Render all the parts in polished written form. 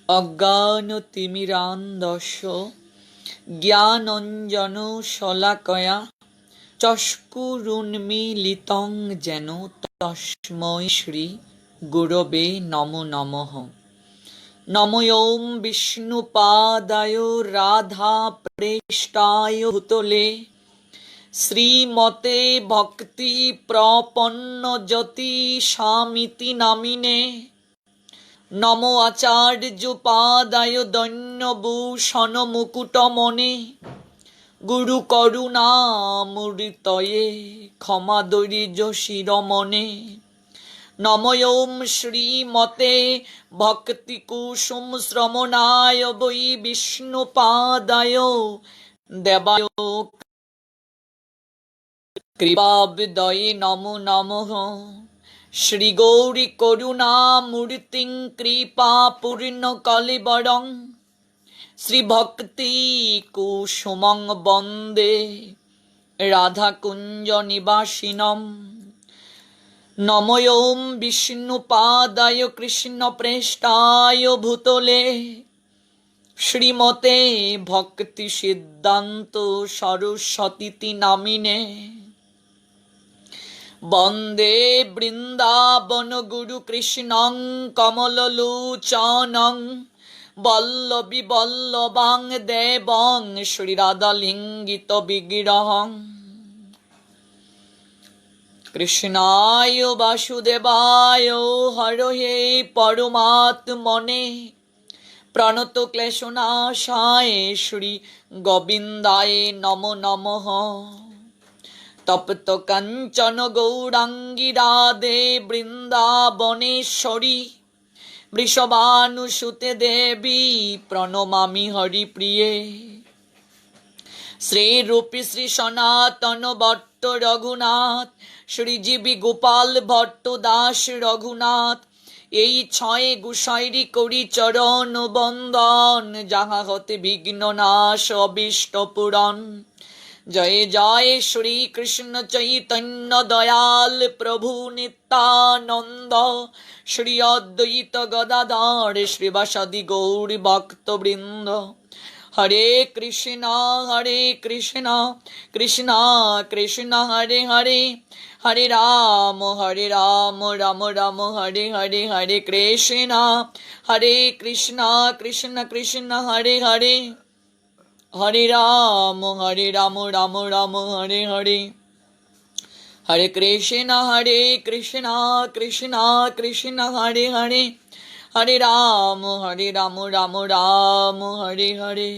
অজ্ঞানতিমিরান্ধস্য জ্ঞানাঞ্জন শলাকয়া চক্ষুরুন্মীলিতং যেন তস্मै শ্রী গুরবে নমো নমঃ। নমো ওম বিষ্ণুপাদায় রাধাপ্রেষ্ঠায় ভূতলে শ্রীমতে ভক্তি প্রপন্ন জ্যোতিষামিতি নামিনে। নমো আচার্যপাদায় দৈন্যভূষণ মুকুটমণে গুরু করুণামূর্তয়ে ক্ষমাদৈর্য শিরোমণে। নমো ওম শ্রীমতে ভক্তি কুসুম শ্রমণায় বৈ বিষ্ণুপাদায় দেবায় কৃপাবদয়ে নমো নমঃ। শ্রী গৌরী করুণামূর্তিং কৃপা পূর্ণ কলেবরং শ্রী ভক্তি কুসুমং বন্দে রাধা কুঞ্জ নিবাসিনম। নমো ওম বিষ্ণুপাদায় কৃষ্ণ প্রেষ্ঠায় ভূতলে শ্রীমতে ভক্তি সিদ্ধান্ত সরস্বতী নামিনে। বন্দে বৃন্দাবন গুরু কৃষ্ণং কমললোচনং বল্লভী বল্লভাং দেবং শ্রীরাধালিঙ্গিত বিগ্রহং। কৃষ্ণায় বাসুদেবায় হরহে পরমাত্মনে প্রণত ক্লেশনাশায় শ্রী গোবিন্দায় নমো নমঃ। তপ্ত কাঞ্চন গৌরাঙ্গী রাধে বৃন্দাবনেশ্বরী বৃষভানুসুতে দেবী প্রণমামি হরিপ্রিয়ে। শ্রীরূপী শ্রী সনাতন ভট্ট রঘুনাথ শ্রীজীবী গোপাল ভট্ট দাস রঘুনাথ এই ছয় গুসাইরি করি চরণ বন্দন যাহা হতে বিঘ্ন নাশ অবিষ্ট পূরণ। জয় জয় শ্রী কৃষ্ণ চৈতন্য দয়াল প্রভু নিত্যানন্দ শ্রী অদ্বৈত গদাধর শ্রীবাসাদি গৌরী ভক্তবৃন্দ। হরে কৃষ্ণ কৃষ্ণ কৃষ্ণ হরে হরে হরে রাম রাম রাম হরে হরে হরে কৃষ্ণ কৃষ্ণ কৃষ্ণ হরে হরে হরে রাম রাম রাম হরে হরে হরে কৃষ্ণ কৃষ্ণ কৃষ্ণ হরে হরে হরে রাম রাম রাম হরে হরে।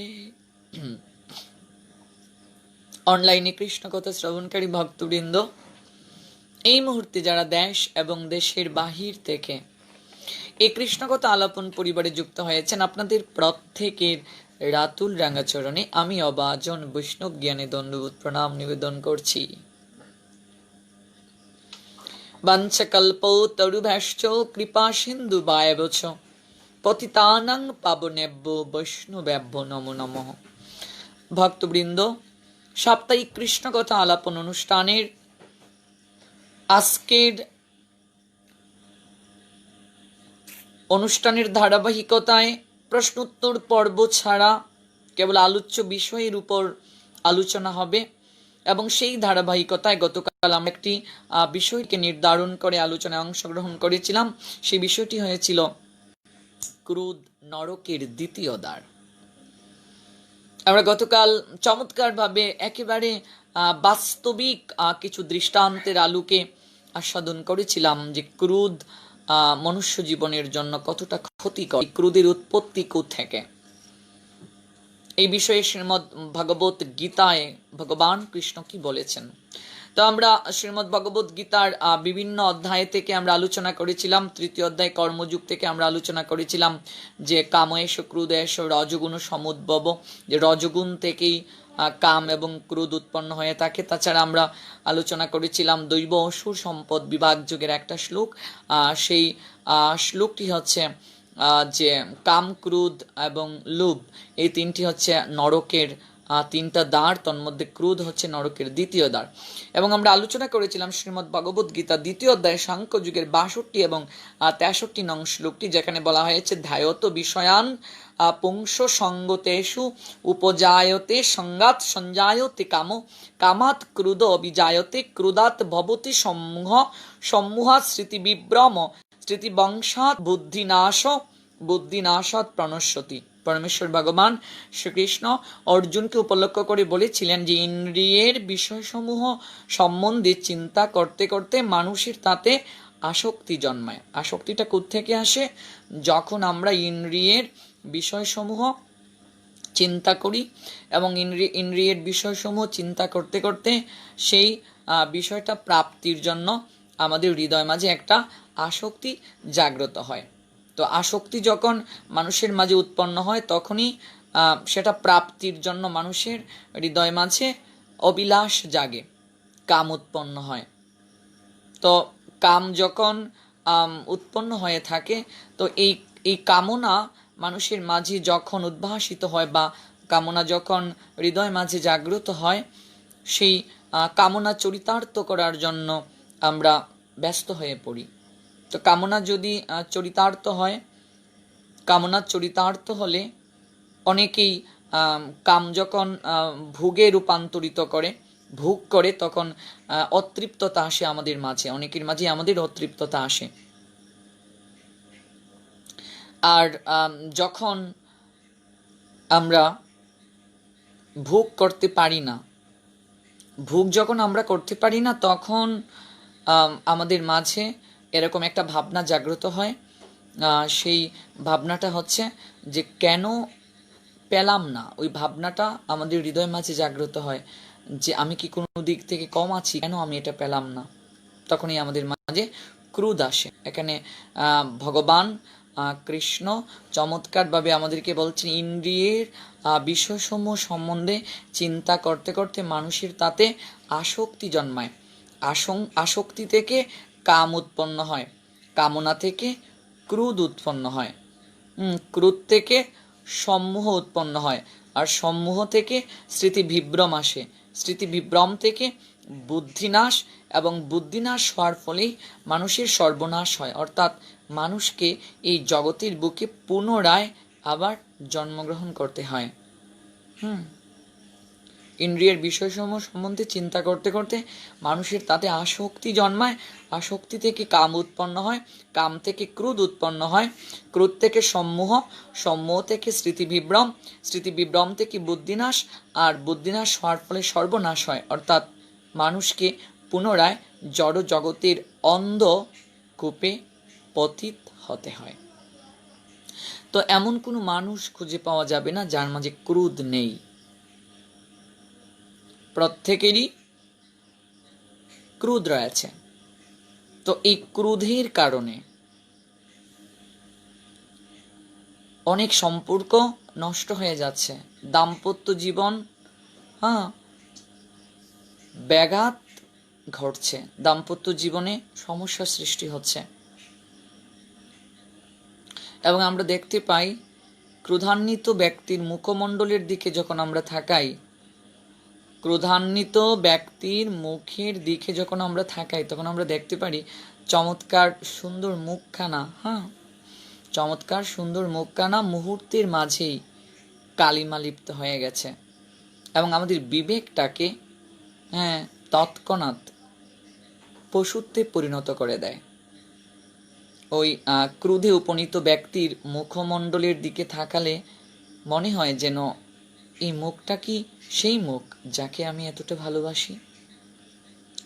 অনলাইনে কৃষ্ণ কথা শ্রবণকারী ভক্তবৃন্দ, এই মুহূর্তে যারা দেশ এবং দেশের বাহির থেকে এই কৃষ্ণ কথা আলাপন পরিবারে যুক্ত হয়েছেন, আপনাদের প্রত্যেকের রাতুল রাঙ্গাচরণে আমি অবাজন বৈষ্ণব জ্ঞানে দণ্ডবোধ প্রণাম নিবেদন করছি। বাঞ্ছকল্পতরুভ্যশ্চ কৃপা সিন্ধু বায়বচ পতিতানাং পাবনেভ্য বৈষ্ণবেভ্যো নমো নমঃ। ভক্তবৃন্দ, সাপ্তাহিক কৃষ্ণ কথা আলাপন অনুষ্ঠানের আজকের অনুষ্ঠানের ধারাবাহিকতায় প্রশ্নোত্তর পর্ব ছাড়া কেবল আলোচ্য বিষয়ের উপর আলোচনা হবে এবং সেই ধারাবাহিকতায় গতকাল আমরা একটি বিষয়কে নির্ধারণ করে আলোচনায় অংশগ্রহণ করেছিলাম। সেই বিষয়টি হয়েছিল ক্রোধ নরকের দ্বিতীয় দ্বার। আমরা গতকাল চমৎকারভাবে একেবারে বাস্তবিক কিছু দৃষ্টান্তের আলোকে আস্বাদন করেছিলাম যে ক্রোধ মনুষ্য জীবনের জন্য কতটা ক্ষতিকর, ক্রোধের উৎপত্তি কোত্থেকে। এই বিষয়ে শ্রীমদ্ ভগবত গীতায় ভগবান কৃষ্ণ কি বলেছেন। তো আমরা শ্রীমদ্ ভগবত গীতার বিভিন্ন অধ্যায় থেকে আমরা আলোচনা করেছিলাম। তৃতীয় অধ্যায় কর্মযুগ থেকে আমরা আলোচনা করেছিলাম যে কাময়েশ ক্রোধেশ রজগুণ সমুদ্ভব, যে রজগুণ থেকেই কাম এবং ক্রোধ উৎপন্ন হয়ে থাকে। তাছাড়া আমরা আলোচনা করেছিলাম দৈব অসুর সম্পদ বিভাগ যুগের একটা শ্লোক। সেই শ্লোকটি হচ্ছে যে কাম ক্রোধ এবং লোভ এই তিনটি হচ্ছে নরকের তিনটা দ্বার, তন্মধ্যে ক্রোধ হচ্ছে নরকের দ্বিতীয় দ্বার। এবং আমরা আলোচনা করেছিলাম শ্রীমদ্ ভগবদ গীতা দ্বিতীয় অধ্যায় সাংখ্য যুগের 62 এবং 63 নং শ্লোকটি, যেখানে বলা হয়েছে ধ্যায়ত বিষয়ান পুংস সঙ্গতেষু উপজায়তে সঙ্গাত সঞ্জায়তে কামো কামাত ক্রুধ অভিজায়তে ক্রুদাত ভবতি সম্মুহাৎ স্মৃতি বিভ্রম স্মৃতি বংশাৎ বুদ্ধিনাশাৎ প্রণশ্যতি। পরমেশ্বর ভগবান শ্রীকৃষ্ণ অর্জুনকে উপলক্ষ করে বলেছিলেন যে ইন্দ্রিয়ের বিষয়সমূহ সম্বন্ধে চিন্তা করতে করতে মানুষের তাতে আসক্তি জন্মায়। আসক্তিটা কোত্থেকে আসে? যখন আমরা ইন্দ্রিয়ের বিষয়সমূহ চিন্তা করি এবং ইন্দ্রিয়ের বিষয়সমূহ চিন্তা করতে করতে সেই বিষয়টা প্রাপ্তির জন্য আমাদের হৃদয় মাঝে একটা আসক্তি জাগ্রত হয়। তো আসক্তি যখন মানুষের মাঝে উৎপন্ন হয় তখনই সেটা প্রাপ্তির জন্য মানুষের হৃদয় মাঝে অভিলাষ জাগে, কাম উৎপন্ন হয়। তো কাম যখন উৎপন্ন হয়ে থাকে, তো এই কামনা মানুষের মাঝে যখন উদ্ভাসিত হয় বা কামনা যখন হৃদয় মাঝে জাগ্রত হয়, সেই কামনা চরিতার্থ করার জন্য আমরা ব্যস্ত হয়ে পড়ি। তো কামনা যদি চরিতার্থ হয়, কামনার চরিতার্থ হলে অনেকেই কাম যখন ভোগে রূপান্তরিত করে, ভোগ করে, তখন অতৃপ্ততা আসে আমাদের মাঝে, অনেকের মাঝে আমাদের অতৃপ্ততা আসে। আর যখন আমরা ভোগ করতে পারি না, ভোগ যখন আমরা করতে পারি না, তখন আমাদের মাঝে এরকম একটা ভাবনা জাগ্রত হয়। সেই ভাবনাটা হচ্ছে যে কেন পেলাম না, ওই ভাবনাটা আমাদের হৃদয় মাঝে জাগ্রত হয় যে আমি কি কোনো দিক থেকে কম আছি, কেন আমি এটা পেলাম না। তখনই আমাদের মাঝে ক্রোধ আসে। এখানে ভগবান কৃষ্ণ চমৎকারভাবে আমাদেরকে বলছেন ইন্দ্রিয়ের বিষয়সমূহ সম্বন্ধে চিন্তা করতে করতে মানুষের তাতে আসক্তি জন্মায়। আসক্তি থেকে কাম উৎপন্ন হয়, কামনা থেকে ক্রোধ উৎপন্ন হয়, ক্রোধ থেকে সম্মোহ উৎপন্ন হয়, আর সম্মোহ থেকে স্মৃতি বিভ্রম আসে, স্মৃতি বিভ্রম থেকে বুদ্ধিনাশ, এবং বুদ্ধিনাশ হওয়ার ফলেই মানুষের সর্বনাশ হয়। অর্থাৎ মানুষকে এই জগতের বুকে পুনরায় আবার জন্মগ্রহণ করতে হয়। ইন্দ্রিয়ের বিষয়সমূহ সম্বন্ধে চিন্তা করতে করতে মানুষের তাতে আসক্তি জন্মায়, আসক্তি থেকে কাম উৎপন্ন হয়, কাম থেকে ক্রোধ উৎপন্ন হয়, ক্রোধ থেকে সম্মোহ, সম্মোহ থেকে স্মৃতিবিভ্রম, স্মৃতিবিভ্রম থেকে বুদ্ধিনাশ, আর বুদ্ধিনাশ হওয়ার ফলে সর্বনাশ হয়। অর্থাৎ মানুষকে পুনরায় জড় জগতের অন্ধ কূপে পতিত হতে হয়। তো এমন কোনো মানুষ খুঁজে পাওয়া যাবে না যার মাঝে ক্রোধ নেই। প্রত্যেকেরই ক্রোধ রয়েছে। তো এই ক্রোধের কারণে অনেক সম্পর্ক নষ্ট হয়ে যাচ্ছে, দাম্পত্য জীবন ব্যাঘাত ঘটছে, দাম্পত্য জীবনে সমস্যা সৃষ্টি হচ্ছে। এবং আমরা দেখতে পাই ক্রোধান্বিত ব্যক্তির মুখমণ্ডলের দিকে যখন আমরা তাকাই, ক্রোধান্বিত ব্যক্তির মুখের দিকে যখন আমরা তাকাই, তখন আমরা দেখতে পারি চমৎকার সুন্দর মুখখানা, চমৎকার সুন্দর মুখখানা মুহূর্তের মাঝেই কালিমা লিপ্ত হয়ে গেছে, এবং আমাদের বিবেকটাকে তৎক্ষণাৎ পশুত্বে পরিণত করে দেয়। ওই ক্রোধে উপনীত ব্যক্তির মুখমণ্ডলের দিকে তাকালে মনে হয় যেন এই মুখটা কি সেই মুখ যাকে আমি এতটা ভালোবাসি,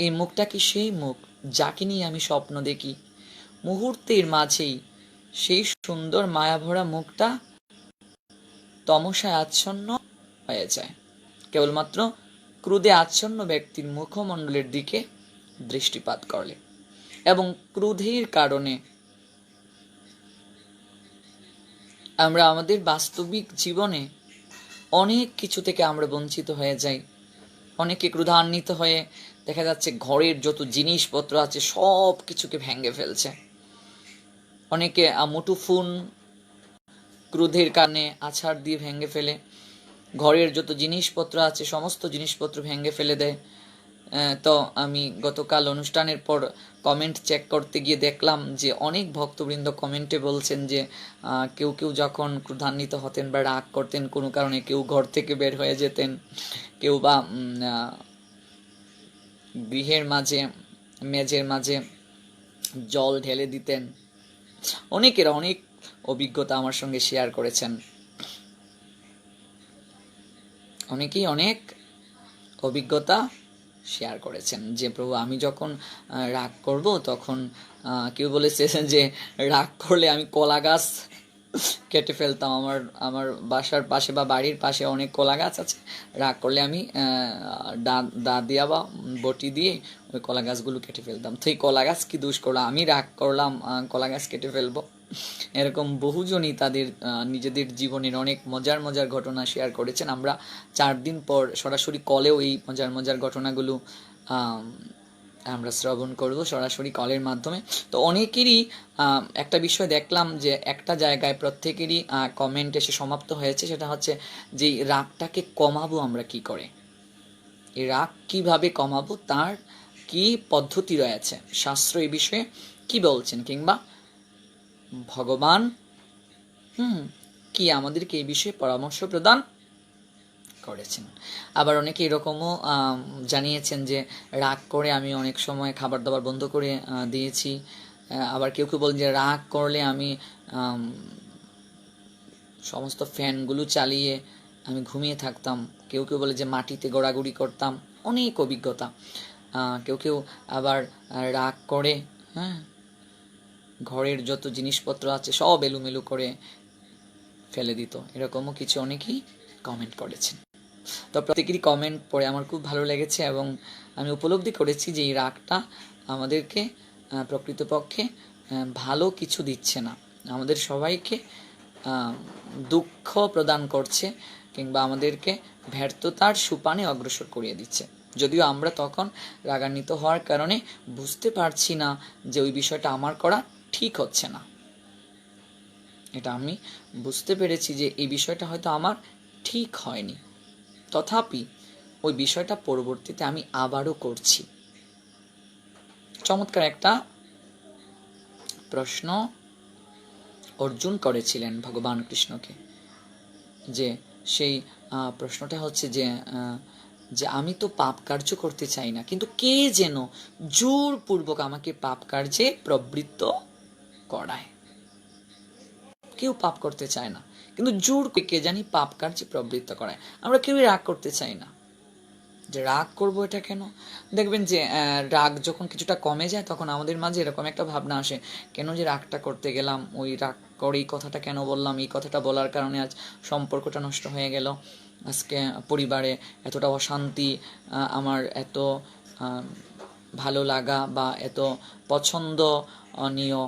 এই মুখটা কি সেই মুখ যাকে নিয়ে আমি স্বপ্ন দেখি। মুহূর্তের মাঝেই সেই সুন্দর মায়াভরা মুখটা তমসায় আচ্ছন্ন হয়ে যায়, কেবলমাত্র ক্রোধে আচ্ছন্ন ব্যক্তির মুখমণ্ডলের দিকে দৃষ্টিপাত করলে। এবং ক্রোধের কারণে আমরা আমাদের বাস্তবিক জীবনে অনেক কিছু থেকে আমরা বঞ্চিত হয়ে যাই। অনেকে ক্রোধান্বিত হয়ে দেখা যাচ্ছে ঘরের যত জিনিসপত্র আছে সব কিছুকে ভেঙে ফেলছে। অনেকে মুঠোফোন ক্রোধের কারণে আছাড় দিয়ে ভেঙে ফেলে। ঘরের যত জিনিসপত্র আছে সমস্ত জিনিসপত্র ভেঙে ফেলে দেয়। তো আমি গতকাল অনুষ্ঠানের পর কমেন্ট চেক করতে গিয়ে দেখলাম যে অনেক ভক্তবৃন্দ কমেন্টে বলছেন যে কেউ কেউ যখন ক্রোধান্বিত হতেন বা রাগ করতেন কোনো কারণে, কেউ ঘর থেকে বের হয়ে যেতেন, কেউ বা গৃহের মাঝে মেঝের মাঝে জল ঢেলে দিতেন। অনেকের অনেক অভিজ্ঞতা আমার সঙ্গে শেয়ার করেছেন, অনেকেই অনেক অভিজ্ঞতা শেয়ার করেছেন যে প্রভু আমি যখন রাগ করব তখন কেউ বলেছে যে রাগ করলে আমি কলা গাছ কেটে ফেলতাম। আমার আমার বাসার পাশে বা বাড়ির পাশে অনেক কলা গাছ আছে, রাগ করলে আমি দা দিয়া বা বটি দিয়ে ওই কলা গাছগুলো কেটে ফেলতাম। তো এই কলা গাছ কি দোষ করলো, আমি রাগ করলাম কলা গাছ কেটে ফেলবো? এরকম বহুজনই তাদের নিজেদের জীবনের অনেক মজার মজার ঘটনা শেয়ার করেছেন। আমরা 4 দিন পর সরাসরি কলেও এই মজার মজার ঘটনাগুলো আমরা শ্রবণ করব সরাসরি কলের মাধ্যমে। তো অনেকেরই একটা বিষয় দেখলাম যে একটা জায়গায় প্রত্যেকেরই কমেন্ট এসে সমাপ্ত হয়েছে, সেটা হচ্ছে যে রাগটাকে কমাবো আমরা কি করে, এই রাগ কিভাবে কমাবো, তার কি পদ্ধতি রয়েছে, শাস্ত্র এই বিষয়ে কি বলছেন, কিংবা ভগবান কি আমাদেরকে এই বিষয়ে পরামর্শ প্রদান করেছেন। আবার অনেকে এরকমও জানিয়েছেন যে রাগ করে আমি অনেক সময় খাবার দাবার বন্ধ করে দিয়েছি। আবার কেউ কেউ বলেন যে রাগ করলে আমি সমস্ত ফ্যানগুলো চালিয়ে আমি ঘুমিয়ে থাকতাম। কেউ কেউ বলে যে মাটিতে গড়াগড়ি করতাম। অনেক অভিজ্ঞতা। কেউ কেউ আবার রাগ করে ঘরের যত জিনিসপত্র আছে সব এলোমেলো করে ফেলে দিত। এরকমও কিছু অনেকেই কমেন্ট করেছেন। তো প্রত্যেকেরই কমেন্ট পড়ে আমার খুব ভালো লেগেছে এবং আমি উপলব্ধি করেছি যে এই রাগটা আমাদেরকে প্রকৃতপক্ষে ভালো কিছু দিচ্ছে না, আমাদের সবাইকে দুঃখ প্রদান করছে কিংবা আমাদেরকে ব্যর্থতার সোপানে অগ্রসর করিয়ে দিচ্ছে। যদিও আমরা তখন রাগান্বিত হওয়ার কারণে বুঝতে পারছি না যে ওই বিষয়টা আমার করা ঠিক হচ্ছে না। এটা আমি বুঝতে পেরেছি যে এই বিষয়টা হয়তো আমার ঠিক হয়নি, তথাপি ওই বিষয়টা পরবর্তীতে আমি আবারও করছি। চমৎকার একটা প্রশ্ন অর্জুন করেছিলেন ভগবান কৃষ্ণকে, যে সেই প্রশ্নটা হচ্ছে যে যে আমি তো পাপ কার্য করতে চাই না, কিন্তু কে যেন জোরপূর্বক আমাকে পাপ কার্যে প্রবৃত্ত করায়। কেউ পাপ করতে চায় না, কিন্তু জোর কে জানি পাপ কার্যে প্রবৃত্ত করায়। আমরা কেউই রাগ করতে চাই না, যে রাগ করব এটা কেন। দেখবেন যে রাগ যখন কিছুটা কমে যায় তখন আমাদের মাঝে এরকম একটা ভাবনা আসে, কেন যে রাগটা করতে গেলাম, ওই রাগ করে এই কথাটা কেন বললাম, এই কথাটা বলার কারণে আজ সম্পর্কটা নষ্ট হয়ে গেল, আজকে পরিবারে এতটা অশান্তি, আমার এত ভালো লাগা বা এত পছন্দনীয়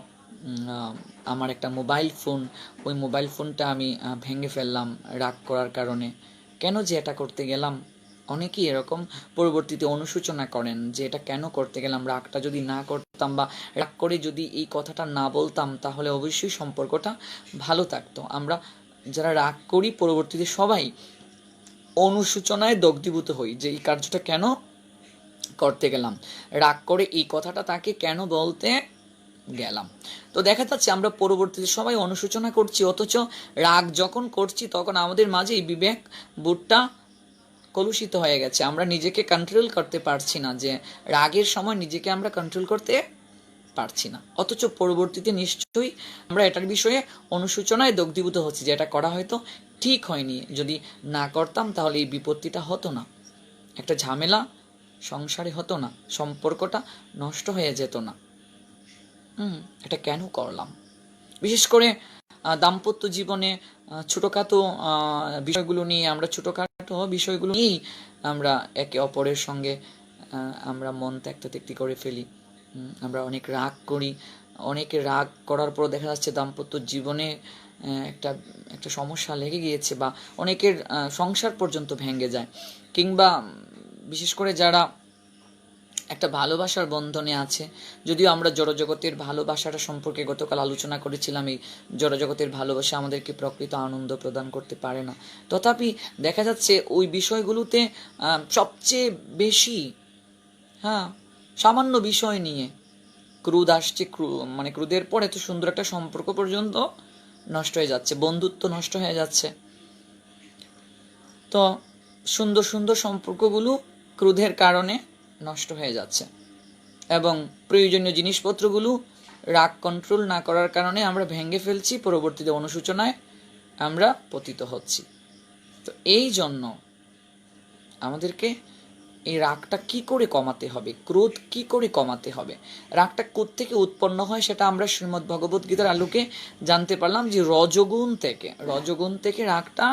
আমার একটা মোবাইল ফোন, ওই মোবাইল ফোনটা আমি ভেঙে ফেললাম রাগ করার কারণে, কেন যে এটা করতে গেলাম। অনেকেই এরকম পরবর্তীতে অনুশোচনা করেন যে এটা কেন করতে গেলাম, রাগটা যদি না করতাম বা রাগ করে যদি এই কথাটা না বলতাম তাহলে অবশ্যই সম্পর্কটা ভালো থাকতো। আমরা যারা রাগ করি পরবর্তীতে সবাই অনুশোচনায় দগ্ধীভূত হই যে এই কার্যটা কেন করতে গেলাম, রাগ করে এই কথাটা তাকে কেন বলতে গেলাম। তো দেখা যাচ্ছে আমরা পরবর্তীতে সবাই অনুশোচনা করছি, অথচ রাগ যখন করছি তখন আমাদের মাঝে এই বিবেক বোধটা কলুষিত হয়ে গেছে। আমরা নিজেকে কন্ট্রোল করতে পারছি না, যে রাগের সময় নিজেকে আমরা কন্ট্রোল করতে পারছি না, অথচ পরবর্তীতে নিশ্চয়ই আমরা এটার বিষয়ে অনুশোচনায় দগ্ধীভূত হচ্ছি যে এটা করা হয়তো ঠিক হয়নি, যদি না করতাম তাহলে এই বিপত্তিটা হতো না, একটা ঝামেলা সংসারে হতো না, সম্পর্কটা নষ্ট হয়ে যেত না। এটা কেন করলাম? বিশেষ করে দাম্পত্য জীবনে ছোটোখাটো বিষয়গুলো নিয়ে আমরা একে অপরের সঙ্গে আমরা মন ত্যক্তি করে ফেলি। আমরা অনেক রাগ করি, অনেকে রাগ করার পর দেখা যাচ্ছে দাম্পত্য জীবনে একটা সমস্যা লেগে গিয়েছে বা অনেকের সংসার পর্যন্ত ভেঙে যায়। কিংবা বিশেষ করে যারা একটা ভালোবাসার বন্ধনে আছে। যদিও আমরা জড়জগতের ভালোবাসাটা সম্পর্কে গতকাল আলোচনা করেছিলাম, এই জড়জগতের ভালোবাসা আমাদেরকে প্রকৃত আনন্দ প্রদান করতে পারে না, তথাপি দেখা যাচ্ছে ওই বিষয়গুলোতে সবচেয়ে বেশি, হ্যাঁ, সামান্য বিষয় নিয়ে ক্রোধ আসছে, মানে ক্রোধের পর এত সুন্দর একটা সম্পর্ক পর্যন্ত নষ্ট হয়ে যাচ্ছে, বন্ধুত্ব নষ্ট হয়ে যাচ্ছে। তো সুন্দর সুন্দর সম্পর্কগুলো ক্রোধের কারণে নষ্ট হয়ে যাচ্ছে, এবং প্রয়োজনীয় জিনিসপত্রগুলো রাগ কন্ট্রোল না করার কারণে আমরা ভেঙে ফেলছি, পরবর্তীতে অনুশোচনায় আমরা পতিত হচ্ছি। তো এই জন্য আমাদেরকে এই রাগটা কি করে কমাতে হবে, ক্রোধ কি করে কমাতে হবে, রাগটা কোত্থেকে উৎপন্ন হয় সেটা আমরা শ্রীমদ্ ভগবত গীতার আলোকে জানতে পারলাম যে রজগুণ থেকে রাগটা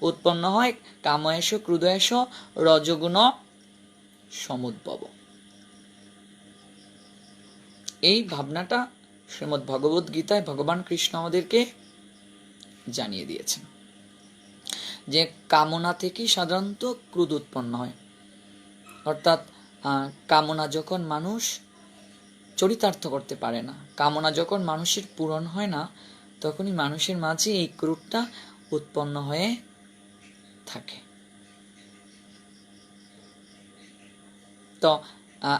উৎপন্ন হয়। কাময়েশ ক্রোধয়েশ রজগুণ সমুদ্ভব। এই ভাবনাটা শ্রীমদ্ ভগবত গীতায় ভগবান কৃষ্ণ আমাদেরকে জানিয়ে দিয়েছেন যে কামনা থেকেই সাধারণত ক্রোধ উৎপন্ন হয়। অর্থাৎ কামনা যখন মানুষ চরিতার্থ করতে পারে না, কামনা যখন মানুষের পূরণ হয় না, তখনই মানুষের মাঝে এই ক্রোধটা উৎপন্ন হয়ে থাকে। তো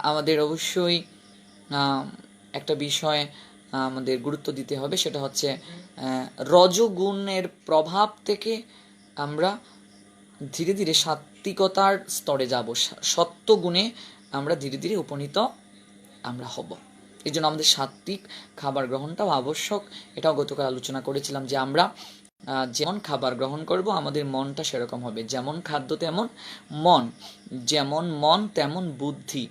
আমাদের অবশ্যই একটা বিষয় আমাদের গুরুত্ব দিতে হবে, সেটা হচ্ছে রজগুণের প্রভাব থেকে আমরা ধীরে ধীরে সাত্ত্বিকতার স্তরে যাব, সত্য গুণে আমরা ধীরে ধীরে উপনীত আমরা হব। এই জন্য আমাদের সাত্ত্বিক খাবার গ্রহণটাও আবশ্যক। এটাও গতকাল আলোচনা করেছিলাম যে আমরা যেমন খাবার গ্রহণ করব আমাদের মনটা সেরকম হবে, যেমন খাদ্য তেমন মন, যেমন মন তেমন বুদ্ধি,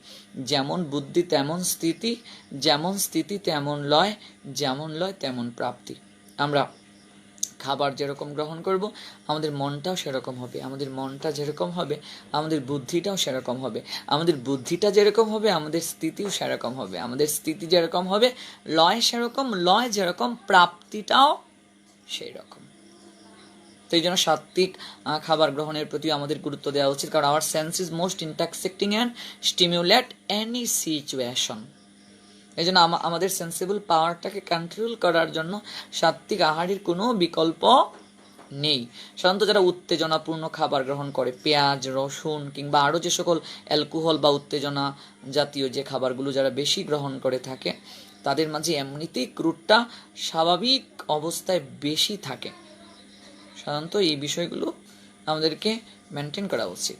যেমন বুদ্ধি তেমন স্থিতি, যেমন স্থিতি তেমন লয়, যেমন লয় তেমন প্রাপ্তি। আমরা খাবার যেরকম গ্রহণ করব আমাদের মনটাও সেরকম হবে, আমাদের মনটা যেরকম হবে আমাদের বুদ্ধিটাও সেরকম হবে, আমাদের বুদ্ধিটা যেরকম হবে আমাদের স্থিতিও সেরকম হবে, আমাদের স্থিতি যেরকম হবে লয় সেরকম, লয় যেরকম প্রাপ্তিটাও সেই রকম। তো এই জন্য সাত্ত্বিক খাবার গ্রহণের প্রতি আমাদের গুরুত্ব দেওয়া উচিত, কারণ hour sense is most intersecting and stimulate any situation. এই জন্য আমাদের সেন্সিবল পাওয়ারটাকে কন্ট্রোল করার জন্য সাত্ত্বিক আহারের কোনো বিকল্প নেই। সাধারণত যারা উত্তেজনাপূর্ণ খাবার গ্রহণ করে, পেঁয়াজ রসুন কিংবা আরও যে সকল অ্যালকোহল বা উত্তেজনা জাতীয় যে খাবারগুলো যারা বেশি গ্রহণ করে থাকে, তাদের মাঝে এমনিতেই ক্রোধটা স্বাভাবিক অবস্থায় বেশি থাকে। সাধারণত এই বিষয়গুলো আমাদেরকে মেনটেন করা উচিত।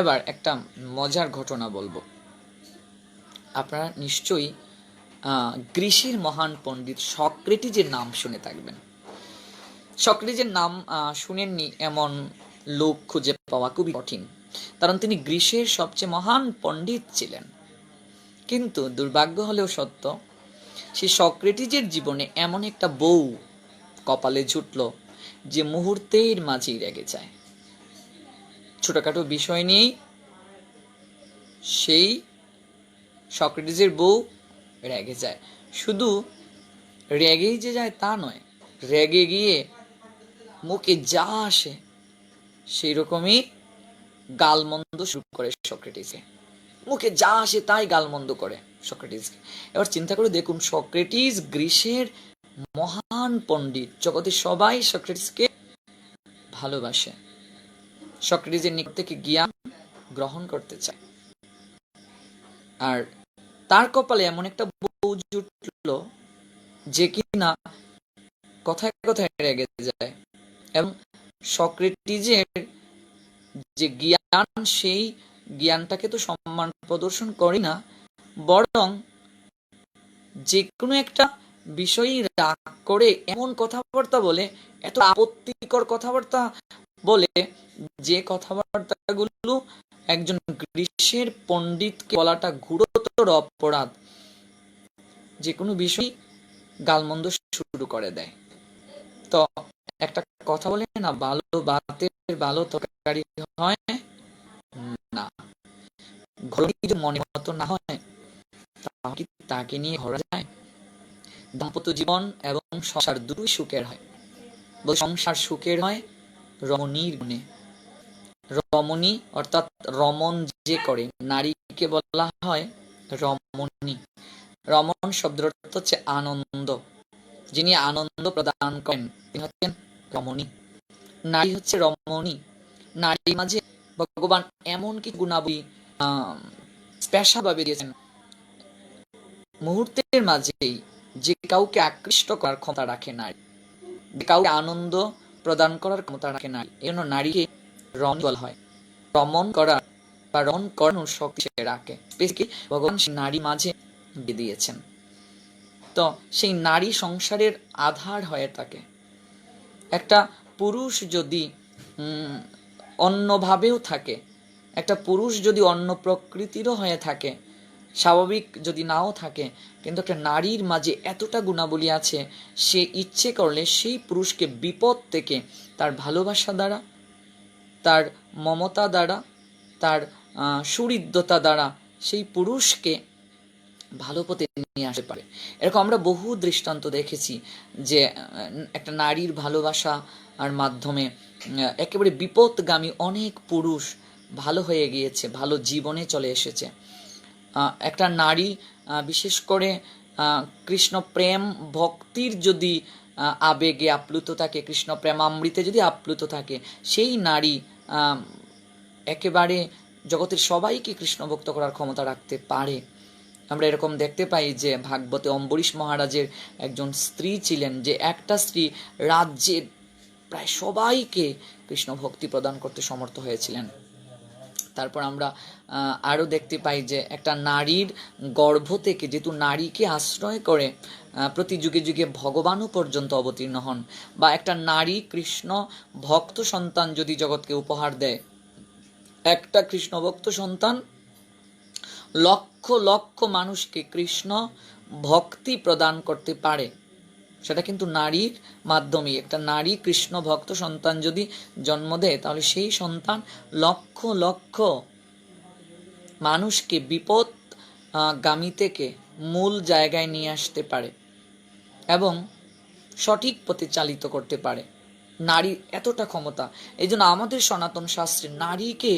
এবার একটা মজার ঘটনা বলবো। আপনারা নিশ্চয়ই গ্রিসের মহান পণ্ডিত সক্রেটিসের নাম শুনে থাকবেন। সক্রেটিসের নাম শুনেননি এমন লোক খুঁজে পাওয়া খুবই কঠিন, কারণ তিনি গ্রিসের সবচেয়ে মহান পণ্ডিত ছিলেন। কিন্তু দুর্ভাগ্য হলেও সত্য, সেই সক্রেটিসের জীবনে এমন একটা বউ কপালে জুটল যে মুহূর্তের মাঝেই রেগে যায়। ছোটখাটো বিষয় নিয়েই সেই সক্রেটিসের বউ রেগে যায়। শুধু রেগেই যে যায় তা নয়, রেগে গিয়ে মুখে যা আসে সেই রকমই গালমন্দ শুরু করে সক্রেটিসকে। মুখে যা আসে তাই গালমন্দ করে সক্রেটিসকে। এবার চিন্তা করে দেখুন, সক্রেটিস গ্রিসের মহান পণ্ডিত, জগতের সবাই সক্রেটিসকে ভালোবাসে, সক্রেটিসের নিকট থেকে জ্ঞান গ্রহণ করতে চায়, আর তার কপালে এমন একটা বউ জুটল যে কিনা কথায় কথায় রেগে যায়, এবং সক্রেটিসের যে জ্ঞান সেই জ্ঞানটাকে তো সম্মান প্রদর্শন করে না, বরং যে কোনো একটা বিষয়ই রাগ করে এমন কথাবার্তা বলে, এত আপত্তিকর কথাবার্তা বলে, যে কথাবার্তাগুলো একজন গ্রীসের পণ্ডিতকে বলাটা গুরুতর অপরাধ। যে কোনো বিষয় গালমন্দ শুরু করে দেয়। তো একটা কথা বলে না, ভালো ভাতের ভালো তরকারি হয় না, ঘরে যদি মনে মতো না হয় তাকে নিয়ে ঘোরা যায়? দাম্পত্য জীবন এবং সংসার দুটোই সুখের হয়। সংসার সুখের হয় রমণীর গুণে। রমণী অর্থাৎ রমণ যে করে, নারীকে বলা হয় রমণী। রমণ শব্দের অর্থ হচ্ছে আনন্দ। যিনি আনন্দ প্রদান করেন তিনি হচ্ছেন রমণী। নারী হচ্ছে রমণী। নারীর মাঝে ভগবান এমন কি গুণাবলী স্পেশাল ভাবে দিয়েছেন, মুহূর্তের মাঝেই যে কাউকে আকৃষ্ট করার ক্ষমতা রাখে নারী, যে কাউকে আনন্দ প্রদান করার ক্ষমতা রাখে নারী। এই জন্য নারীকে রমণী বলা হয়। রমণ করার বা রমণ করানোর শক্তি সে রাখে, ভগবান নারী মাঝে দিয়ে দিয়েছেন। তো সেই নারী সংসারের আধার হয়ে থাকে। একটা পুরুষ যদি অন্যভাবেও থাকে, একটা পুরুষ যদি অন্য প্রকৃতিরও হয়ে থাকে, স্বাভাবিক যদি নাও থাকে, কিন্তু একটা নারীর মাঝে এতটা গুণাবলী আছে, সে ইচ্ছে করলে সেই পুরুষকে বিপদ থেকে তার ভালোবাসা দ্বারা, তার মমতা দ্বারা, তার সুহৃদতা দ্বারা সেই পুরুষকে ভালো পথে নিয়ে আসতে পারে। এরকম আমরা বহু দৃষ্টান্ত দেখেছি যে একটা নারীর ভালোবাসা আর মাধ্যমে একেবারে বিপদগামী অনেক পুরুষ ভালো হয়ে গিয়েছে, ভালো জীবনে চলে এসেছে। একটা নারী বিশেষ করে কৃষ্ণ প্রেম ভক্তির যদি আবেগে আপ্লুত থাকে, কৃষ্ণ প্রেমামৃতে যদি আপ্লুত থাকে, সেই নারী একেবারে জগতের সবাইকে কৃষ্ণ ভক্ত করার ক্ষমতা রাখতে পারে। আমরা এরকম দেখতে পাই যে ভাগবতে অম্বরীশ মহারাজের একজন স্ত্রী ছিলেন, যে একটা স্ত্রী রাজ্যের প্রায় সবাইকে কৃষ্ণ ভক্তি প্রদান করতে সমর্থ হয়েছিলেন। তারপর আমরা আরও দেখতে পাই যে একটা নারীর গর্ভ থেকে, যেহেতু নারীকে আশ্রয় করে প্রতি যুগে যুগে ভগবানও পর্যন্ত অবতীর্ণ হন, বা একটা নারী কৃষ্ণ ভক্ত সন্তান যদি জগৎকে উপহার দেয়, একটা কৃষ্ণ ভক্ত সন্তান লক্ষ লক্ষ মানুষকে কৃষ্ণ ভক্তি প্রদান করতে পারে। সেটা কিন্তু নারীর মাধ্যমে। একটা নারী কৃষ্ণ ভক্ত সন্তান যদি জন্ম দেয়, তাহলে সেই সন্তান লক্ষ লক্ষ মানুষকে বিপদ গামী থেকে মূল জায়গায় নিয়ে আসতে পারে এবং সঠিক পথে চালিত করতে পারে। নারীর এতটা ক্ষমতা। এই জন্য আমাদের সনাতন শাস্ত্রে নারীকে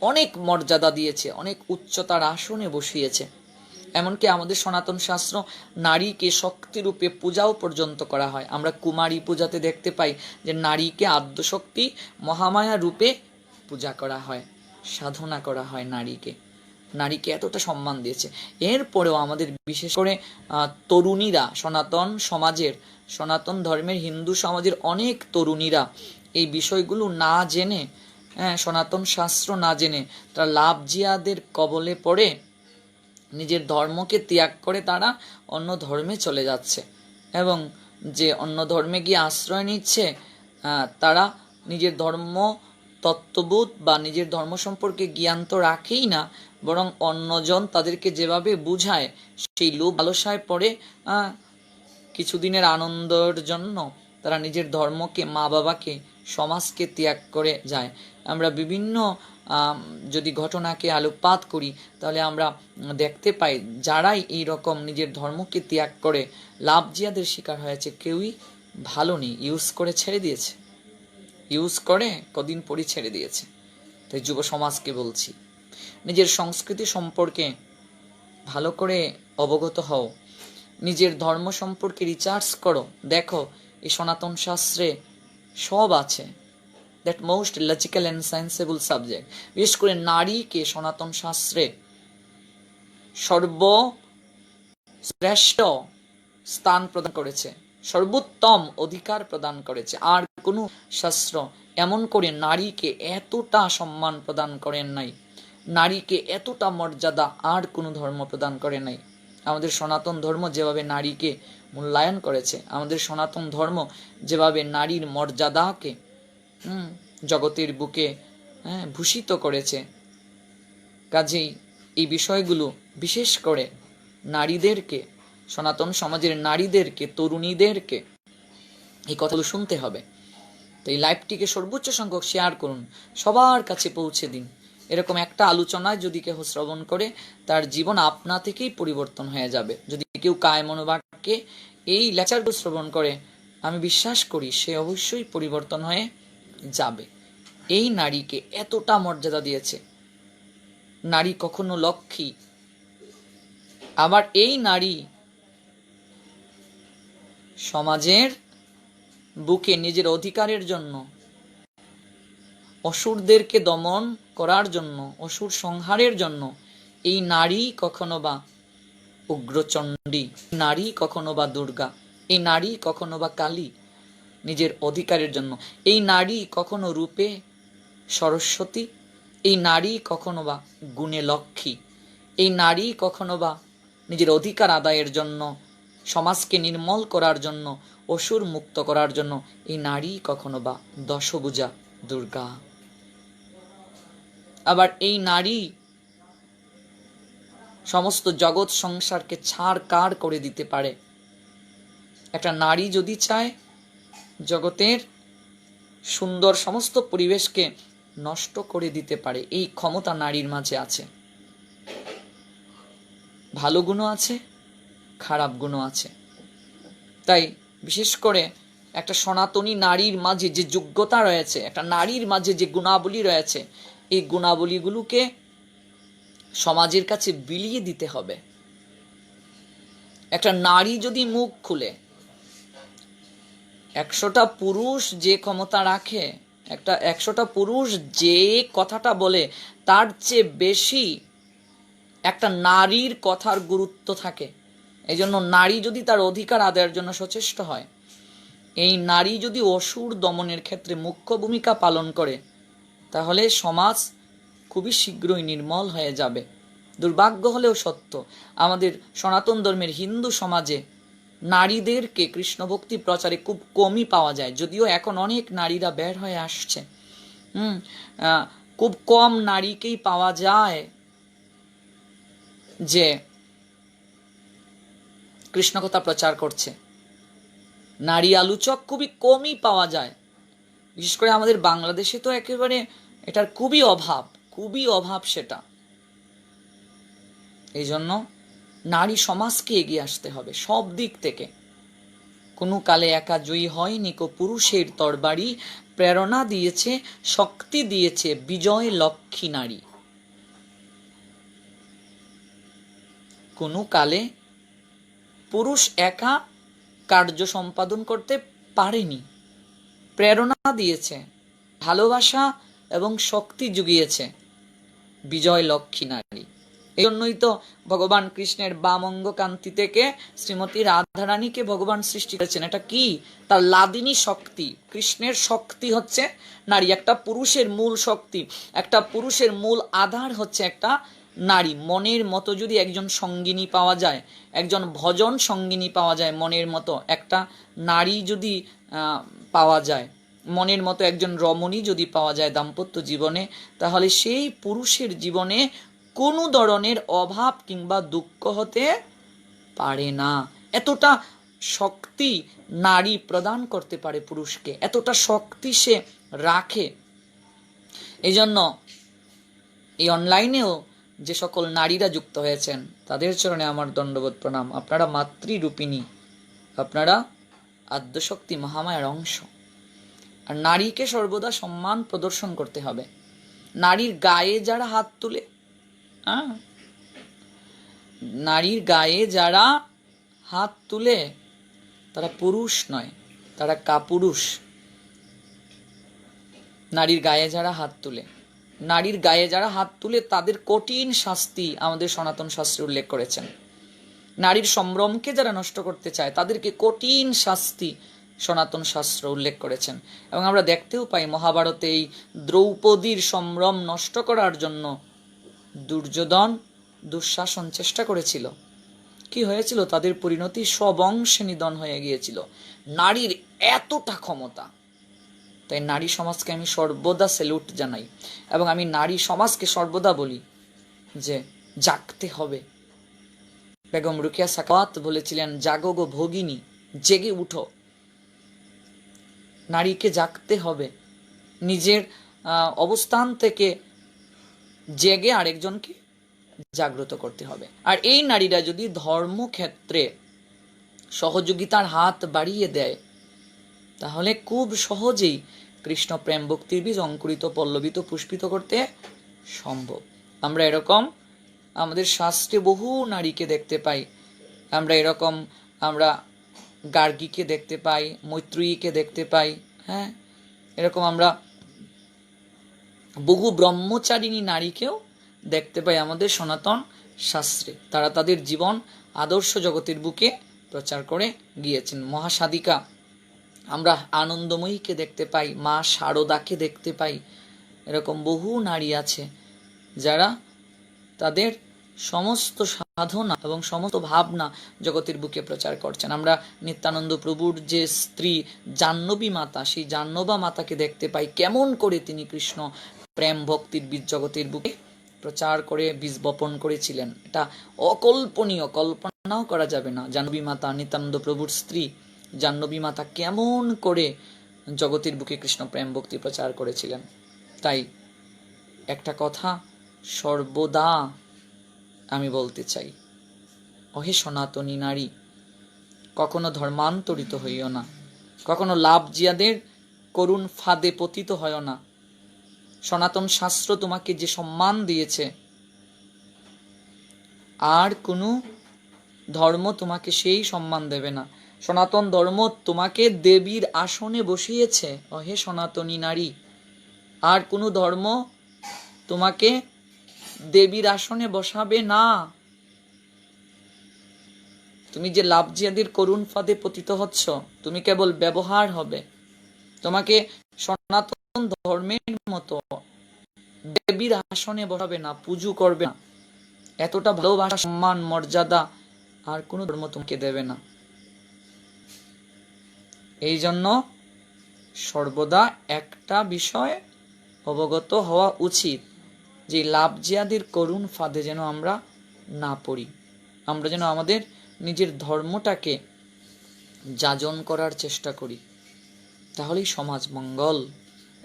অনেক মর্যাদা দিয়েছে, অনেক উচ্চতার আসনে বসিয়েছে। এমনকি আমাদের সনাতন শাস্ত্র নারীকে শক্তিরূপে পূজাও পর্যন্ত করা হয়। আমরা কুমারী পূজাতে দেখতে পাই যে নারীকে আদ্যশক্তি মহামায়া রূপে পূজা করা হয়, সাধনা করা হয় নারীকে। নারীকে এতটা সম্মান দিয়েছে। এরপরেও আমাদের বিশেষ করে তরুণীরা, সনাতন সমাজের, সনাতন ধর্মের হিন্দু সমাজের অনেক তরুণীরা এই বিষয়গুলো না জেনে, সনাতন শাস্ত্র না জেনে তারা লাভ জিয়াদের কবলে পড়ে নিজের ধর্মকে ত্যাগ করে তারা অন্য ধর্মে চলে যাচ্ছে, এবং যে অন্য ধর্মে গিয়ে আশ্রয় নিচ্ছে তারা নিজের ধর্ম তত্ত্ববোধ বা নিজের ধর্ম সম্পর্কে জ্ঞান তো রাখেই না, বরং অন্যজন তাদেরকে যেভাবে বুঝায় সেই লোভ লালসায় পড়ে কিছুদিনের আনন্দের জন্য তারা নিজের ধর্মকে, মা বাবাকে, সমাজকে ত্যাগ করে যায়। আমরা বিভিন্ন যদি ঘটনাকে আলোকপাত করি তাহলে আমরা দেখতে পাই যারাই এই রকম নিজের ধর্মকে ত্যাগ করে লাভ জিয়াদের শিকার হয়েছে, কেউই ভালো নেই। ইউজ করে ছেড়ে দিয়েছে, ইউজ করে কদিন পরই ছেড়ে দিয়েছে। তাই যুব সমাজকে বলছি, নিজের সংস্কৃতি সম্পর্কে ভালো করে অবগত হও, নিজের ধর্ম সম্পর্কে রিসার্চ করো, দেখো এই সনাতন শাস্ত্রে সব আছে। That most logical and sensible subject. বিশেষ করে নারীকে সনাতন শাস্ত্রে সর্বশ্রেষ্ঠ স্থান প্রদান করেছে, সর্বোত্তম অধিকার প্রদান করেছে। আর কোনো শাস্ত্র এমন করে নারীকে এতটা সম্মান প্রদান করেন নাই, নারীকে এতটা মর্যাদা আর কোনো ধর্ম প্রদান করে নাই। আমাদের সনাতন ধর্ম যেভাবে নারীকে মূল্যায়ন করেছে, আমাদের সনাতন ধর্ম যেভাবে নারীর মর্যাদাকে জগতের বুকে ভূষিত করেছে, কাজেই এই বিষয়গুলো বিশেষ করে নারীদেরকে, সনাতন সমাজের নারীদেরকে, তরুণীদেরকে এই কথাগুলো শুনতে হবে। তো এই লাইভটিকে সর্বোচ্চ সংখ্যক শেয়ার করুন, সবার কাছে পৌঁছে দিন। এরকম একটা আলোচনায় যদি কেউ শ্রবণ করে তার জীবন আপনা থেকেই পরিবর্তন হয়ে যাবে। যদি কেউ কায় মনোবাক্যে এই লেকচারগুলো শ্রবণ করে, আমি বিশ্বাস করি সে অবশ্যই পরিবর্তন হয়ে যাবে। এই নারীকে এতটা মর্যাদা দিয়েছে। নারী কখনো লক্ষ্মী, আবার এই নারী সমাজের বুকে নিজের অধিকারের জন্য, অসুরদেরকে দমন করার জন্য, অসুর সংহারের জন্য এই নারী কখনো বা উগ্রচণ্ডী, নারী কখনো বা দুর্গা, এই নারী কখনো বা কালী, নিজের অধিকারের জন্য এই নারী কখনো রূপে সরস্বতী, এই নারী কখনো বা গুণে লক্ষ্মী, এই নারী কখনো বা নিজের অধিকার আদায়ের জন্য, সমাজকে নির্মল করার জন্য, অসুর মুক্ত করার জন্য এই নারী কখনো বা দশভুজা দুর্গা। আবার এই নারী সমস্ত জগৎ সংসারকে ছাড়কাড় করে দিতে পারে। একটা নারী যদি চায় জগতের সুন্দর সমস্ত পরিবেশকে নষ্ট করে দিতে পারে, এই ক্ষমতা নারীর মাঝে আছে। ভালো গুণও আছে, খারাপ গুণও আছে। তাই বিশেষ করে একটা সনাতনী নারীর মাঝে যে যোগ্যতা রয়েছে, একটা নারীর মাঝে যে গুণাবলী রয়েছে, এই গুণাবলীগুলোকে সমাজের কাছে বিলিয়ে দিতে হবে। একটা নারী যদি মুখ খুলে 100টা পুরুষ যে ক্ষমতা রাখে, 100টা পুরুষ যে কথাটা বলে, তার চেয়ে বেশি একটা নারীর কথার গুরুত্ব থাকে। এই জন্য নারী যদি তার অধিকার আদায়ের জন্য সচেষ্ট হয়, এই নারী যদি অসুর দমনের ক্ষেত্রে মুখ্য ভূমিকা পালন করে, তাহলে সমাজ খুবই শীঘ্রই নির্মল হয়ে যাবে। দুর্ভাগ্য হলেও সত্য, আমাদের সনাতন ধর্মের হিন্দু সমাজে নারীদেরকে কৃষ্ণ ভক্তি প্রচারে খুব কমই পাওয়া যায়। যদিও এখন অনেক নারীরা বের হয়ে আসছে, খুব কম নারীকেই পাওয়া যায় যে কৃষ্ণ কথা প্রচার করছে। নারী আলোচক খুবই কমই পাওয়া যায়। বিশেষ করে আমাদের বাংলাদেশে তো একেবারে এটার খুবই অভাব সেটা। এই জন্য নারী সমাজকে এগিয়ে আসতে হবে সব দিক থেকে। কোনো কালে একা জয়ী হয়নি কো পুরুষের তরবারি, প্রেরণা দিয়েছে, শক্তি দিয়েছে বিজয় লক্ষ্মী নারী। কোনো কালে পুরুষ একা কার্য সম্পাদন করতে পারেনি, প্রেরণা দিয়েছে, ভালোবাসা এবং শক্তি জুগিয়েছে বিজয় লক্ষ্মী নারী। এই জন্যই তো ভগবান কৃষ্ণের বামঙ্গ কান্তি থেকে শ্রীমতী রাধারানীকে ভগবান সৃষ্টি করেছেন। এটা কি? তার লাদিনী শক্তি। কৃষ্ণের শক্তি হচ্ছে নারী। একটা পুরুষের মূল শক্তি, একটা পুরুষের মূল আধার হচ্ছে একটা নারী। মনের মতো যদি একজন সঙ্গিনী পাওয়া যায়, একজন ভজন সঙ্গিনী পাওয়া যায়, মনের মতো একটা নারী যদি পাওয়া যায়, মনের মতো একজন রমণী যদি পাওয়া যায় দাম্পত্য জীবনে, তাহলে সেই পুরুষের জীবনে কোনো ধরনের অভাব কিংবা দুঃখ হতে পারে না। এতটা শক্তি নারী প্রদান করতে পারে পুরুষকে, এতটা শক্তি সে রাখে। এই জন্য এই অনলাইনেও যে সকল নারীরা যুক্ত হয়েছেন তাদের চরণে আমার দণ্ডবোধ প্রণাম। আপনারা মাতৃরূপিণী, আপনারা আদ্যশক্তি মহামায়ার অংশ। আর নারীকে সর্বদা সম্মান প্রদর্শন করতে হবে। নারীর গায়ে যারা হাত তুলে, নারীর গায়ে যারা হাত তুলে তারা পুরুষ নয়, তারা কাপুরুষ। নারীর গায়ে যারা হাত তুলে, নারীর গায়ে যারা হাত তুলে তাদের কঠিন শাস্তি আমাদের সনাতন শাস্ত্রে উল্লেখ করেছেন। নারীর সম্ভ্রমকে যারা নষ্ট করতে চায় তাদেরকে কঠিন শাস্তি সনাতন শাস্ত্র উল্লেখ করেছেন। এবং আমরা দেখতেও পাই মহাভারতে এই দ্রৌপদীর সম্ভ্রম নষ্ট করার জন্য দুর্যোধন দুঃশাসন চেষ্টা করেছিল। কি হয়েছিল? তাদের পরিণতি সবংশে নিধন হয়ে গিয়েছিল। নারীর এতটা ক্ষমতা। তাই নারী সমাজকে আমি সর্বদা স্যালুট জানাই এবং আমি নারী সমাজকে সর্বদা বলি যে জাগতে হবে। বেগম রোকেয়া সাখাওয়াত বলেছিলেন, জাগো গো ভগিনী, জেগে উঠো। নারীকে জাগতে হবে, নিজের অবস্থান থেকে জেগে আরেকজনকে জাগ্রত করতে হবে। আর এই নারীরা যদি ধর্মক্ষেত্রে সহযোগিতার হাত বাড়িয়ে দেয়, তাহলে খুব সহজেই কৃষ্ণ প্রেম ভক্তির বীজ অঙ্কুরিত, পল্লবিত, পুষ্পিত করতে সম্ভব। আমরা এরকম আমাদের শাস্ত্রে বহু নারীকে দেখতে পাই আমরা, এরকম আমরা গার্গীকে দেখতে পাই, মৈত্রেয়ীকে দেখতে পাই, হ্যাঁ, এরকম আমরা বহু ব্রহ্মচারিণী নারীকেও দেখতে পাই আমাদের সনাতন শাস্ত্রে। তারা তাদের জীবন আদর্শ জগতের বুকে প্রচার করে গিয়েছেন। মহাসাধিকা আমরা আনন্দময়ীকে দেখতে পাই, মা শারদাকে দেখতে পাই, এরকম বহু নারী আছে যারা তাদের সমস্ত সাধনা এবং সমস্ত ভাবনা জগতের বুকে প্রচার করছেন। আমরা নিত্যানন্দ প্রভুর যে স্ত্রী জাহ্নবী মাতা, সেই জাহ্নবা মাতাকে দেখতে পাই কেমন করে তিনি কৃষ্ণ প্রেম ভক্তির বীজ জগতের বুকে প্রচার করে বীজ বপন করেছিলেন। এটা অকল্পনীয়, কল্পনাও করা যাবে না। জাহ্নবী মাতা, নিত্যানন্দ প্রভুর স্ত্রী জাহ্নবী মাতা কেমন করে জগতের বুকে কৃষ্ণ প্রেম ভক্তি প্রচার করেছিলেন। তাই একটা কথা সর্বদা আমি বলতে চাই, অহে সনাতনী নারী, কখনো ধর্মান্তরিত হইও না, কখনো লাভজিয়াদের করুণ ফাঁদে পতিত হয় না। সনাতন শাস্ত্র তোমাকে যে সম্মান দিয়েছে, আর কোনো ধর্ম তোমাকে সেই সম্মান দেবে না। সনাতন ধর্ম তোমাকে দেবীর আসনে বসিয়েছে, অহে সনাতনী নারী। আর কোনো ধর্ম তোমাকে দেবীর আসনে বসাবে না। তুমি যে লাভজিয়াদের করুণ ফাঁদে পতিত হচ্ছ, তুমি কেবল ব্যবহার হবে। তোমাকে সনাতন ধর্মের মতো দেবীর আসনে বসাবে না, পুজো করবে না। এতটা ভালোবাসা, সম্মান, মর্যাদা আর কোনো ধর্ম তোমাকে দেবে না। এই জন্য সর্বদা একটা বিষয় অবগত হওয়া উচিত, যে লাভজিয়াদের করুণ ফাঁদে যেন আমরা না পড়ি। আমরা যেন আমাদের নিজের ধর্মটাকে যাজন করার চেষ্টা করি, তাহলেই সমাজ মঙ্গল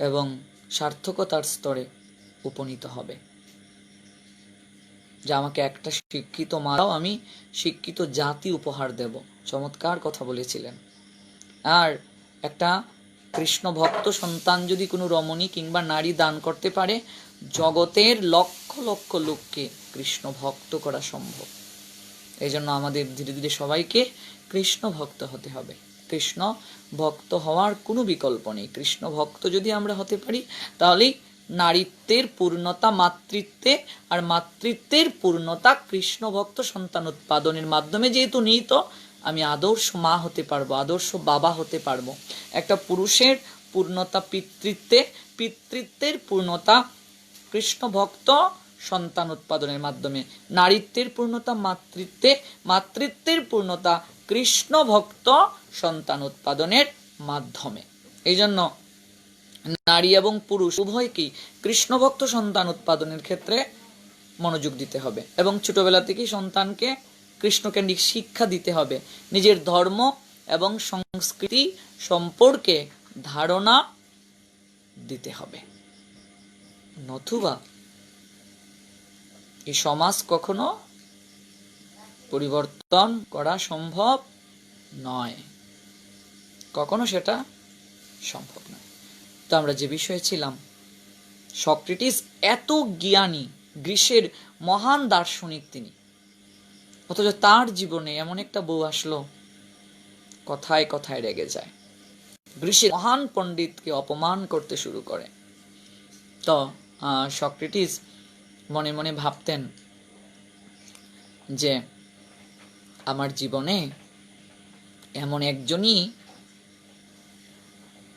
এবং সার্থকতার স্তরে উপনীত হবে। যে আমাকে একটা শিক্ষিত মা দাও, আমি শিক্ষিত জাতি উপহার দেব। চমৎকার কথা বলেছিলেন। আর একটা কৃষ্ণ ভক্ত সন্তান যদি কোনো রমণী কিংবা নারী দান করতে পারে, জগতের লক্ষ লক্ষ লোককে কৃষ্ণ ভক্ত করা সম্ভব। এই জন্য আমাদের ধীরে ধীরে সবাইকে কৃষ্ণ ভক্ত হতে হবে। কৃষ্ণ ভক্ত হওয়ার কোনো বিকল্প নেই। কৃষ্ণ ভক্ত যদি আমরা হতে পারি, তাহলেই নারীত্বের পূর্ণতা মাতৃত্বে, আর মাতৃত্বের পূর্ণতা কৃষ্ণ ভক্ত সন্তান উৎপাদনের মাধ্যমে যেহেতু নিহিত, আমি আদর্শ মা হতে পারবো, আদর্শ বাবা হতে পারবো। একটা পুরুষের পূর্ণতা পিতৃত্বে, পিতৃত্বের পূর্ণতা কৃষ্ণ ভক্ত সন্তান উৎপাদনের মাধ্যমে, নারীত্বের পূর্ণতা মাতৃত্বে, মাতৃত্বের পূর্ণতা কৃষ্ণ ভক্ত সন্তান উৎপাদনের মাধ্যমে। এই জন্য নারী এবং পুরুষ উভয়কেই কৃষ্ণ ভক্ত সন্তান উৎপাদনের ক্ষেত্রে মনোযোগ দিতে হবে, এবং ছোটবেলা থেকেই সন্তানকে কৃষ্ণকেন্দ্রিক শিক্ষা দিতে হবে। নিজের ধর্ম এবং সংস্কৃতি সম্পর্কে ধারণা দিতে হবে, নতুবা এই সমাজ কখনো পরিবর্তন করা সম্ভব নয়, কখনো সেটা সম্ভব নয়। তো আমরা যে বিষয়ে ছিলাম, সক্রেটিস এত জ্ঞানী, গ্রীসের মহান দার্শনিক তিনি, অথচ তার জীবনে এমন একটা বউ আসলো, কথায় কথায় রেগে যায়, গ্রীসের মহান পণ্ডিতকে অপমান করতে শুরু করে। তো সক্রেটিস মনে মনে ভাবতেন যে আমার জীবনে এমন একজনই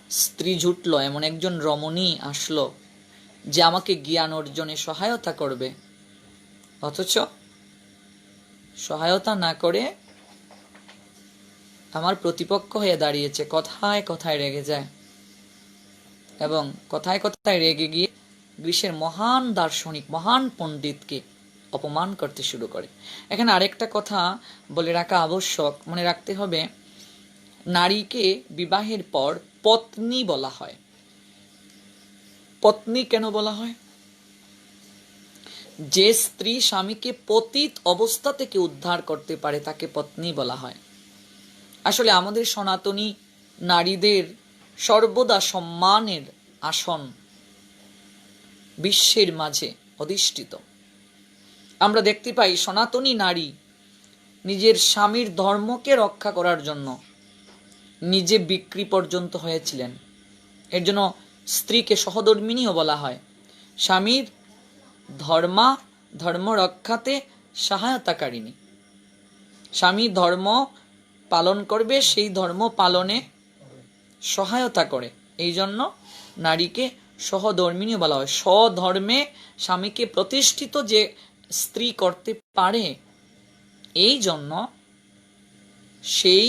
স্ত্রী জুটলো, এমন একজন রমণী আসলো যে আমাকে জ্ঞান অর্জনে সহায়তা করবে, অথচ সহায়তা না করে আমার প্রতিপক্ষ হয়ে দাঁড়িয়েছে, কথায় কথায় রেগে যায়, এবং কথায় কথায় রেগে গিয়ে গ্রীসের মহান দার্শনিক, মহান পণ্ডিতকে অপমান করতে শুরু করে। এখানে আরেকটা কথা বলে রাখা আবশ্যক, মনে রাখতে হবে, নারীকে বিবাহের পর পত্নী বলা হয়। পত্নী কেন বলা হয়? যে স্ত্রী স্বামীকে পতিত অবস্থা থেকে উদ্ধার করতে পারে তাকে পত্নী বলা হয়। আসলে আমাদের সনাতনী নারীদের সর্বদা সম্মানের আসন বিশ্বের মাঝে অধিষ্ঠিত। আমরা দেখতে পাই সনাতনী নারী নিজের স্বামীর ধর্মকে রক্ষা করার জন্য নিজে বিক্রি পর্যন্ত হয়েছিলেন। এর জন্য স্ত্রীকে সহধর্মিণীও বলা হয়। স্বামীর ধর্ম রক্ষাতে সহায়তাকারিণী। স্বামী ধর্ম পালন করবে, সেই ধর্ম পালনে সহায়তা করে, এই জন্য নারীকে সহধর্মিণী বলা হয়। স্বধর্মে স্বামীকে প্রতিষ্ঠিত যে স্ত্রী করতে পারে, এই জন্য সেই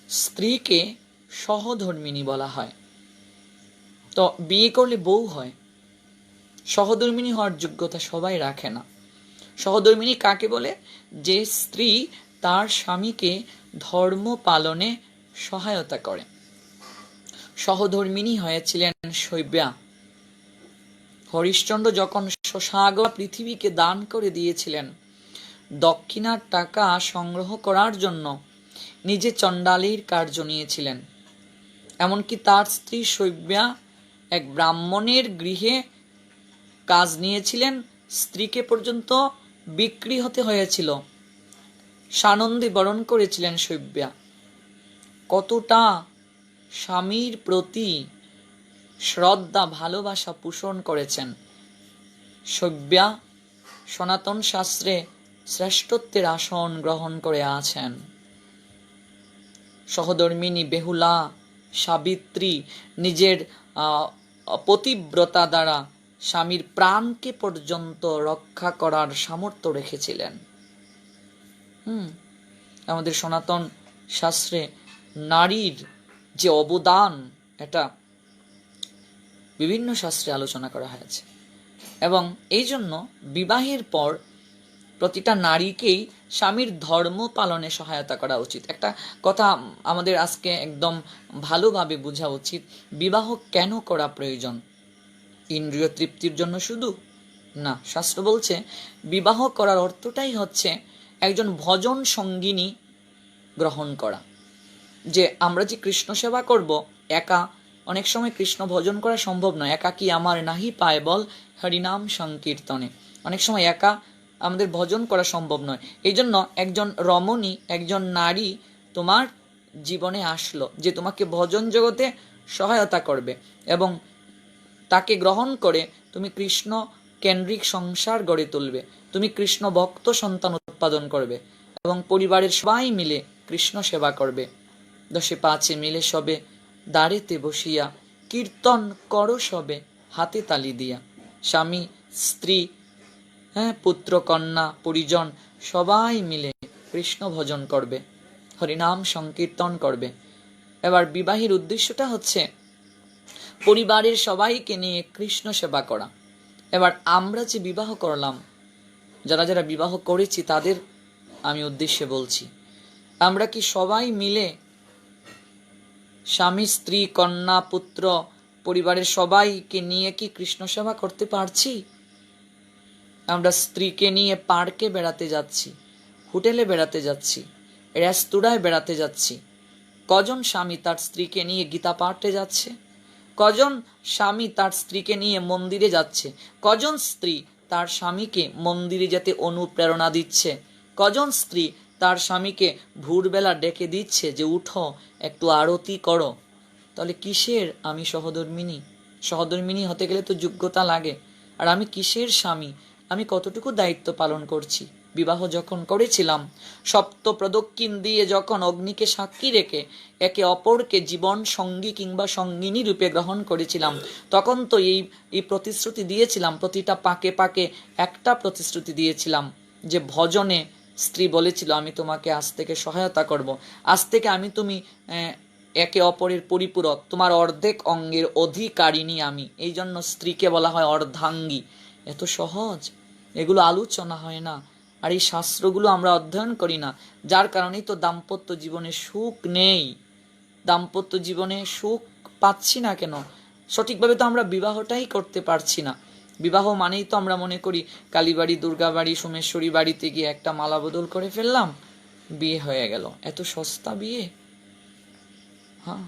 স্ত্রীকে সহধর্মিণী বলা হয়। তো বিয়ে করলে বউ হয়, সহধর্মিণী হওয়ার যোগ্যতা সবাই রাখে না। সহধর্মিণী কাকে বলে? যে স্ত্রী তার স্বামীকে ধর্ম পালনে সহায়তা করে। সহধর্মিণী হয়েছিলেন শৈব্যা। হরিশ্চন্দ্র যখন শশাগা পৃথিবীকে দান করে দিয়েছিলেন, দক্ষিণার টাকা সংগ্রহ করার জন্য নিজে চণ্ডালীর কার্য নিয়েছিলেন। এমনকি তার স্ত্রী শৈব্যা এক ব্রাহ্মণের গৃহে কাজ নিয়েছিলেন, স্ত্রীকে পর্যন্ত বিক্রি হতে হয়েছিল। সানন্দে বরণ করেছিলেন শৈব্যা। কতটা স্বামীর প্রতি শ্রদ্ধা ভালোবাসা পোষণ করেছেন। শৈব্যা সনাতন শাস্ত্রে শ্রেষ্ঠত্বের আসন গ্রহণ করে আছেন। সহধর্মিণী বেহুলা সাবিত্রী নিজের পতিব্রতা দ্বারা স্বামীর প্রাণকে পর্যন্ত রক্ষা করার সামর্থ্য রেখেছিলেন। আমাদের সনাতন শাস্ত্রে নারীর যে অবদান, এটা বিভিন্ন শাস্ত্রে আলোচনা করা হয়েছে, এবং এই জন্য বিবাহের পর প্রতিটা নারীকেই স্বামীর ধর্ম পালনে সহায়তা করা উচিত। একটা কথা আমাদের আজকে একদম ভালোভাবে বোঝা উচিত, বিবাহ কেন করা প্রয়োজন? ইন্দ্রিয় তৃপ্তির জন্য শুধু না। শাস্ত্র বলছে বিবাহ করার অর্থটাই হচ্ছে একজন ভজন সঙ্গিনী গ্রহণ করা। যে আমরা যে কৃষ্ণ সেবা করব, একা অনেক সময় কৃষ্ণ ভজন করা সম্ভব নয়। একা কি আমার নাহি পায় বল হরিনাম সংকীর্তনে, অনেক সময় একা আমাদের ভজন করা সম্ভব নয়। এই জন্য একজন রমণী, একজন নারী তোমার জীবনে আসলো, যে তোমাকে ভজন জগতে সহায়তা করবে, এবং তাকে গ্রহণ করে তুমি কৃষ্ণ কেন্দ্রিক সংসার গড়ে তুলবে, তুমি কৃষ্ণ ভক্ত সন্তান উৎপাদন করবে, এবং পরিবারের সবাই মিলে কৃষ্ণ সেবা করবে। দশে পাঁচে মিলে সবে দাঁড়েতে বসিয়া কীর্তন করো সবে হাতে তালি দিয়া। স্বামী স্ত্রী, পুত্র কন্যা পরিজন সবাই মিলে কৃষ্ণ ভজন করবে, হরিনাম সংকীর্তন করবে। এবার বিবাহের উদ্দেশ্যটা হচ্ছে পরিবারের সবাইকে নিয়ে কৃষ্ণ সেবা করা। এবার আমরা যে বিবাহ করলাম, যারা যারা বিবাহ করেছি তাদের আমি উদ্দেশ্যে বলছি, আমরা কি সবাই মিলে স্বামী স্ত্রী কন্যা পুত্র পরিবারের সবাইকে নিয়ে কি কৃষ্ণ সেবা করতে পারছি? আমরা স্ত্রীকে নিয়ে পার্কে বেড়াতে যাচ্ছি, হোটেলে বেড়াতে যাচ্ছি, রেস্তোরাঁয় বেড়াতে যাচ্ছি। কজন স্বামী তার স্ত্রীকে নিয়ে গীতা পাঠে যাচ্ছে? কজন স্বামী তার স্ত্রীকে নিয়ে মন্দিরে যাচ্ছে? কজন স্ত্রী তার স্বামীকে মন্দিরে যেতে অনুপ্রেরণা দিচ্ছে? কজন স্ত্রী তার স্বামীকে ভোরবেলা ডেকে দিচ্ছে যে উঠো একটু আরতি করো? তাহলে কিসের আমি সহধর্মিণী? সহধর্মিণী হতে গেলে তো যোগ্যতা লাগে। আর আমি কিসের স্বামী? আমি কতটুকু দায়িত্ব পালন করছি? বিবাহ যখন করেছিলাম, সপ্ত প্রদক্ষিণ দিয়ে যখন অগ্নিকে সাক্ষী রেখে একে অপরকে জীবন সঙ্গী কিংবা সঙ্গিনী রূপে গ্রহণ করেছিলাম, তখন তো এই প্রতিশ্রুতি দিয়েছিলাম, প্রতিটা পাকে পাকে একটা প্রতিশ্রুতি দিয়েছিলাম যে ভজনে স্ত্রী বলেছিল আমি তোমাকে আজ থেকে সহায়তা করব, আজ থেকে আমি তুমি একে অপরের পরিপূরক, তোমার অর্ধেক অঙ্গের অধিকারিণী আমি। এই জন্য স্ত্রীকে বলা হয় অর্ধাঙ্গী। এত সহজ, এগুলো আলোচনা হয় না, আর এই শাস্ত্রগুলো আমরা অধ্যয়ন করি না, যার কারণেই তো দাম্পত্য জীবনে সুখ নেই। দাম্পত্য জীবনে সুখ পাচ্ছি না কেন? সঠিকভাবে তো আমরা বিবাহটাই করতে পারছি না। বিবাহ মানেই তো আমরা মনে করি কালীবাড়ি, দুর্গাবাড়ি, সোমেশ্বরী বাড়িতে গিয়ে একটা মালা বদল করে ফেললাম, বিয়ে হয়ে গেল। এত সস্তা বিয়ে? হ্যাঁ,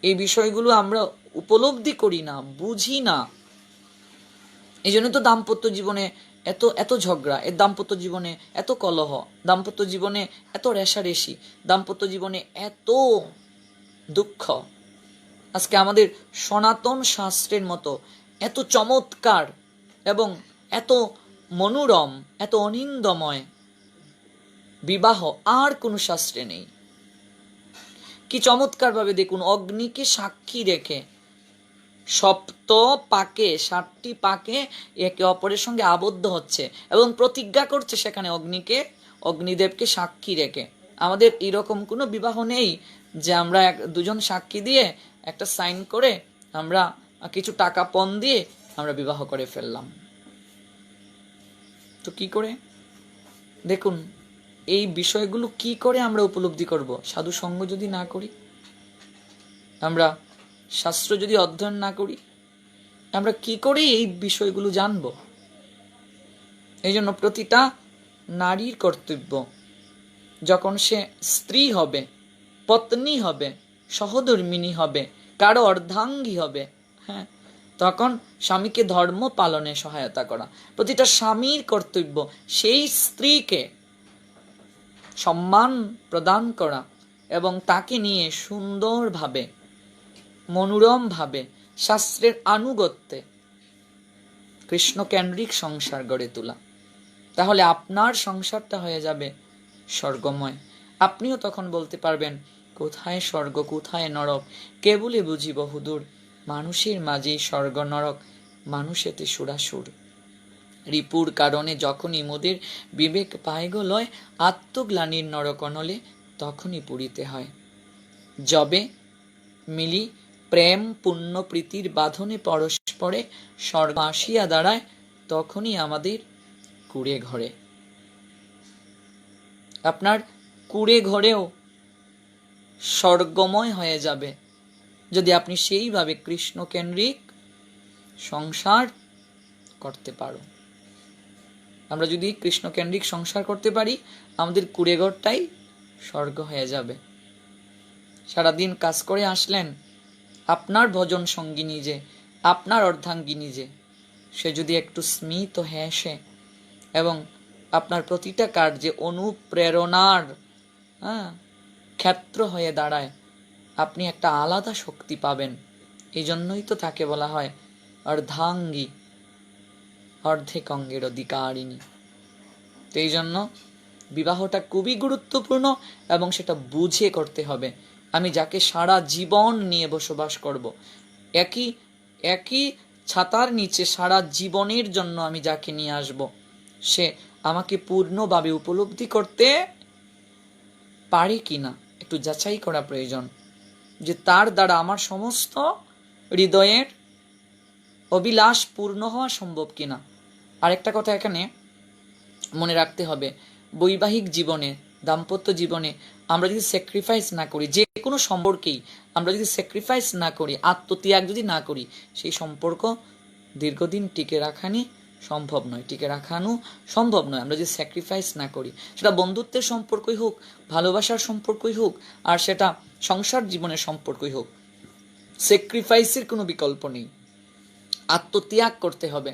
এই বিষয়গুলো আমরা উপলব্ধি করি না, বুঝি না। এই জন্য তো দাম্পত্য জীবনে এত এত ঝগড়া, এর দাম্পত্য জীবনে এত কলহ, দাম্পত্য জীবনে এত রেষারেষি, দাম্পত্য জীবনে এত দুঃখ। আজকে আমাদের সনাতন শাস্ত্রের মতো এত চমৎকার এবং এত মনোরম, এত অনিন্দময় বিবাহ আর কোনো শাস্ত্রে নেই। কি চমৎকার ভাবে দেখুন, অগ্নিকে সাক্ষী রেখে সপ্ত পাকে, 7টি পাকে একে অপরের সঙ্গে আবদ্ধ হচ্ছে এবং প্রতিজ্ঞা করছে সেখানে অগ্নিকে, অগ্নিদেবকে সাক্ষী রেখে। আমাদের এরকম কোনো বিবাহ নেই যে আমরা দুজন সাক্ষী দিয়ে একটা সাইন করে আমরা কিছু টাকা পণ দিয়ে আমরা বিবাহ করে ফেললাম। তো কি করে দেখুন, এই বিষয়গুলো কি করে আমরা উপলব্ধি করব? সাধু সঙ্গ যদি না করি, আমরা শাস্ত্র যদি অধ্যয়ন না করি, আমরা কি করে এই বিষয়গুলো জানব? এই জন্য প্রতিটা নারীর কর্তব্য, যখন সে স্ত্রী হবে, পত্নী হবে, সহধর্মিণী হবে, কারো অর্ধাঙ্গী হবে, হ্যাঁ, তখন স্বামীকে ধর্ম পালনে সহায়তা করা। প্রতিটা স্বামীর কর্তব্য সেই স্ত্রীকে সম্মান প্রদান করা এবং তাকে নিয়ে সুন্দরভাবে, মনোরমভাবে, শাস্ত্রের আনুগত্যে কৃষ্ণকেন্দ্রিক সংসার গড়ে তোলা। তাহলে আপনার সংসারটা হয়ে যাবে স্বর্গময়। আপনিও তখন বলতে পারবেন, কোথায় স্বর্গ কোথায় নরক, কেবলে বুঝি বহুদূর, মানুষের মাঝেই স্বর্গ নরক, মানুষেতে সুরাসুর। রিপুর কারণে যখনই মোদের বিবেক পায় গো লয়, আত্মগ্লানির নরকনলে তখনই পুরিতে হয়। যবে মিলি প্রেম পুণ্য প্রীতির বাঁধনে পরস্পরে স্বর্গ আসিয়া দাঁড়ায়, তখনই আমাদের কুড়ে ঘরে, আপনার কুড়ে ঘরেও স্বর্গময় হয়ে যাবে যদি আপনি সেইভাবে কৃষ্ণকেন্দ্রিক সংসার করতে পারো। আমরা যদি কৃষ্ণকেন্দ্রিক সংসার করতে পারি, আমাদের কুড়ে ঘরটাই স্বর্গ হয়ে যাবে। সারাদিন কাজ করে আসলেন, আপনার ভজন সঙ্গিনী যে, আপনার অর্ধাঙ্গিনী যে, সে যদি একটু স্মিত হেসে এবং আপনার প্রতিটা কার্যে অনুপ্রেরণার ক্ষেত্র হয়ে দাঁড়ায়, আপনি একটা আলাদা শক্তি পাবেন। এই জন্যই তো তাকে বলা হয় অর্ধাঙ্গী, অর্ধেক অঙ্গের অধিকারিণী। তো এই জন্য বিবাহটা খুবই গুরুত্বপূর্ণ এবং সেটা বুঝে করতে হবে। আমি যাকে সারা জীবন নিয়ে বসবাস করব, একই একই ছাতার নিচে সারা জীবনের জন্য আমি যাকে নিয়ে আসব, সে আমাকে পূর্ণভাবে উপলব্ধি করতে পারে কিনা একটু যাচাই করা প্রয়োজন, যে তার দ্বারা আমার সমস্ত হৃদয়ের অভিলাষ পূর্ণ হওয়া সম্ভব কিনা। আরেকটা কথা এখানে মনে রাখতে হবে, বৈবাহিক জীবনে, দাম্পত্য জীবনে আমরা যদি স্যাক্রিফাইস না করি, যে কোনো সম্পর্কেই আমরা যদি স্যাক্রিফাইস না করি, আত্মত্যাগ যদি না করি, সেই সম্পর্ক দীর্ঘদিন টিকে রাখানো সম্ভব নয়। আমরা যদি স্যাক্রিফাইস না করি, সেটা বন্ধুত্বের সম্পর্কই হোক, ভালোবাসার সম্পর্কই হোক, আর সেটা সংসার জীবনের সম্পর্কই হোক, স্যাক্রিফাইসের কোনো বিকল্প নেই। আত্মত্যাগ করতে হবে।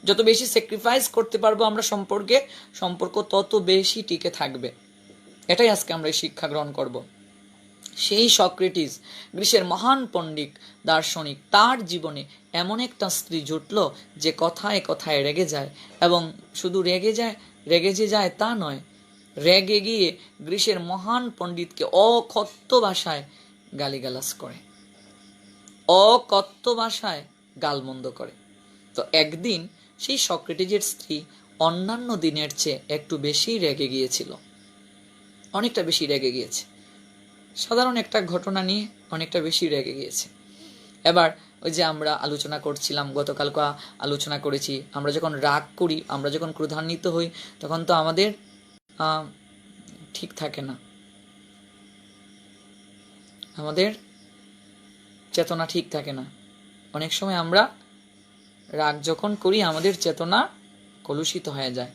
যত বেশি স্যাক্রিফাইস করতে পারবো আমরা সম্পর্ক তত বেশি টিকে থাকবে। এটাই আজকে আমরা শিক্ষা গ্রহণ করব। সেই সক্রেটিস, গ্রীসের মহান পণ্ডিত দার্শনিক, তার জীবনে এমন একটা স্ত্রী জুটল যে কথায় কথায় রেগে যায়, এবং শুধু রেগে যে যায় তা নয়, রেগে গিয়ে গ্রীসের মহান পণ্ডিতকে অকথ্য ভাষায় গালিগালাজ করে, অকথ্য ভাষায় গালমন্দ করে। তো একদিন সেই সক্রেটিসের স্ত্রী অন্যান্য দিনের চেয়ে একটু বেশি রেগে গিয়েছিল, অনেকটা বেশি রেগে গিয়েছে। সাধারণ একটা ঘটনা নিয়ে অনেকটা বেশি রেগে গিয়েছে। এবার ওই যে আমরা আলোচনা করছিলাম, গতকালকে আলোচনা করেছি, আমরা যখন রাগ করি, আমরা যখন ক্রোধান্বিত হই, তখন তো আমাদের ঠিক থাকে না, আমাদের চেতনা ঠিক থাকে না। অনেক সময় আমরা রাগ যখন করি, আমাদের চেতনা কলুষিত হয়ে যায়,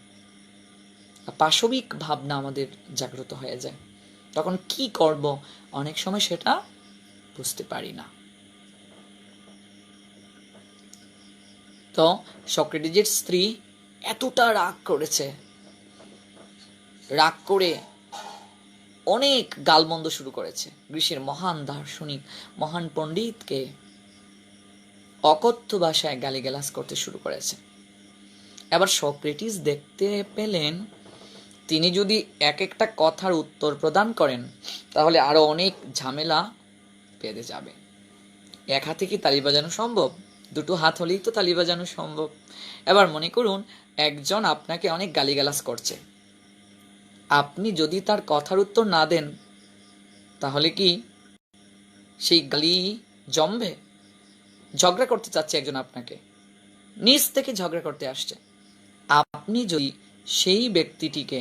পাশবিক ভাবনা আমাদের জাগ্রত হয়ে যায়। তখন কি করব অনেক সময় সেটা বুঝতে পারি না। তো সক্রেটিসের স্ত্রী এতটা রাগ করেছে, রাগ করে অনেক গালমন্দ শুরু করেছে। গ্রীসের মহান দার্শনিক, মহান পণ্ডিতকে অকথ্য ভাষায় গালিগালাজ করতে শুরু করেছে। এবার সক্রেটিস দেখতে পেলেন তিনি যদি এক একটা কথার উত্তর প্রদান করেন তাহলে আরো অনেক ঝামেলা বেঁধে যাবে। এক হাতে কি তালি বাজানো সম্ভব? দুটো হাত হলেই তো তালি বাজানো সম্ভব। এবার মনে করুন একজন আপনাকে অনেক গালিগালাজ করছে, আপনি যদি তার কথার উত্তর না দেন তাহলে কি সেই গালি জমবে? ঝগড়া করতে চাচ্ছে একজন, আপনাকে নিজ থেকে ঝগড়া করতে আসছে, আপনি যদি সেই ব্যক্তিটিকে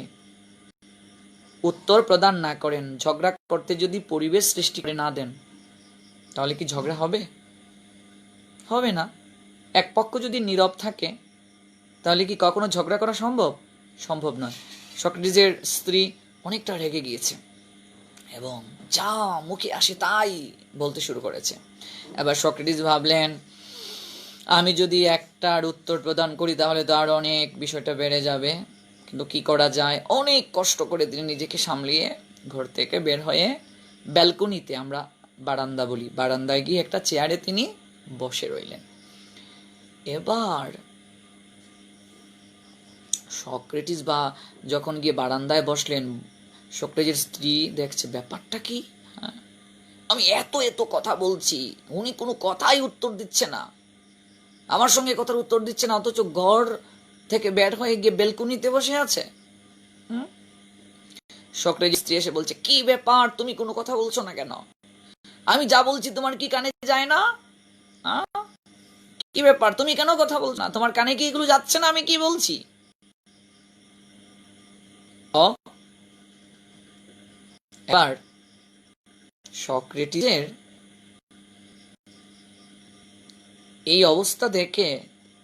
উত্তর প্রদান না করেন, ঝগড়া করতে যদি পরিবেশ সৃষ্টি করে না দেন, তাহলে কি ঝগড়া হবে? হবে না। এক পক্ষ যদি নীরব থাকে তাহলে কি কখনো ঝগড়া করা সম্ভব? সম্ভব নয়। সক্রেটিসের স্ত্রী অনেকটা রেগে গিয়েছে এবং যা মুখে আসে তাই বলতে শুরু করেছে। এবার সক্রেটিস ভাবলেন আমি যদি একটার উত্তর প্রদান করি তাহলে তো আরো অনেক বিষয়টা বেড়ে যাবে, কিন্তু কি করা যায়? অনেক কষ্ট করে তিনি নিজেকে সামলিয়ে ঘর থেকে বের হয়ে ব্যালকনিতে, আমরা বারান্দা বলি, বারান্দায় গিয়ে একটা চেয়ারে তিনি বসে রইলেন। এবার সক্রেটিস যখন গিয়ে বারান্দায় বসলেন, সক্রেটিসের স্ত্রী দেখছে ব্যাপারটা কি, আমি এত এত কথা বলছি, উনি কোনো কথাই উত্তর দিচ্ছে না, আমার সঙ্গে কথার উত্তর দিচ্ছে না, অথচ ঘর থেকে বের হয়ে গিয়ে বেলকুনিতে বসে আছে। সক্রেটিস স্ত্রী এসে বলছে কি ব্যাপার, তুমি কোনো কথা বলছো না কেন? আমি যা বলছি তোমার কি কানে যায় না? কি ব্যাপার, তুমি কেন কথা বলছো না? তোমার কানে কি এগুলো যাচ্ছে না আমি কি বলছি? এবার সক্রেটিসের এই অবস্থা দেখে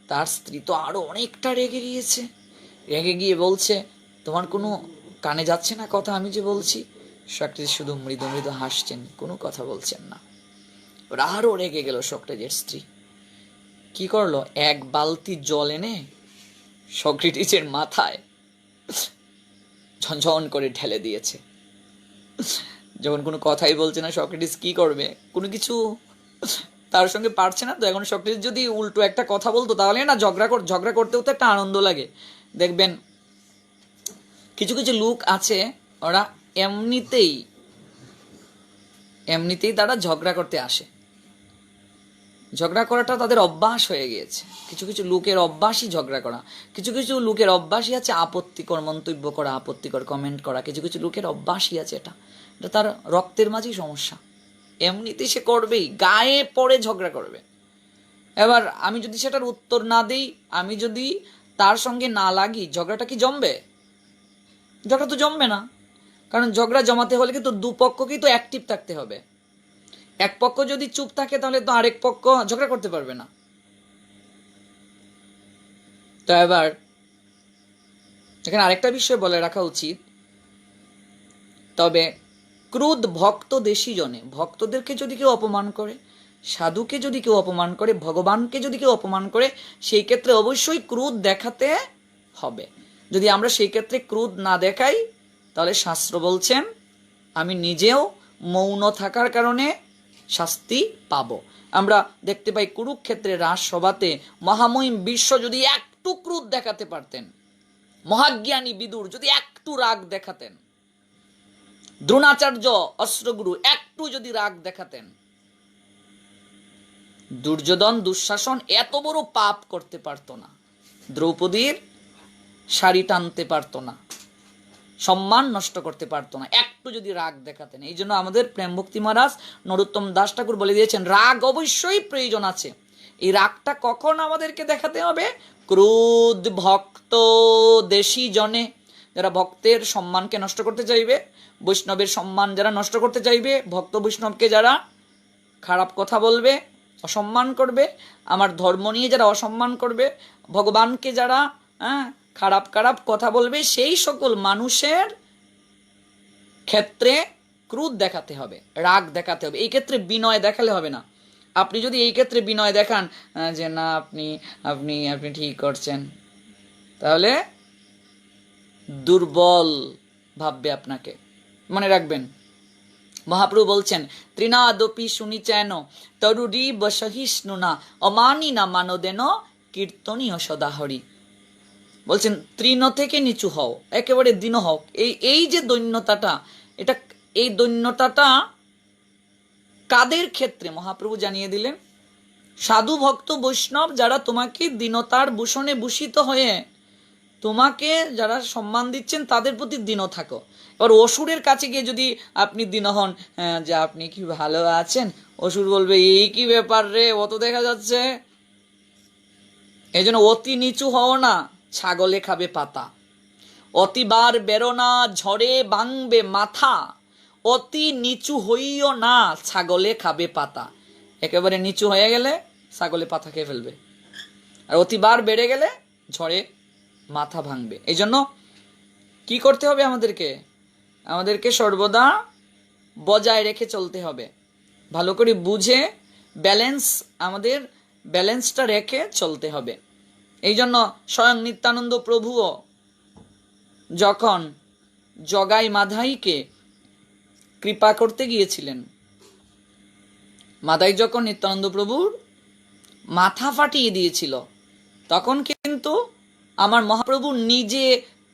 তার স্ত্রী তো আরো অনেকটা রেগে গিয়েছে। রেগে গিয়ে বলছে তোমার কোনো কানে যাচ্ছে না কথা আমি যে বলছি? সক্রেটিস শুধু মৃদু মৃদু হাসছেন, কোনো কথা বলছেন না। ওরা আরো রেগে গেল। সক্রেটিসের স্ত্রী কি করলো, এক বালতি জল এনে সক্রেটিসের মাথায় ঝনঝন করে ঢেলে দিয়েছে। যখন কোনো কথাই বলছে না সক্রেটিস কি করবে? কোনো কিছু তার সঙ্গে পারছে না তো। এখন সক্রেটিস যদি উল্টো একটা কথা বলতো তাহলে না ঝগড়া করতেও তো একটা আনন্দ লাগে। দেখবেন কিছু কিছু লোক আছে, ওরা এমনিতেই তারা ঝগড়া করতে আসে, ঝগড়া করাটা তাদের অভ্যাস হয়ে গিয়েছে। কিছু কিছু লোকের অভ্যাসই ঝগড়া করা, কিছু কিছু লোকের অভ্যাসই আছে আপত্তিকর মন্তব্য করা, আপত্তিকর কমেন্ট করা। কিছু কিছু লোকের অভ্যাসই আছে, এটা তার রক্তের মাঝেই সমস্যা। এমনিতেই সে করবেই, গায়ে পড়ে ঝগড়া করবে। এবার আমি যদি সেটার উত্তর না দিই, আমি যদি তার সঙ্গে না লাগি, ঝগড়াটা কি জমবে? ঝগড়া তো জমবে না। কারণ ঝগড়া জমাতে হলে কিন্তু দুপক্ষকেই তো অ্যাক্টিভ থাকতে হবে। এক পক্ষ যদি চুপ থাকে তাহলে তো আরেক পক্ষ ঝগড়া করতে পারবে না। তো এবার এখানে আরেকটা বিষয় বলে রাখা উচিত, তবে ক্রোধ ভক্ত দেশি জনে, ভক্তদেরকে যদি কেউ অপমান করে, সাধুকে যদি কেউ অপমান করে, ভগবানকে যদি কেউ অপমান করে, সেই ক্ষেত্রে অবশ্যই ক্রোধ দেখাতে হবে। যদি আমরা সেই ক্ষেত্রে ক্রোধ না দেখাই তাহলে শাস্ত্র বলছেন আমি নিজেও মৌন থাকার কারণে শাস্তি পাবো। আমরা দেখতে পাই কুরুক্ষেত্রে রাস সভাতে মহামহিম বিশ্ব যদি একটু ক্রোধ দেখাতে পারতেন, মহাজ্ঞানী বিদুর যদি একটু রাগ দেখাতেন, দ্রোণাচার্য অস্ত্রগুরু একটু যদি রাগ দেখাতেন, দুর্যোধন দুঃশাসন এত বড় পাপ করতে পারতো না, দ্রৌপদীর শাড়ি টানতে পারতো না, সম্মান নষ্ট করতে পারতো না, একটু যদি রাগ দেখাতেন। এই জন্য আমাদের প্রেম ভক্তি মহারাজ নরোত্তম দাস ঠাকুর বলে দিয়েছেন রাগ অবশ্যই প্রয়োজন আছে। এই রাগটা কখন আমাদেরকে দেখাতে হবে? ক্রোধ ভক্ত দেশি জনে, যারা ভক্তের সম্মানকে নষ্ট করতে চাইবে, বৈষ্ণবের সম্মান যারা নষ্ট করতে চাইবে, ভক্ত বৈষ্ণবকে যারা খারাপ কথা বলবে, অসম্মান করবে, আমার ধর্ম নিয়ে যারা অসম্মান করবে, ভগবানকে যারা খারাপ খারাপ কথা বলবে, সেই সকল মানুষের ক্ষেত্রে ক্রোধ দেখাতে হবে, রাগ দেখাতে হবে। এই ক্ষেত্রে বিনয় দেখালে হবে না। আপনি যদি এই ক্ষেত্রে বিনয় দেখান যে না আপনি আপনি আপনি ঠিক করছেন, তাহলে দুর্বল ভাববে আপনাকে। মনে রাখবেন, মহাপ্রভু বলছেন ত্রিনাদপি শুনিচেন তরুরি বসহিষ্ণুনা অমানি না মানদেন কীর্তনীয় সদাহরি। বলছেন তৃণ থেকে নিচু হও, একেবারে দীন হও। এই যে দৈন্যতাটা, এই দৈন্যতাটা কাদের ক্ষেত্রে মহাপ্রভু জানিয়ে দিলেন? সাধু ভক্ত বৈষ্ণব যারা তোমাকে দীনতার ভূষণে ভূষিত হয়ে তোমাকে যারা সম্মান দিচ্ছেন তাদের প্রতি দীন থাকো। এবার অসুরের কাছে গিয়ে যদি আপনি দীন হন, যে আপনি কি ভালো আছেন, অসুর বলবে এই কি ব্যাপার রে, অত দেখা যাচ্ছে। এই জন্য অতি নিচু হও না, ছাগলে খাবে পাতা। অতিবার বেরো না, ঝড়ে ভাঙবে মাথা। অতি নিচু হইও না, ছাগলে খাবে পাতা। একেবারে নিচু হয়ে গেলে ছাগলে পাতা খেয়ে ফেলবে, আর অতিবার বেড়ে গেলে ঝড়ে মাথা ভাঙবে। এই জন্য কি করতে হবে? আমাদেরকে সর্বদা বজায় রেখে চলতে হবে, ভালো করে বুঝে আমাদের ব্যালেন্সটা রেখে চলতে হবে। এই জন্য স্বয়ং নিত্যানন্দ প্রভুও যখন জগাই মাধাইকে কৃপা করতে গিয়েছিলেন, মাধাই যখন নিত্যানন্দ প্রভুর মাথা ফাটিয়ে দিয়েছিল, তখন কিন্তু আমার মহাপ্রভু নিজে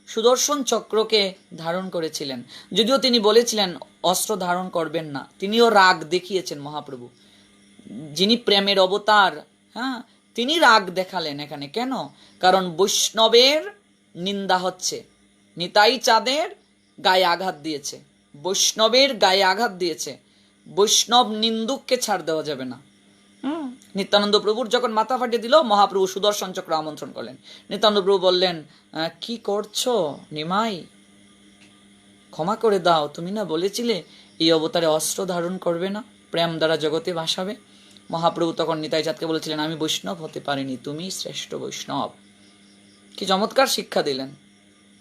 সুদর্শন চক্রকে ধারণ করেছিলেন। যদিও তিনি বলেছিলেন অস্ত্র ধারণ করবেন না, তিনিও রাগ দেখিয়েছেন মহাপ্রভু, যিনি প্রেমের অবতার। হ্যাঁ, তিনি রাগ দেখালেন এখানে। কেন? কারণ বৈষ্ণবের নিন্দা হচ্ছে, নিতাই চাঁদের গায়ে আঘাত দিয়েছে, বৈষ্ণবের গায়ে আঘাত দিয়েছে। বৈষ্ণব নিন্দুককে ছাড় দেওয়া যাবে না। নিত্যানন্দ প্রভুর যখন মাথা ফাটিয়ে দিল, মহাপ্রভু সুদর্শন চক্র আমন্ত্রণ করলেন। নিত্যানন্দ প্রভু বললেন, কি করছো নিমাই, ক্ষমা করে দাও, তুমি না বলেছিলে এই অবতারে অস্ত্র ধারণ করবে না, প্রেম দ্বারা জগতে ভাসাবে। মহাপ্রভু তখন নিতাই চাঁদকে বলেছিলেন, আমি বৈষ্ণব হতে পারিনি, তুমি শ্রেষ্ঠ বৈষ্ণব। কি চমৎকার শিক্ষা দিলেন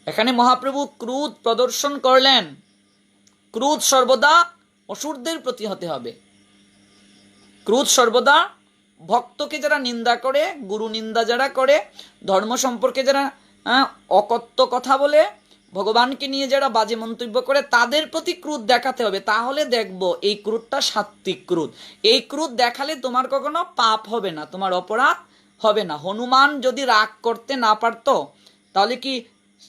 এখানে মহাপ্রভু। ক্রোধ প্রদর্শন করলেন। ক্রোধ সর্বদা অসুরদের প্রতি হতে হবে। ক্রোধ সর্বদা ভক্তকে যারা নিন্দা করে, গুরু নিন্দা যারা করে, ধর্ম সম্পর্কে যারা অকথ্য কথা বলে, ভগবানকে নিয়ে যারা বাজে মন্তব্য করে, তাদের প্রতি ক্রোধ দেখাতে হবে। তাহলে দেখবো এই ক্রোধটা সাত্বিক ক্রোধ। এই ক্রোধ দেখালে তোমার কখনো পাপ হবে না, তোমার অপরাধ হবে না। হনুমান যদি রাগ করতে না পারত, তাহলে কি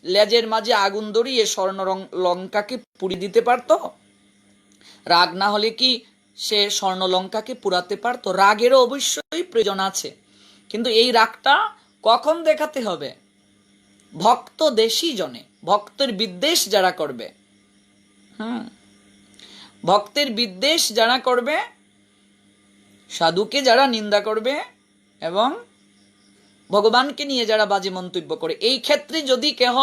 লেজের মাঝে আগুন ধরিয়ে স্বর্ণ লঙ্কাকে পুড়িয়ে দিতে পারত? রাগ না হলে কি সে স্বর্ণ লঙ্কাকে পুরাতে পারত? রাগেরও অবশ্যই প্রয়োজন আছে, কিন্তু এই রাগটা কখন দেখাতে হবে? ভক্ত দেশী জনে, ভক্তের বিদ্বেষ যারা করবে, ভক্তের বিদ্বেষ যারা করবে, সাধুকে যারা নিন্দা করবে এবং ভগবানকে নিয়ে যারা বাজে মন্তব্য করে, এই ক্ষেত্রে যদি কেহ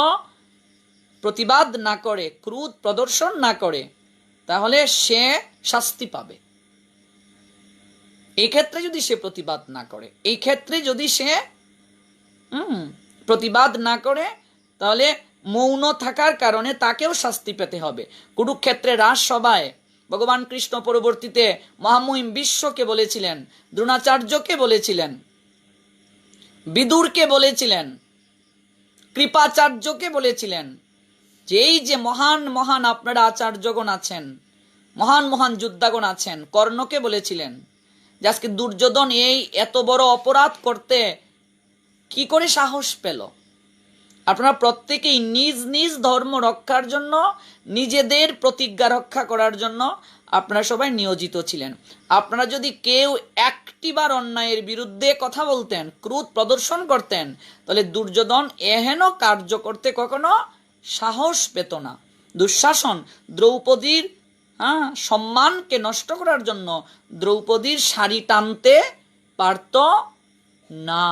প্রতিবাদ না করে, ক্রোধ প্রদর্শন না করে, তাহলে সে শাস্তি পাবে। এই ক্ষেত্রে যদি সে প্রতিবাদ না করে, এই ক্ষেত্রে যদি সে প্রতিবাদ না করে, তাহলে মৌন থাকার কারণে তাকেও শাস্তি পেতে হবে। কুরুক্ষেত্রে রাজসভায় ভগবান কৃষ্ণ পরবর্তীতে মহামহিম বিশ্বকে বলেছিলেন, দ্রোণাচার্যকে বলেছিলেন, বিদুরকে বলেছিলেন, কৃপাচার্যকে বলেছিলেন যে এই যে মহান মহান আপনারা আচার্যগণ আছেন, মহান মহান যোদ্ধাগণ আছেন, কর্ণকে বলেছিলেন যে আজকে দুর্যোধন এই এত বড় অপরাধ করতে কি করে সাহস পেল? আপনারা প্রত্যেকেই নিজ নিজ ধর্ম রক্ষার জন্য, নিজেদের প্রতিজ্ঞা রক্ষা করার জন্য আপনারা সবাই নিয়োজিত ছিলেন। আপনারা যদি কেউ একটিবার অন্যায়ের বিরুদ্ধে কথা বলতেন, ক্রোধ প্রদর্শন করতেন, তাহলে দুর্যোধন এহেন কার্য করতে কখনো সাহস পেত না। দুঃশাসন দ্রৌপদীর সম্মানকে নষ্ট করার জন্য দ্রৌপদীর শাড়ি টানতে পারত না।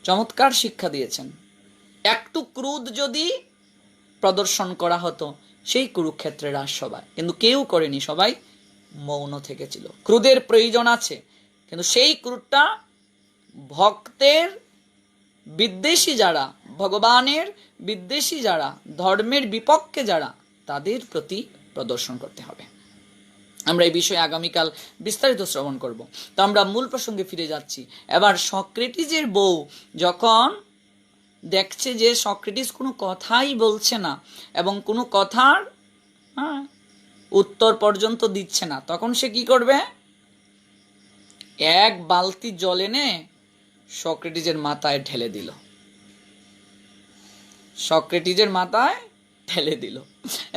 চমৎকার শিক্ষা দিয়েছেন। একটু ক্রোধ যদি প্রদর্শন করা হতো সেই কুরুক্ষেত্রের রাজসভায়, কিন্তু কেউ করেনি, সবাই মৌন থেকেছিল। ক্রোধের প্রয়োজন আছে, কিন্তু সেই ক্রোধটা ভক্তের বিদ্বেষী যারা, ভগবানের বিদ্বেষী যারা, ধর্মের বিপক্ষে যারা, তাদের প্রতি প্রদর্শন করতে হবে। আমরা এই বিষয়ে আগামীকাল বিস্তারিত শ্রবণ করব। তো আমরা মূল প্রসঙ্গে ফিরে যাচ্ছি। এবার সক্রেটিসের বউ যখন দেখছে যে সক্রেটিস কোনো কথাই বলছে না এবং কোনো কথার উত্তর পর্যন্ত দিচ্ছে না, তখন সে কি করবে? এক বালতি জল এনে সক্রেটিসের মাথায় ঢেলে দিল। সক্রেটিসের মাথায় ঢেলে দিল।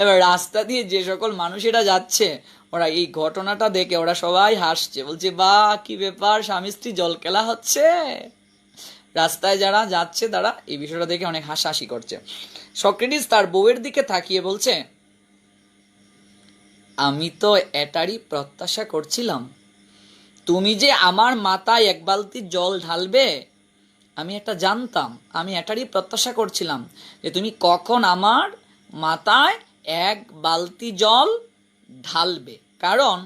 এবার রাস্তা দিয়ে যে সকল মানুষেরা যাচ্ছে, ওরা এই ঘটনাটা দেখে ওরা সবাই হাসছে, বলছে বা কি ব্যাপার, স্বামী স্ত্রী জল খেলা হচ্ছে। রাস্তায় যারা যাচ্ছে তারা এই বিষয়টা দেখে অনেক হাসাহাসি করছে। সক্রেটিস তার বউয়ের দিকে তাকিয়ে বলছে, আমি তো এটারই প্রত্যাশা করছিলাম, তুমি যে আমার মাথায় এক বালতি জল ঢালবে আমি এটা জানতাম। আমি এটারই প্রত্যাশা করছিলাম যে তুমি কখন আমার মাথায় এক বালতি জল ঢালবে, কারণ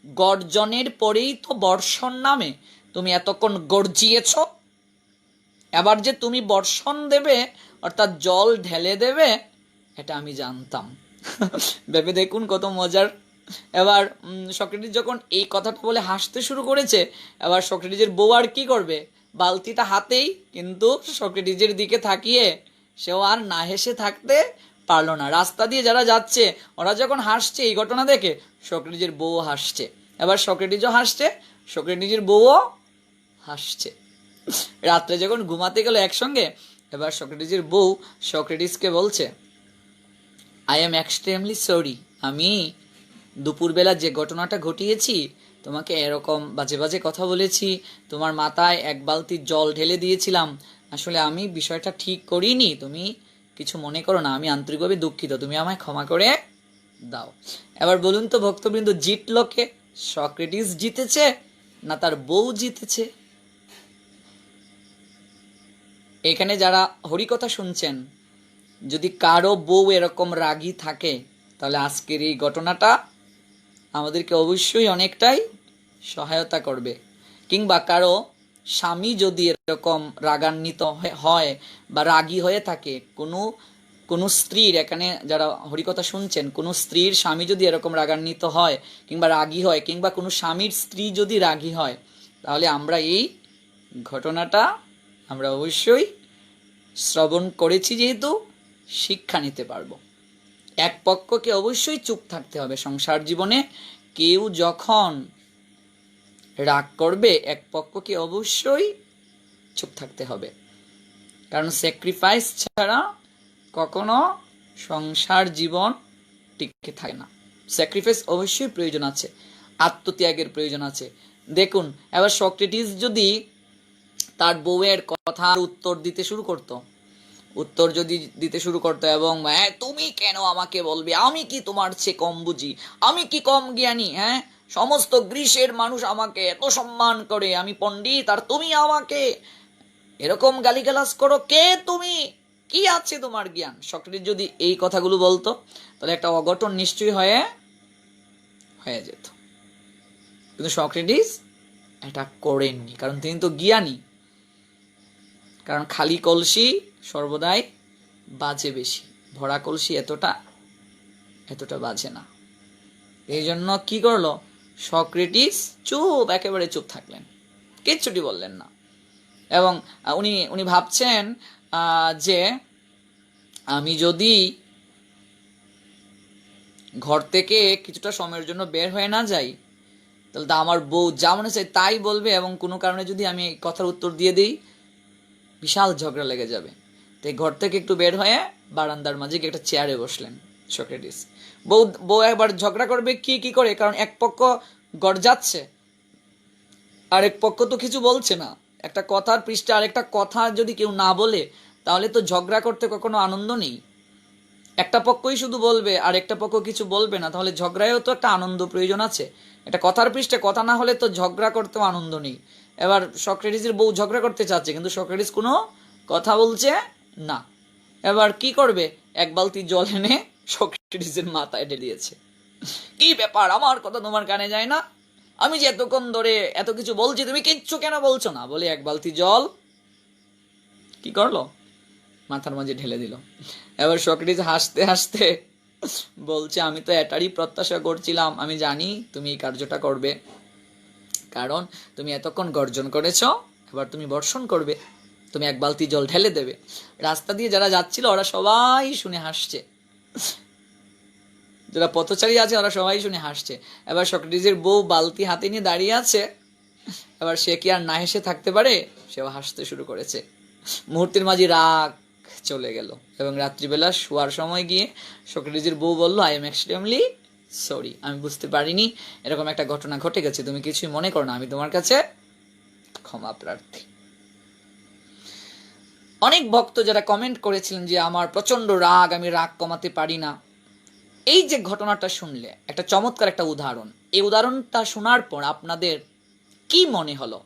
গর্জনের পরেই তো বর্ষণ নামে। তুমি এতক্ষণ গর্জিয়েছ, এবার যে তুমি বর্ষণ দেবে অর্থাৎ জল ঢেলে দেবে, এটা আমি জানতাম। ভেবে দেখুন কত মজার। এবার সক্রেটিস যখন এই কথাটা বলে হাসতে শুরু করেছে, এবার সক্রেটিসের বউ আর কি করবে, বালতিটা হাতেই, কিন্তু সক্রেটিসের দিকে তাকিয়ে সেও আর না হেসে থাকতে পারলো না। রাস্তা দিয়ে যারা যাচ্ছে ওরা যখন হাসছে এই ঘটনা দেখে, সক্রেটিসের বউ হাসছে। এবার সক্রেটিসও হাসছে, সক্রেটিসের বউও হাসছে। রাত্রে যখন ঘুমাতে গেল একসঙ্গে, এবার সক্রেটিসের বউ সক্রেটিসকে বলছে, আই এম এক্সট্রিমলি সরি, আমি দুপুরবেলা যে ঘটনাটা ঘটিয়েছি, তোমাকে এরকম বাজে বাজে কথা বলেছি, তোমার মাথায় এক বালতি জল ঢেলে দিয়েছিলাম, আসলে আমি বিষয়টা ঠিক করিনি, তুমি কিছু মনে করো না, আমি আন্তরিকভাবে দুঃখিত, তুমি আমায় ক্ষমা করে দাও। এবার বলুন তো ভক্তবৃন্দ, জিতলো কে? সক্রেটিস জিতেছে না তার বউ জিতেছে? এখানে যারা হরিকথা শুনছেন, যদি কারো বউ এরকম রাগী থাকে, তাহলে আজকের এই ঘটনাটা আমাদেরকে অবশ্যই অনেকটাই সহায়তা করবে। কিংবা কারো স্বামী যদি এরকম রাগান্বিত হয় বা রাগী হয়ে থাকে, কোনো স্ত্রীর, এখানে যারা হরিকথা শুনছেন, কোনো স্ত্রীর স্বামী যদি এরকম রাগান্বিত হয় কিংবা রাগী হয়, কিংবা কোনো স্বামীর স্ত্রী যদি রাগী হয়, তাহলে আমরা এই ঘটনাটা আমরা অবশ্যই শ্রবণ করেছি, যেহেতু শিক্ষা নিতে পারবো। এক পক্ষকে অবশ্যই চুপ থাকতে হবে সংসার জীবনে। কেউ যখন রাগ করবে, এক পক্ষকে অবশ্যই চুপ থাকতে হবে, কারণ স্যাক্রিফাইস ছাড়া কখনো সংসার জীবন টিকে থাকে না। স্যাক্রিফাইস অবশ্যই প্রয়োজন আছে, আত্মত্যাগের প্রয়োজন আছে। দেখুন, এবার সক্রেটিস যদি তার বউয়ের কথার উত্তর দিতে শুরু করতো এবং তুমি কেন আমাকে বলবে, আমি কি তোমার চেয়ে কম বুঝি, আমি কি কম জ্ঞানী, সমস্ত গ্রীসের মানুষ আমাকে এত সম্মান করে, আমি পণ্ডিত আর তুমি আমাকে এরকম গালিগালাজ করো, কে তুমি, কি আছে তোমার জ্ঞান। সক্রেটিস যদি এই কথাগুলো বলতো, তাহলে একটা অঘটন নিশ্চয়ই হয়ে যেত। কিন্তু সক্রেটিস এটা করেননি, কারণ তিনি তো জ্ঞানী। কারণ খালি কলসি সর্বদাই বাজে বেশি, ভরা কলসি এতটা বাজে না। এই জন্য কি করলো সক্রেটিস? একেবারে চুপ থাকলেন, কিচ্ছুটি বললেন না। এবং উনি ভাবছেন যে আমি যদি ঘর থেকে কিছুটা সময়ের জন্য বের হয়ে না যাই, তাহলে তো আমার বউ যা মনে চাই তাই বলবে, এবং কোনো কারণে যদি আমি কথার উত্তর দিয়ে দিই, বিশাল ঝগড়া লেগে যাবে। তাই ঘর থেকে একটু বের হয়ে বারান্দার মাঝে একটা চেয়ারে বসলেন সক্রেটিস। বউ একবার ঝগড়া করবে কি করে, কারণ এক পক্ষ গর্জাচ্ছে আর এক পক্ষ তো কিছু বলছে না। একটা কথার পৃষ্ঠে আরেকটা কথা যদি কেউ না বলে, তাহলে তো ঝগড়া করতে কখনো আনন্দ নেই। একটা পক্ষই শুধু বলবে আর একটা পক্ষ কিছু বলবে না, তাহলে ঝগড়ায়ও তো একটা আনন্দ প্রয়োজন আছে। একটা কথার পৃষ্ঠে কথা না হলে তো ঝগড়া করতেও আনন্দ নেই। এবার সক্রেটিসের বউ ঝগড়া করতে চাচ্ছে, কিন্তু সক্রেটিস কোনো কথা বলছে না। এবার কি করবে, এক বালতি জল এনে সক্রেটিসের মাথায় ঢেলে দিয়েছে। কি ব্যাপার, আমার কথা তোমার কানে যায় না, আমি যে এতক্ষণ ধরে এত কিছু বলছি, তুমি কিচ্ছু কেন বলছো না, বলে এক বালতি জল কি করলো, মাথার মাঝে ঢেলে দিল। এবার সক্রেটিস হাসতে হাসতে বলছে আমি তো এটারই প্রত্যাশা করছিলাম, আমি জানি তুমি এই কার্যটা করবে, কারণ তুমি এতক্ষণ গর্জন করেছ, এবার তুমি বর্ষণ করবে, তুমি এক বালতি জল ঢেলে দেবে। রাস্তা দিয়ে যারা যাচ্ছিল ওরা সবাই শুনে হাসছে, যারা পথচারী আছে ওরা সবাই শুনে হাসছে। এবার সক্রেটিসের বউ বালতি হাতে নিয়ে দাঁড়িয়ে আছে, এবার সে কি আর না হেসে থাকতে পারে, সেও হাসতে শুরু করেছে। মুহূর্তের মাঝে রাগ চলে গেল এবং রাত্রিবেলা শোয়ার সময় গিয়ে সক্রেটিসের বউ বলল, আই এম এক্সট্রিমলি সরি, আমি বুঝতে পারিনি এরকম একটা ঘটনা ঘটে গেছে, তুমি কিছুই মনে করো না, আমি তোমার কাছে ক্ষমা প্রার্থী। অনেক ভক্ত যারা কমেন্ট করেছিলেন যে আমার প্রচন্ড রাগ, আমি রাগ কমাতে পারি না, এই যে ঘটনাটা শুনলে একটা চমৎকার একটা উদাহরণ, এই উদাহরণটা শোনার পর আপনাদের কি মনে হলো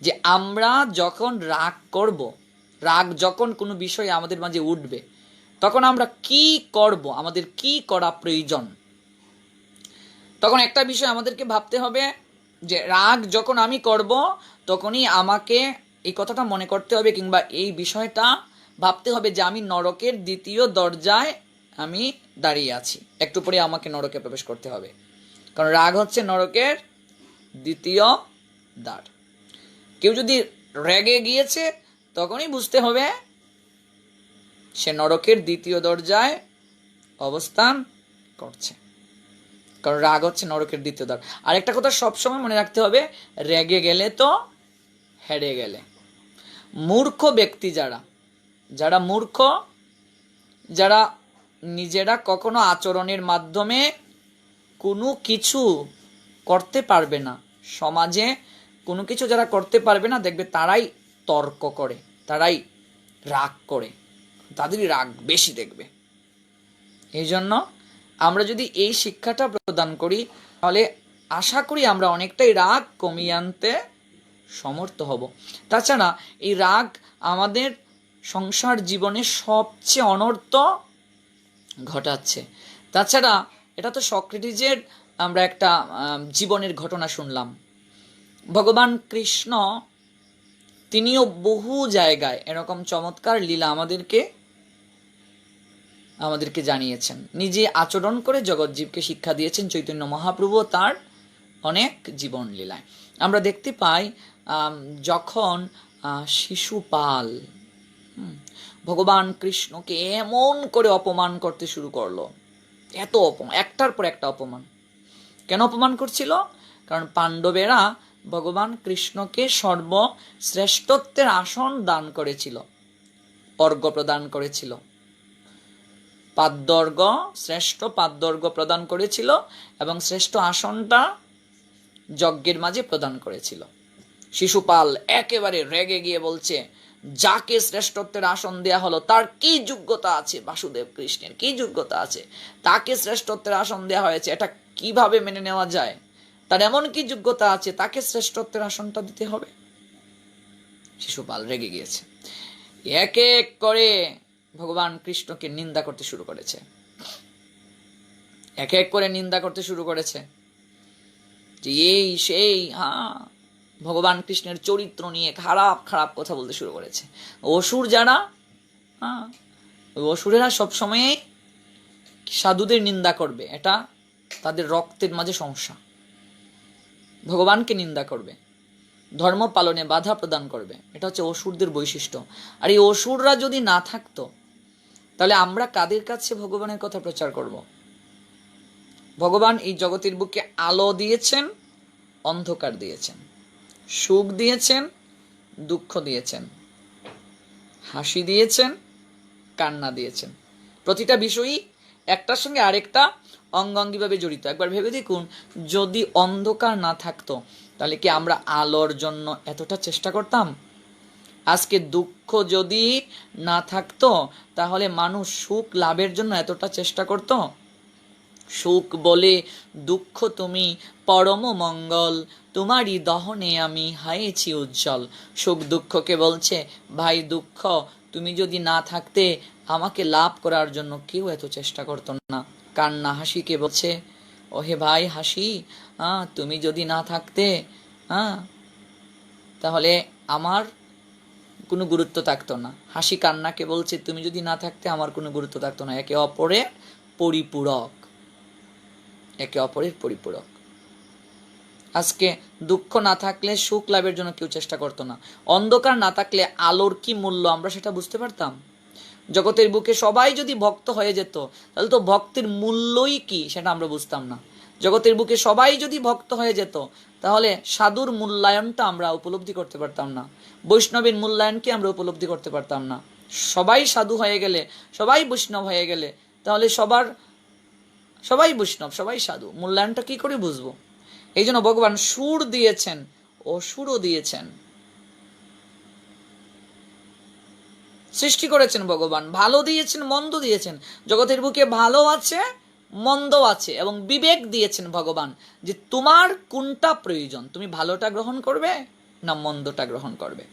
যে আমরা যখন রাগ করব, রাগ যখন কোনো বিষয়ে আমাদের মাঝে উঠবে, তখন আমরা কি করব, আমাদের কি করা প্রয়োজন? তখন একটা বিষয় আমাদেরকে ভাবতে হবে যে রাগ যখন আমি করব তখনই আমাকে এই কথাটা মনে করতে হবে, কিংবা এই বিষয়টা ভাবতে হবে যে আমি নরকের দ্বিতীয় দরজায় আমি দাঁড়িয়ে আছি, একটু পরে আমাকে নরকে প্রবেশ করতে হবে, কারণ রাগ হচ্ছে নরকের দ্বিতীয় দ্বার। কেউ যদি রেগে গিয়েছে তখনই বুঝতে হবে সে নরকের দ্বিতীয় দরজায় অবস্থান করছে, কারণ রাগ হচ্ছে নরকের দ্বিতীয় দ্বার। আর একটা কথা সবসময় মনে রাখতে হবে, রেগে গেলে তো হেরে গেলে। মূর্খ ব্যক্তি যারা, যারা মূর্খ, যারা নিজেরা কখনো আচরণের মাধ্যমে কোনো কিছু করতে পারবে না, সমাজে কোনো কিছু যারা করতে পারবে না, দেখবে তারাই তর্ক করে, তারাই রাগ করে, তাদেরই রাগ বেশি দেখবে। এই জন্য আমরা যদি এই শিক্ষাটা প্রদান করি, তাহলে আশা করি আমরা অনেকটাই রাগ কমিয়ে আনতে সমর্থ হব। তাছাড়া এই রাগ আমাদের সংসার জীবনে সবচেয়ে অনর্থ ঘটাচ্ছে। তাছাড়া এটা তো সক্রেটিসের আমরা একটা জীবনের ঘটনা শুনলাম। ভগবান কৃষ্ণ তিনিও বহু জায়গায় এরকম চমৎকার লীলা আমাদেরকে জানিয়েছেন, নিজে আচরণ করে জগৎজীবকে শিক্ষা দিয়েছেন। চৈতন্য মহাপ্রভু তার অনেক জীবন লীলায় আমরা দেখতে পাই, যখন শিশুপাল ভগবান কৃষ্ণকে এমন করে অপমান করতে শুরু করলো, এত অপমান, একটার পর একটা অপমান। কেন অপমান করছিল? কারণ পাণ্ডবেরা ভগবান কৃষ্ণকে সর্বশ্রেষ্ঠত্বের আসন দান করেছিল, অর্ঘ্য প্রদান করেছিল, পাদ্যর্ঘ, শ্রেষ্ঠ পাদ্যর্ঘ্য প্রদান করেছিল এবং শ্রেষ্ঠ আসনটা যজ্ঞের মাঝে প্রদান করেছিল। শিশুপাল একেবারে রেগে গিয়ে বলছে, যাকে শ্রেষ্ঠত্বের আসন দেয়া হলো তার কি যোগ্যতা আছে, বাসুদেব কৃষ্ণের কি যোগ্যতা আছে, তাকে শ্রেষ্ঠত্বের আসন দেয়া হয়েছে, এটা কিভাবে মেনে নেওয়া যায়? তার এমন কি যোগ্যতা আছে তাকে শ্রেষ্ঠত্বের আসনটা দিতে হবে? শিশুপাল রেগে গিয়েছে, এক এক করে ভগবান কৃষ্ণকে নিন্দা করতে শুরু করেছে, এক এক করে নিন্দা করতে শুরু করেছে যে এই সেই, ভগবান কৃষ্ণের চরিত্র নিয়ে খারাপ খারাপ কথা বলতে শুরু করেছে। অসুর যারা, ওই অসুরেরা সবসময় সাধুদের নিন্দা করবে, এটা তাদের রক্তের মাঝে সমস্যা। ভগবানকে নিন্দা করবে, ধর্ম পালনে বাধা প্রদান করবে, এটা হচ্ছে অসুরদের বৈশিষ্ট্য। আর এই অসুররা যদি না থাকতো তাহলে আমরা কাদের কাছে ভগবানের কথা প্রচার করব? ভগবান এই জগতের বুকে আলো দিয়েছেন, অন্ধকার দিয়েছেন, সুখ দিয়েছেন, দুঃখ দিয়েছেন, হাসি দিয়েছেন, কান্না দিয়েছেন। প্রতিটা বিষয়ই একটার সঙ্গে আরেকটা অঙ্গাঙ্গিভাবে জড়িত। একবার ভেবে দেখুন, যদি অন্ধকার না থাকতো তাহলে কি আমরা আলোর জন্য এতটা চেষ্টা করতাম? আজকে দুঃখ যদি না থাকতো তাহলে মানুষ সুখ লাভের জন্য এতটা চেষ্টা করত? সুখ বলে দুঃখ তুমি পরম মঙ্গল, তোমারই দহনে আমি হায়েছি উজ্জ্বল। সুখ দুঃখকে বলছে, ভাই দুঃখ তুমি যদি না থাকতে আমাকে লাভ করার জন্য কেউ এত চেষ্টা করতো না। কান্না হাসিকে বলছে, ওহে ভাই হাসি, তুমি যদি না থাকতে তাহলে আমার কোনো গুরুত্ব থাকতো না। হাসি কান্নাকে বলছে, তুমি যদি না থাকতে আমার কোনো গুরুত্ব থাকতো না। একে অপরের পরিপূরক, একে অপরের পরিপূরক। আজকে দুঃখ না থাকলে সুখ লাভের জন্য কেউ চেষ্টা করতো না। অন্ধকার না থাকলে আলোর কি মূল্য আমরা সেটা বুঝতে পারতাম। জগতের বুকে সবাই যদি ভক্ত হয়ে যেত তাহলে তো ভক্তির মূল্যই কি সেটা আমরা বুঝতাম না। জগতের বুকে সবাই যদি ভক্ত হয়ে যেত তাহলে সাধুর মূল্যায়নটা আমরা উপলব্ধি করতে পারতাম না, বৈষ্ণবের মূল্যায়নকে আমরা উপলব্ধি করতে পারতাম না। সবাই সাধু হয়ে গেলে, সবাই বৈষ্ণব হয়ে গেলে তাহলে সবাই বৈষ্ণব, সবাই সাধু, মূল্যায়নটা কি করে বুঝবো? এই জন্য ভগবান সুর দিয়েছেন, অসুরও দিয়েছেন, সৃষ্টি করেছেন ভগবান, ভালো দিয়েছেন, মন্দ দিয়েছেন। জগতের বুকে ভালো আছে, মন্দ আছে, এবং বিবেক দিয়েছেন ভগবান যে তোমার কোনটা প্রয়োজন, তুমি ভালোটা গ্রহণ করবে না মন্দটা গ্রহণ করবে।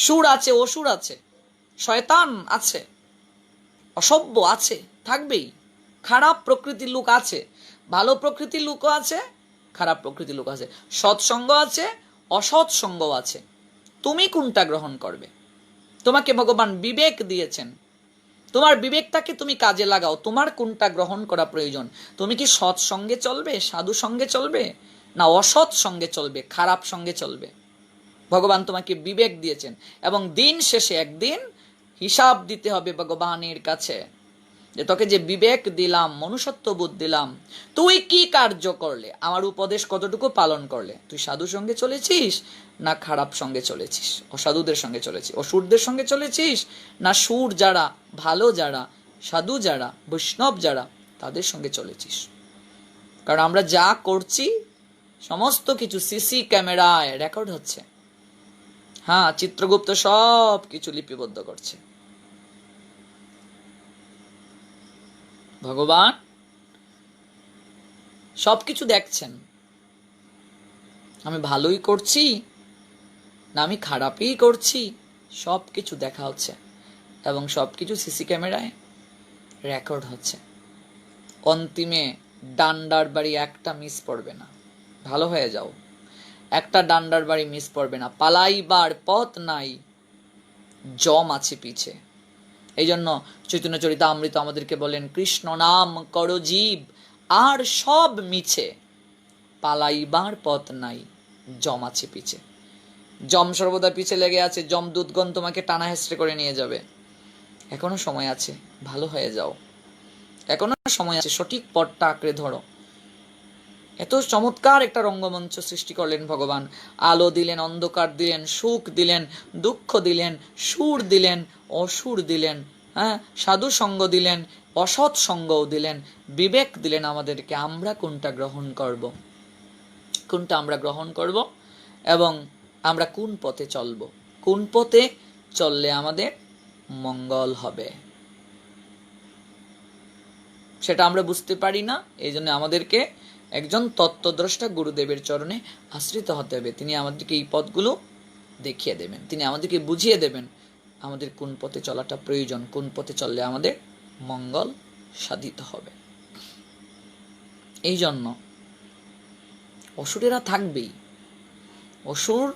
সুর আছে, অসুর আছে, শয়তান আছে, অসভ্য আছে, থাকবেই। খারাপ প্রকৃতির লোক আছে, ভালো প্রকৃতির লোকও আছে, খারাপ প্রকৃতির লোক আছে, সৎসঙ্গ আছে, অসৎসঙ্গ আছে। তুমি কোনটা গ্রহণ করবে? তোমাকে ভগবান বিবেক দিয়েছেন, তোমার বিবেকটাকে তুমি কাজে লাগাও, তোমার কোনটা গ্রহণ করা প্রয়োজন। তুমি কি সৎ সঙ্গে চলবে, সাধু সঙ্গে চলবে, না অসৎ সঙ্গে চলবে, খারাপ সঙ্গে চলবে? ভগবান তোমাকে বিবেক দিয়েছেন, এবং দিন শেষে একদিন হিসাব দিতে হবে ভগবানের কাছে যে তোকে যে বিবেক দিলাম, মনুষ্যত্ব বোধ দিলাম, তুই কি কার্য করলে, আমার উপদেশ কতটুকু পালন করলে? তুই সাধু সঙ্গে চলেছিস না খারাপ সঙ্গে চলেছিস, অসাধুদের সঙ্গে চলেছিস, অসুরদের সঙ্গে চলেছিস, না সুর যারা, ভালো যারা, সাধু যারা, বৈষ্ণব যারা, তাদের সঙ্গে চলেছিস? কারণ আমরা যা করছি সমস্ত কিছু সিসি ক্যামেরায় রেকর্ড হচ্ছে। হ্যাঁ, চিত্রগুপ্ত সব কিছু লিপিবদ্ধ করছে। ভগবান সবকিছু দেখছেন, আমি ভালোই করছি না আমি খারাপই করছি, সবকিছু দেখা হচ্ছে, এবং সবকিছু সিসি ক্যামেরায় রেকর্ড হচ্ছে। অন্তিমে ডান্ডার বাড়ি একটা মিস পড়বে না, ভালো হয়ে যাও, একটা ডান্ডার বাড়ি মিস পড়বে না। পালাইবার পথ নাই, জম আছে পিছে। এই জন্য চৈতন্য চরিতামৃত আমাদেরকে বলেন, কৃষ্ণ নাম কর জীব আর সব মিছে, পালাইবার পথ নাই, জম আছে পিছে। জম সর্বদা পিছে লেগে আছে, জম দুধগণ তোমাকে টানা হেসড়ে করে নিয়ে যাবে। এখনো সময় আছে, ভালো হয়ে যাও, এখনো সময় আছে, সঠিক পথটা আঁকড়ে ধরো। এত চমৎকার একটা রঙ্গমঞ্চ সৃষ্টি করলেন ভগবান। আলো দিলেন, অন্ধকার দিলেন, সুখ দিলেন, দুঃখ দিলেন, সুর দিলেন, অসুর দিলেন, হ্যাঁ, সাধু সঙ্গ দিলেন, অসৎ সঙ্গও দিলেন, বিবেক দিলেন আমাদেরকে। আমরা কোনটা গ্রহণ করব, কোনটা আমরা গ্রহণ করব, এবং আমরা কোন পথে চলব, কোন পথে চললে আমাদের মঙ্গল হবে, সেটা আমরা বুঝতে পারি না। এই জন্য আমাদেরকে একজন তত্ত্বদ্রষ্টা গুরুদেবের চরণে আশ্রিত হতে হবে। তিনি আমাদেরকে এই পথগুলো দেখিয়ে দেবেন, তিনি আমাদেরকে বুঝিয়ে দেবেন আমাদের কোন পথে চলাটা প্রয়োজন, কোন পথে চললে আমাদের মঙ্গল সাধিত হবে। এই জন্য অসুরেরা থাকবেই, অসুর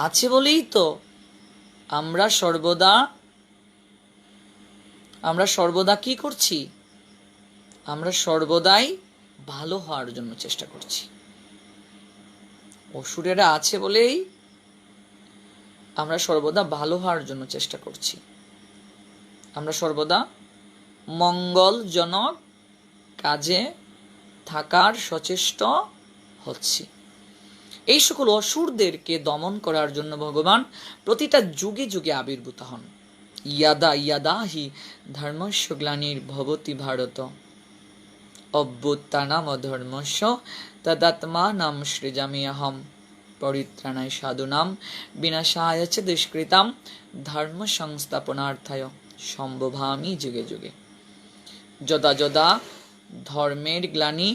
আছে বলেই তো আমরা সর্বদা কি করছি, আমরা সর্বদাই ভালো হওয়ার জন্য চেষ্টা করছি। অসুরেরা আছে বলেই আমরা সর্বদা ভালো হওয়ার জন্য চেষ্টা করছি, আমরা সর্বদা মঙ্গলজনক কাজে থাকার সচেষ্ট হচ্ছি। এই সকল অসুরদেরকে দমন করার জন্য ভগবান প্রতিটা যুগে যুগে আবির্ভূত হন। ইয়াদা ইয়াদা হি ধর্মস্য গ্লানির্ভবতি ভারত অভ্যুত্থানাম অধর্মস্য তদাত্মানাং সৃজাম্যহম পরিত্রাণায় সাধুনাং বিনাশায় চ দুষ্কৃতাম ধর্ম সংস্থাপনার্থায় সম্ভবামি যুগে যুগে। যদা যদা ধর্মের গ্লানি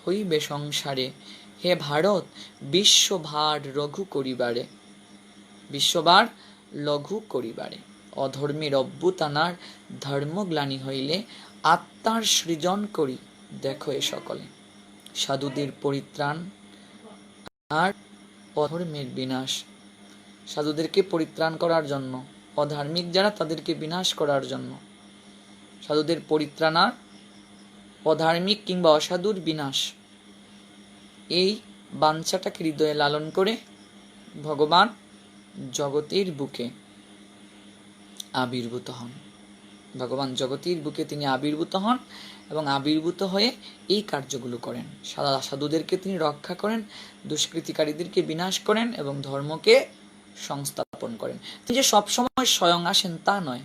হইবে সংসারে, হে ভারত বিশ্বভার লঘু করিবারে, বিশ্বভার লঘু করিবারে। অধর্মের অভ্যুত্থানার ধর্মগ্লানি হইলে আত্মার সৃজন করি দেখো এ সকলে। সাধুদের পরিত্রাণ আর অধর্মের বিনাশ, সাধুদেরকে পরিত্রাণ করার জন্য, অধার্মিক যারা তাদেরকে বিনাশ করার জন্য, সাধুদের পরিত্রাণার, অধার্মিক কিংবা অসাধুর বিনাশ, এই বাঞ্ছাটাকে হৃদয়ে লালন করে ভগবান জগতের বুকে আবির্ভূত হন। ভগবান জগতের বুকে তিনি আবির্ভূত হন এবং আবির্ভূত হয়ে এই কার্যগুলো করেন। সাধুদেরকে তিনি রক্ষা করেন, দুষ্কৃতিকারীদেরকে বিনাশ করেন এবং ধর্মকে সংস্থাপন করেন। তিনি যে সবসময় স্বয়ং আসেন তা নয়,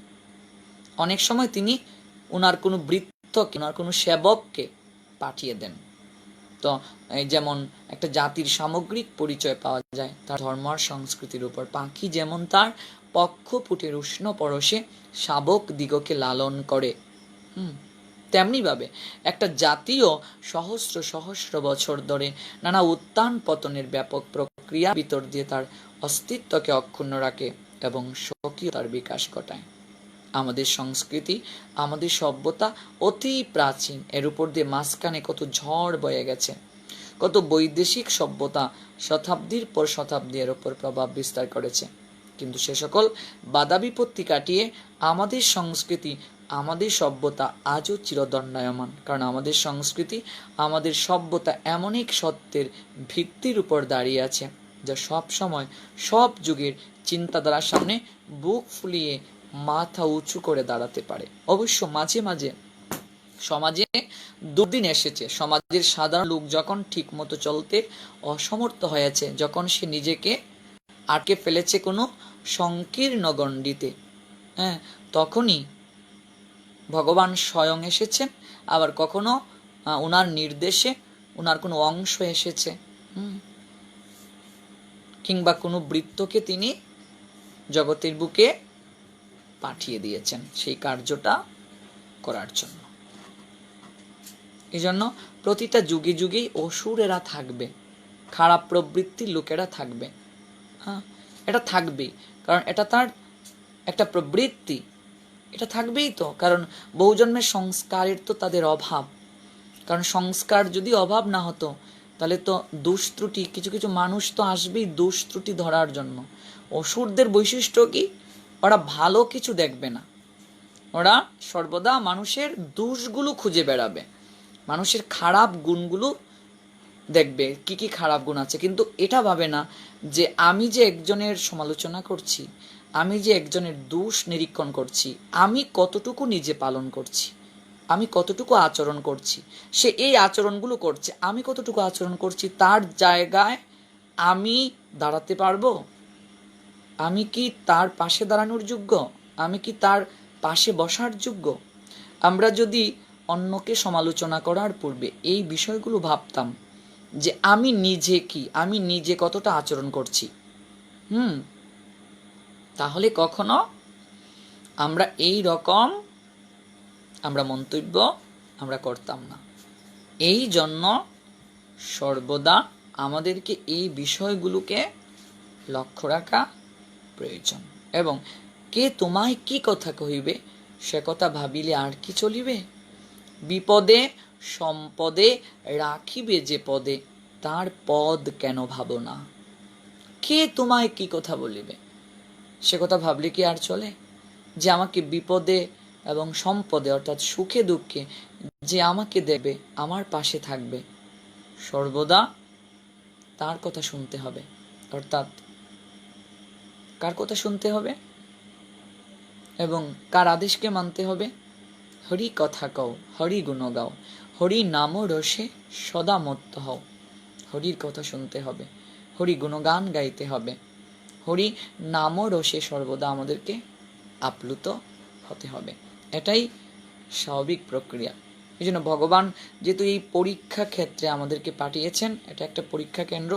অনেক সময় তিনি ওনার কোনো বৃত্তকে, ওনার কোনো সেবককে পাঠিয়ে দেন। তো যেমন একটা জাতির সামগ্রিক পরিচয় পাওয়া যায় তার ধর্ম আর সংস্কৃতির উপর। পাখি যেমন তার পক্ষপুটের উষ্ণ পরশে শাবক দিগকে লালন করে, তেমনি ভাবে একটা জাতীয় সহস্র সহস্র বছর ধরে নানা উত্থান পতনের ব্যাপক প্রক্রিয়া ভিতর দিয়ে তার অস্তিত্বকে অক্ষুণ্ণ রাখে এবং স্বকীয়তার বিকাশ ঘটায়। আমাদের সংস্কৃতি, আমাদের সভ্যতা অতি প্রাচীন, এর উপর দিয়ে মাঝখানে কত ঝড় বয়ে গেছে, কত বৈদেশিক সভ্যতা শতাব্দীর পর শতাব্দী এর উপর প্রভাব বিস্তার করেছে। কিন্তু সে সকল বাধা বিপত্তি কাটিয়ে আমাদের সংস্কৃতি, আমাদের সভ্যতা আজও চিরদণ্ডায়মান। কারণ আমাদের সংস্কৃতি, আমাদের সভ্যতা এমন এক সত্যের ভিত্তির উপর দাঁড়িয়ে আছে যা সব সময় সব যুগের চিন্তাধারার সামনে বুক ফুলিয়ে মাথা উঁচু করে দাঁড়াতে পারে। অবশ্য মাঝে মাঝে সমাজে দুর্দিন এসেছে, সমাজের সাধারণ লোক যখন ঠিক মতো চলতে অসমর্থ হয়েছে, যখন সে নিজেকে আটকে ফেলেছে কোনো সংকীর্ণ গণ্ডিতে, তখনই ভগবান স্বয়ং এসেছেন। আবার কখনো ওনার নির্দেশে ওনার কোনো অংশ এসেছে, কিংবা কোনো বৃত্তকে তিনি জগতের বুকে পাঠিয়ে দিয়েছেন সেই কার্যটা করার জন্য। এই জন্য প্রতিটা যুগে যুগেই অসুরেরা থাকবে, খারাপ প্রবৃত্তির লোকেরা থাকবে। এটা থাকবেই, কারণ এটা তার একটা প্রবৃত্তি, এটা থাকবেই তো। কারণ বহুজন্মের সংস্কারের তো তাদের অভাব। কারণ সংস্কার যদি অভাব না হতো তাহলে তো দোষ ত্রুটি, কিছু কিছু মানুষ তো আসবেই দোষ ত্রুটি ধরার জন্য। অসুরদের বৈশিষ্ট্য কি? ওরা ভালো কিছু দেখবে না, ওরা সর্বদা মানুষের দোষগুলো খুঁজে বেড়াবে, মানুষের খারাপ গুণগুলো দেখবে, কি কি খারাপ গুণ আছে। কিন্তু এটা ভাবে না যে আমি যে একজনের সমালোচনা করছি, আমি যে একজনের দোষ নিরীক্ষণ করছি, আমি কতটুকু নিজে পালন করছি, আমি কতটুকু আচরণ করছি, সে এই আচরণগুলো করছে, আমি কতটুকু আচরণ করছি, তার জায়গায় আমি দাঁড়াতে পারবো? আমি কি তার পাশে দাঁড়ানোর যোগ্য? আমি কি তার পাশে বসার যোগ্য? আমরা যদি অন্যকে সমালোচনা করার পূর্বে এই বিষয়গুলো ভাবতাম যে আমি নিজে কি, আমি নিজে কতটা আচরণ করছি, তাহলে কখনো আমরা এই রকম মন্তব্য আমরা করতাম না। এই জন্য সর্বদা আমাদেরকে এই বিষয়গুলোকে লক্ষ্য রাখা প্রয়োজন। এবং কে তোমায় কি কথা কহিবে, সে কথা ভাবিলে আর কি চলিবে? বিপদে সম্পদে রাখিবে যে পদে, তার পদ কেন ভাবো না? কে তোমায় কি কথা বলিবে, সে কথা ভাবলে কি আর চলে? যে আমাকে বিপদে এবং সম্পদে অর্থাৎ সুখে দুঃখে যে আমাকে দেবে, আমার পাশে থাকবে, সর্বদা তার কথা শুনতে হবে। অর্থাৎ কার কথা শুনতে হবে এবং কার আদেশকে মানতে হবে? হরি কথা কও, হরি গুণ গাও, হরি নাম রসে সদা মত্ত হও। হরির কথা শুনতে হবে, হরি গুণগান গাইতে হবে, হরি নাম রসে সর্বদা আমাদেরকে আপ্লুত হতে হবে। এটাই স্বাভাবিক প্রক্রিয়া। এই জন্য ভগবান যেহেতু এই পরীক্ষা ক্ষেত্রে আমাদেরকে পাঠিয়েছেন, এটা একটা পরীক্ষা কেন্দ্র।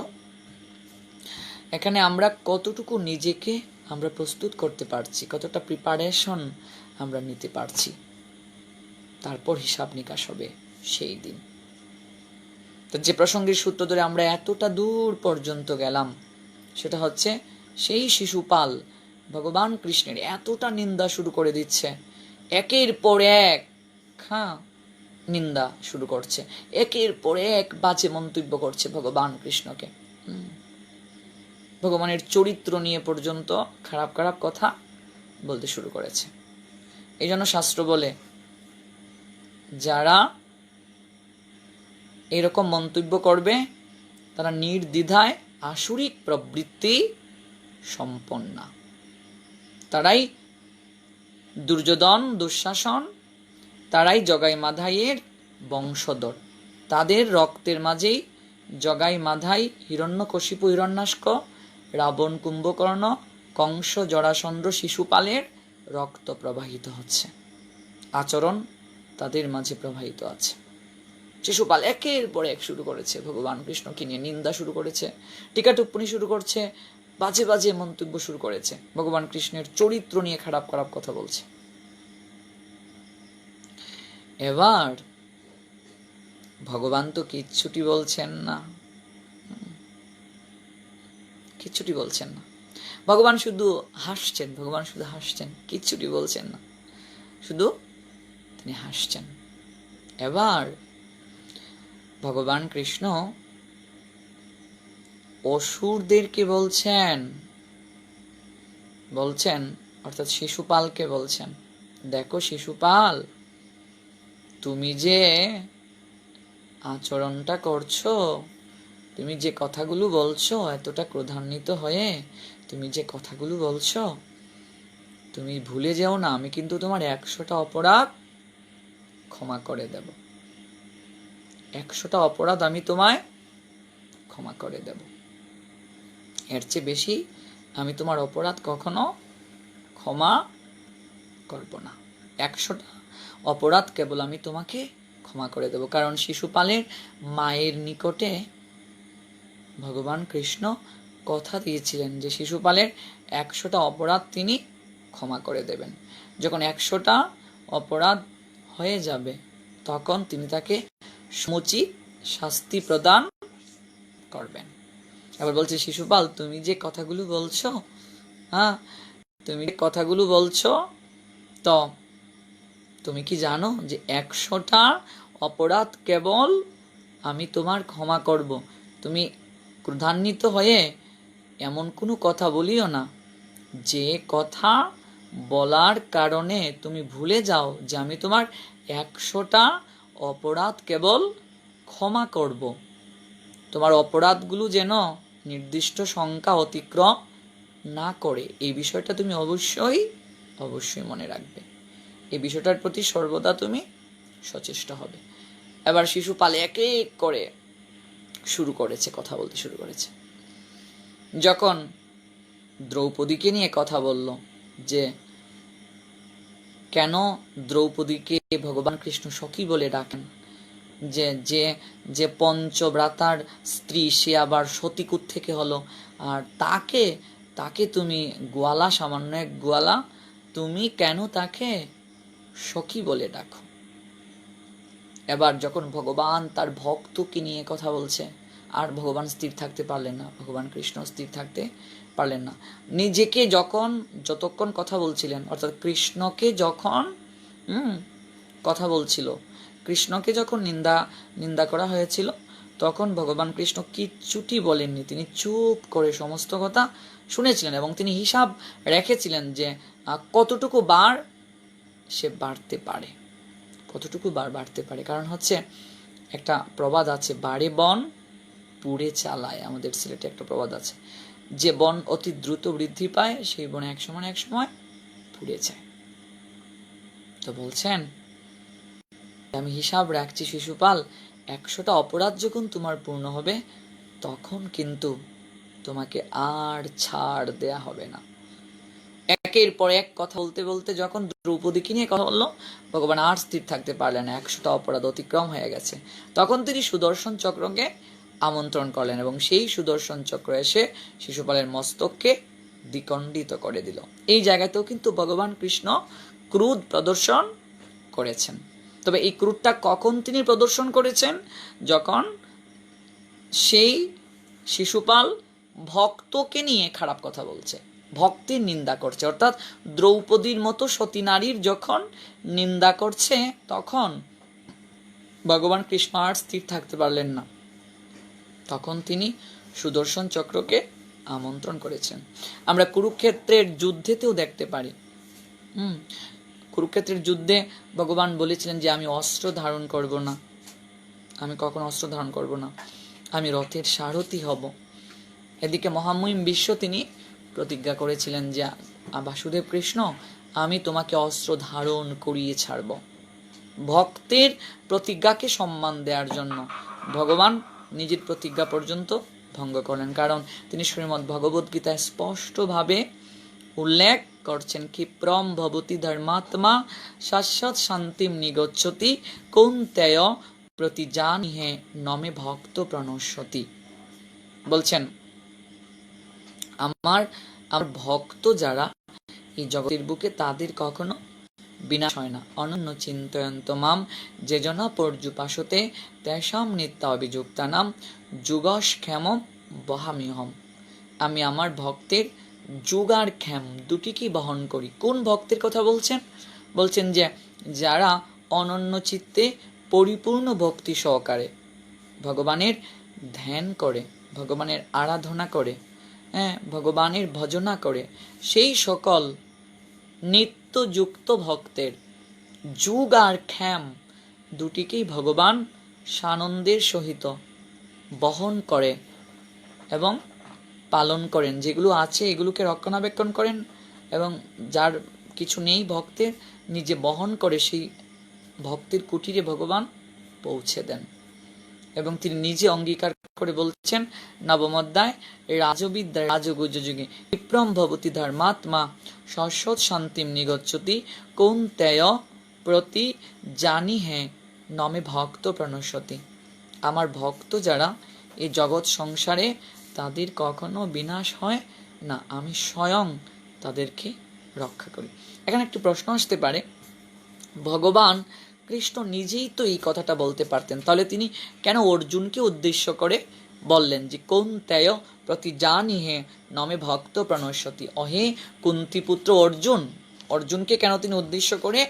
এখানে আমরা কতটুকু নিজেকে আমরা প্রস্তুত করতে পারছি, কতটা প্রিপারেশন আমরা নিতে পারছি, তারপর হিসাব নিকাশ হবে সেই দিন। তো যে প্রসঙ্গের সূত্র ধরে আমরা এতটা দূর পর্যন্ত গেলাম, সেটা হচ্ছে সেই শিশুপাল ভগবান কৃষ্ণের এতটা নিন্দা শুরু করে দিচ্ছে, একের পর এক নিন্দা শুরু করছে, একের পর এক বাজে মন্তব্য করছে ভগবান কৃষ্ণকে। ভগবানের চরিত্র নিয়ে পর্যন্ত খারাপ খারাপ কথা বলতে শুরু করেছে। এই জন্য শাস্ত্র বলে যারা এরকম মন্তব্য করবে তারা নির্দ্বিধায় আসুরিক প্রবৃত্তি সম্পন্না। তারাই দুর্যোধন, দুঃশাসন, তারাই জগাই মাধাইয়ের বংশধর। তাদের রক্তের মাঝেই জগাই মাধাই, হিরণ্যকশিপু হিরণ্যাস্ক, রাবণ কুম্ভকর্ণ, কংস জরাসন্ধ শিশুপালের রক্ত প্রবাহিত হচ্ছে। আচরণ তাদের মাঝে প্রবাহিত আছে। শিশুপাল একের পর এক শুরু করেছে, ভগবান কৃষ্ণকে নিয়ে নিন্দা শুরু করেছে, টিকা টিপ্পণী শুরু করছে, বাজে বাজে মন্তব্য শুরু করেছে, ভগবান কৃষ্ণের চরিত্র নিয়ে খারাপ খারাপ কথা বলছে। এবার ভগবান তো কিচ্ছুটি বলছেন না, কিচ্ছুটি বলছেন না। ভগবান শুধু হাসছেন, ভগবান শুধু হাসছেন, কিচ্ছুটি বলছেন না, শুধু তিনি হাসছেন। এবার ভগবান কৃষ্ণ অসুরদেরকে বলছেন অর্থাৎ শিশুপালকে বলছেন, দেখো শিশুপাল, তুমি যে আচরণটা করছো, তুমি যে কথাগুলো বলছো, এতটা ক্রোধান্বিত হয়ে তুমি যে কথাগুলো বলছো, তুমি ভুলে যাও না আমি কিন্তু তোমার 100টা অপরাধ ক্ষমা করে দেব। 100টা অপরাধ আমি তোমায় ক্ষমা করে দেব। এর চেয়ে বেশি আমি তোমার অপরাধ কখনো ক্ষমা করব না। 100টা অপরাধ কেবল আমি তোমাকে ক্ষমা করে দেব। কারণ শিশুপালের মায়ের নিকটে ভগবান কৃষ্ণ কথা দিয়েছিলেন যে শিশুপালের 100টা অপরাধ তিনি ক্ষমা করে দেবেন। যখন 100টা অপরাধ হয়ে যাবে তখন তিনি তাকে সমুচিত শাস্তি প্রদান করবেন। এবার বলছে শিশুপাল, তুমি যে কথাগুলো বলছো, তুমি কথাগুলো বলছো, তো তুমি কি জানো যে 100টা অপরাধ কেবল আমি তোমার ক্ষমা করব। তুমি ক্রোধান্বিত হয়ে এমন কোনো কথা বলিও না যে কথা বলার কারণে তুমি ভুলে যাও যে আমি তোমার 100টা অপরাধ কেবল ক্ষমা করব। তোমার অপরাধগুলো যেন নির্দিষ্ট সংখ্যা অতিক্রম না করে, এই বিষয়টা তুমি অবশ্যই মনে রাখবে। এই বিষয়টার প্রতি সর্বদা তুমি সচেষ্ট হবে। এবার শিশুপাল এক এক করে কথা বলতে শুরু করেছে। যখন দ্রৌপদীকে নিয়ে কথা বলল যে কেন দ্রৌপদীকে ভগবান কৃষ্ণ সখী বলে ডাকেন, যে যে পঞ্চব্রাতার স্ত্রী সে আবার সতীকুট থেকে হলো, আর তাকে তুমি গোয়ালা, সামান্য এক গোয়ালা, তুমি কেন তাকে সখী বলে ডাকো? এবার যখন ভগবান তার ভক্তকে নিয়ে কথা বলছে, আর ভগবান স্থির থাকতে পারলেন না, ভগবান কৃষ্ণ স্থির থাকতে পারলেন না। নিজেকে যতক্ষণ কথা বলছিলেন, অর্থাৎ কৃষ্ণকে যখন কথা বলছিল, কৃষ্ণকে যখন নিন্দা করা হয়েছিল, তখন ভগবান কৃষ্ণ কিচ্ছুটি বলেননি। তিনি চুপ করে সমস্ত কথা শুনেছিলেন এবং তিনি হিসাব রেখেছিলেন যে কতটুকু বার সে বাড়তে পারে, কারণ হচ্ছে একটা প্রবাদ আছে, বাড়ে বন পুড়ে চালায়। আমাদের সিলেটে একটা প্রবাদ আছে, যে বন অতি দ্রুত বৃদ্ধি পায় সেই বনে এক সময় পুড়ে যায়। তো বলছেন আমি হিসাব রাখছি শিশুপাল, 100টা অপরাধ যখন তোমার পূর্ণ হবে তখন কিন্তু তোমাকে আর ছাড় দেয়া হবে না। একের পর এক কথা বলতে বলতে যখন দ্রৌপদীকে নিয়ে কথা বললো, ভগবান আর স্থির থাকতে পারলেন না, 100টা অপরাধ অতিক্রম হয়ে গেছে। তখন তিনি সুদর্শন চক্রকে আমন্ত্রণ করলেন এবং সেই সুদর্শন চক্র এসে শিশুপালের মস্তককে দ্বিখণ্ডিত করে দিল। এই জায়গাতেও কিন্তু ভগবান কৃষ্ণ ক্রোধ প্রদর্শন করেছেন। তবে এই ক্রোধটা কখন তিনি প্রদর্শন করেছেন? যখন সেই শিশুপাল ভক্তকে নিয়ে খারাপ কথা বলছে, ভক্তির নিন্দা করছে, অর্থাৎ দ্রৌপদীর মতো সতী নারীর যখন নিন্দা করছে, তখন ভগবান কৃষ্ণ আর স্থির থাকতে পারলেন না। তখন তিনি সুদর্শন চক্রকে আমন্ত্রণ করেছেন। আমরা কুরুক্ষেত্রের যুদ্ধেতেও দেখতে পারি, কুরুক্ষেত্রের যুদ্ধে ভগবান বলেছিলেন যে আমি অস্ত্র ধারণ করব না, আমি কখনো অস্ত্র ধারণ করব না, আমি রথের সারথি হব। এদিকে মহামহিম বিশ্ব তিনি প্রতিজ্ঞা করেছিলেন যে বাসুদেব কৃষ্ণ, আমি তোমাকে অস্ত্র ধারণ করিয়ে ছাড়ব। ভক্তের প্রতিজ্ঞাকে সম্মান দেওয়ার জন্য ভগবান নিজের প্রতিজ্ঞা পর্যন্ত ভঙ্গ করেন, কারণ তিনি শ্রীমদ্ ভগবদ্ গীতায় স্পষ্টভাবে উল্লেখ করছেন, ক্ষিপ্রম ভবতি ধর্মাত্মা শাশ্বত শান্তিম নিগচ্ছতি কৌন্তেয় প্রতিজানিহে নমে ভক্ত প্রণশ্যতি। বলছেন আমার ভক্ত যারা এই জগতের বুকে, তাদের কখনো বিনাশ হয় না। অনন্য চিন্তয়ন্ত মাম যে জন পর্যুপাসতে তেষাম নিত্য অভিযুক্তানাম যুগক্ষেম বহামিহম। আমি আমার ভক্তের যুগ আর ক্ষেম দুটিকেই বহন করি। কোন ভক্তের কথা বলছেন? বলছেন যে যারা অনন্য চিত্তে পরিপূর্ণ ভক্তি সহকারে ভগবানের ধ্যান করে, ভগবানের আরাধনা করে, ভগবানের ভজনা করে, সেই সকল নিত্যযুক্ত ভক্তের যুগ আর ক্ষেম দুটিকেই ভগবান সানন্দের সহিত বহন করে এবং পালন করেন। যেগুলো আছে এগুলোকে রক্ষণাবেক্ষণ করেন, এবং যার কিছু নেই ভক্তের, নিজে বহন করে সেই ভক্তের কুটিরে ভগবান পৌঁছে দেন। এবং তিনি নিজে অঙ্গীকার করে বলছেন নবম অধ্যায় রাজবিদ্যা রাজগুজ যুগে বিপ্রম ভবতি ধর্মাত্মা শাশ্বত শান্তিম নিগচ্ছতি কৌন্তেয় প্রতি জানি হে নমে ভক্ত প্রণশ্যতি। আমার ভক্ত যারা এই জগৎ সংসারে, তাদের কখনো বিনাশ হয় না, আমি স্বয়ং তাদেরকে রক্ষা করি। এখানে একটি প্রশ্ন আসতে পারে, ভগবান কৃষ্ণ নিজেই তো এই কথাটা বলতে পারতেন, তাহলে তিনি কেন অর্জুনকে উদ্দেশ্য করে বললেন যে কৌন্তেয় প্রতি জানি হে নমে ভক্ত প্রণশ্যতি। অহে কুন্তিপুত্র অর্জুন, অর্জুনকে কেন তিনি উদ্দেশ্য করে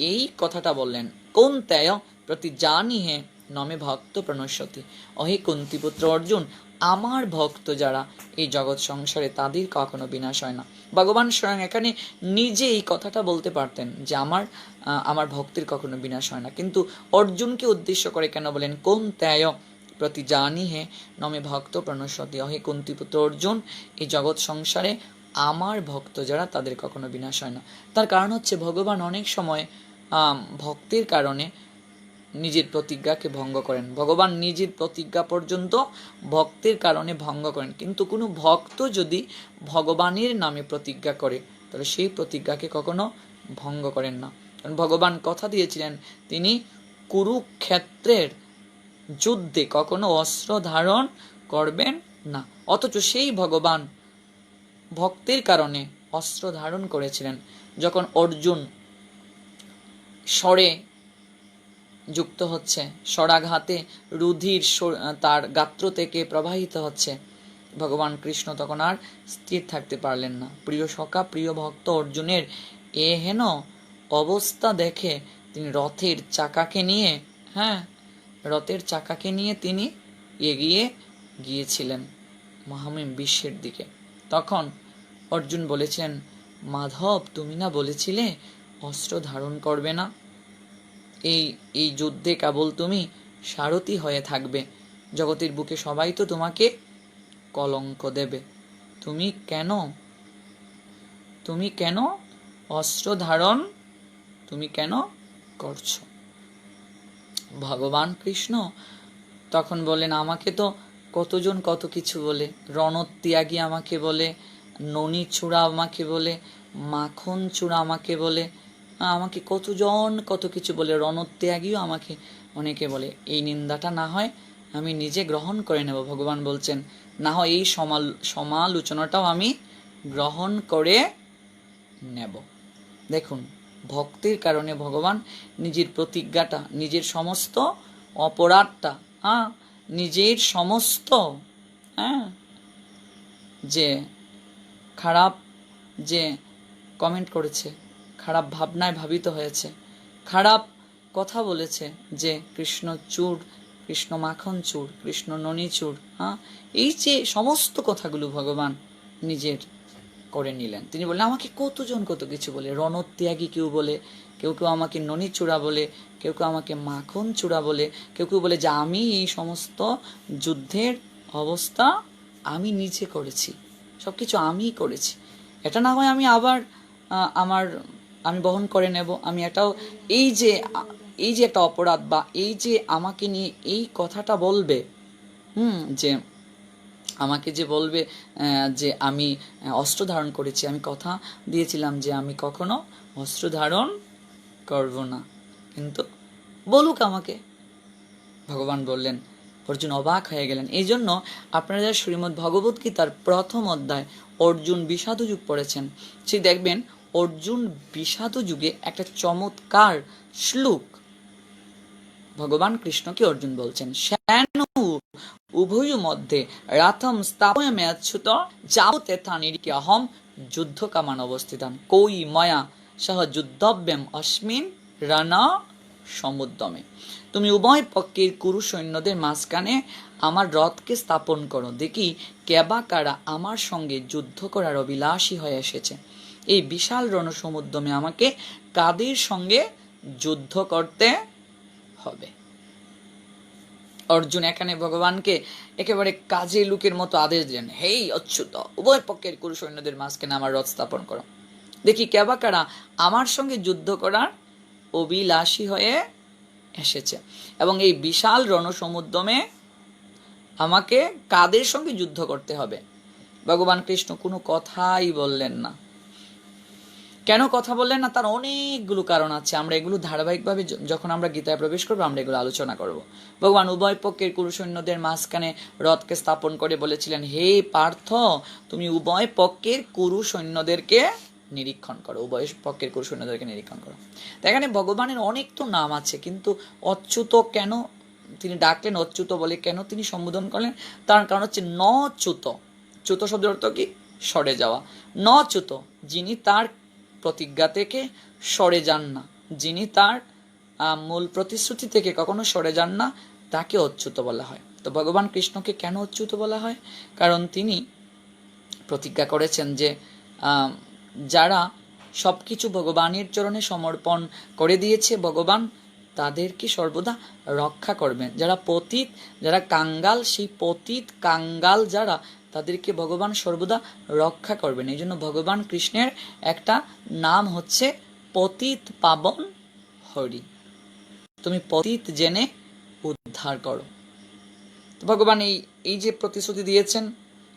এই কথাটা বললেন? কৌন্তেয় প্রতি জানি হে নমে ভক্ত প্রণশ্যতি। অহে কুন্তিপুত্র অর্জুন, আমার ভক্ত যারা এই জগৎ সংসারে, তাদের কখনো বিনাশ হয় না। ভগবান স্বয়ং এখানে নিজে এই কথাটা বলতে পারতেন যে আমার ভক্তের কখনো বিনাশ হয় না, কিন্তু অর্জুনকে উদ্দেশ্য করে কেন বলেন কৌন্তেয় প্রতি জানি হে নমে ভক্ত প্রণশ্যতি। অহে কুন্তিপুত্র অর্জুন, এই জগৎ সংসারে আমার ভক্ত যারা, তাদের কখনো বিনাশ হয় না। তার কারণ হচ্ছে ভগবান অনেক সময় ভক্তের কারণে নিজের প্রতিজ্ঞাকে ভঙ্গ করেন। ভগবান নিজের প্রতিজ্ঞা পর্যন্ত ভক্তের কারণে ভঙ্গ করেন, কিন্তু কোনো ভক্ত যদি ভগবানের নামে প্রতিজ্ঞা করে, তাহলে সেই প্রতিজ্ঞাকে কখনো ভঙ্গ করেন না। কারণ ভগবান কথা দিয়েছিলেন তিনি কুরুক্ষেত্রের যুদ্ধে কখনো অস্ত্র ধারণ করবেন না, অথচ সেই ভগবান ভক্তের কারণে অস্ত্র ধারণ করেছিলেন। যখন অর্জুন স্বরে যুক্ত হচ্ছে, স্বরাঘাতে রুধির তার গাত্র থেকে প্রবাহিত হচ্ছে, ভগবান কৃষ্ণ তখন আর স্থির থাকতে পারলেন না। প্রিয় সখা, প্রিয় ভক্ত অর্জুনের এহেন অবস্থা দেখে তিনি রথের চাকাকে নিয়ে তিনি এগিয়ে গিয়েছিলেন মহামহিম বিশ্বের দিকে। তখন অর্জুন বলেছেন, মাধব, তুমি না বলেছিলে অস্ত্র ধারণ করবে না? এই যুদ্ধে কেবল তুমি সারথি হয়ে থাকবে, জগতের বুকে সবাই তো তোমাকে কলঙ্ক দেবে, তুমি কেন অস্ত্র ধারণ করছো? ভগবান কৃষ্ণ তখন বলেন, আমাকে তো কতজন কত কিছু বলে, রণত্যাগী আমাকে বলে, ননি চূড়া আমাকে বলে, মাখন চূড়া আমাকে বলে, আমাকে কতজন কত কিছু বলে, রণত্যাগীও আমাকে অনেকে বলে। এই নিন্দাটা না হয় আমি নিজে গ্রহণ করে নেব। ভগবান বলছেন, না হয় এই সমালোচনাটাও আমি গ্রহণ করে নেব। দেখুন, ভক্তির কারণে ভগবান নিজের প্রতিজ্ঞাটা, নিজের সমস্ত অপরাধটা, নিজের সমস্ত যে খারাপ যে কমেন্ট করেছে, খারাপ ভাবনায় ভাবিত হয়েছে, খারাপ কথা বলেছে যে কৃষ্ণ চূড়, কৃষ্ণ মাখন চূড়, কৃষ্ণ ননি চূড়, এই যে সমস্ত কথাগুলো ভগবান নিজের করে নিলেন। তিনি বললেন, আমাকে কতজন কত কিছু বলে, রণত্যাগী কেউ বলে, কেউ কেউ আমাকে ননি চূড়া বলে, কেউ কেউ আমাকে মাখন চূড়া বলে, কেউ কেউ বলে যে আমি এই সমস্ত যুদ্ধের অবস্থা আমি নিজে করেছি, সব কিছু আমিই করেছি, এটা না হয় আমি আবার আমি বহন করে নেব। আমি এটাও এই যে একটা অপরাধ, বা এই যে আমাকে নিয়ে এই কথাটা বলবে, যে আমাকে যে বলবে যে আমি অস্ত্র ধারণ করেছি, আমি কথা দিয়েছিলাম যে আমি কখনো অস্ত্র ধারণ করব না, কিন্তু বলুক আমাকে। ভগবান বললেন। অর্জুন অবাক হয়ে গেলেন। এই জন্য আপনারা যারা শ্রীমদ্ ভগবত গীতার প্রথম অধ্যায় অর্জুন বিষাদ যুগ পড়েছেন, সেই দেখবেন অর্জুন বিষাদ যুগে একটা চমৎকার শ্লোক ভগবান কৃষ্ণকে অর্জুন বলছেন, শ্যানু উভয় মধ্যে রাথম স্থাপয়ামি অচ্যুত যাবতেথা নিরিকে অহম যুদ্ধ কামান অবস্থিতান কই ময়া সহ যুদ্ধব্যম অস্মিন রণ সমুদ্যমে। তুমি উভয় পক্ষের কুরু সৈন্যদের মাঝখানে আমার রথকে স্থাপন করো, দেখি কেবা কারা আমার সঙ্গে যুদ্ধ করার অভিলাষী হয়ে এসেছে। এই বিশাল রণসমুদ্যমে আমাকে কাদের সঙ্গে যুদ্ধ করতে হবে। অর্জুন এখানে ভগবানকে একেবারে কাজে লোকের মতো আদেশ দিলেন, হেই অচ্যুত, উভয় পক্ষের কুরু সৈন্যদের মাঝখানে আমার রথ স্থাপন করো, দেখি কেবা কারা আমার সঙ্গে যুদ্ধ করার অভিলাষী হয়ে এসেছে, এবং এই বিশাল রণসমুদ্যমে আমাকে কাদের সঙ্গে যুদ্ধ করতে হবে। ভগবান কৃষ্ণ কোনো কথাই বললেন না। কেন কথা বললেন না, তার অনেকগুলো কারণ আছে। আমরা এগুলো ধারাবাহিকভাবে যখন আমরা গীতায় প্রবেশ করবো আমরা এগুলো আলোচনা করব। ভগবান উভয় পক্ষের কুরু সৈন্যদের মাঝখানে রথকে স্থাপন করে বলেছিলেন, হে পার্থ, তুমি উভয় পক্ষের কুরু সৈন্যদেরকে নিরীক্ষণ করো, উভয় পক্ষের কুরু সৈন্যদেরকে নিরীক্ষণ করো। এখানে ভগবানের অনেক তো নাম আছে, কিন্তু অচ্যুত কেন তিনি ডাকলেন, অচ্যুত বলে কেন তিনি সম্বোধন করলেন, তার কারণ হচ্ছে ন চ্যুত। চ্যুত শব্দের অর্থ কি? সরে যাওয়া। ন চ্যুত, যিনি তার প্রতিজ্ঞা থেকে সরে যান না, যিনি তার মূল প্রতিশ্রুতি থেকে কখনো সরে যান না, তাকে অচ্যুত বলা হয়। তো ভগবান কৃষ্ণকে কেন অচ্যুত বলা হয়? কারণ তিনি প্রতিজ্ঞা করেছেন যে যারা সবকিছু ভগবানের চরণে সমর্পণ করে দিয়েছে, ভগবান তাদেরকে সর্বদা রক্ষা করবেন। যারা পতিত, যারা কাঙ্গাল, সেই পতিত কাঙ্গাল যারা, তাদেরকে ভগবান সর্বদা রক্ষা করবেন। এই জন্য ভগবান কৃষ্ণের একটা নাম হচ্ছে পতিত পাবন হরি। তুমি পতিত জেনে উদ্ধার করো। তো ভগবান এই যে প্রতিশ্রুতি দিয়েছেন,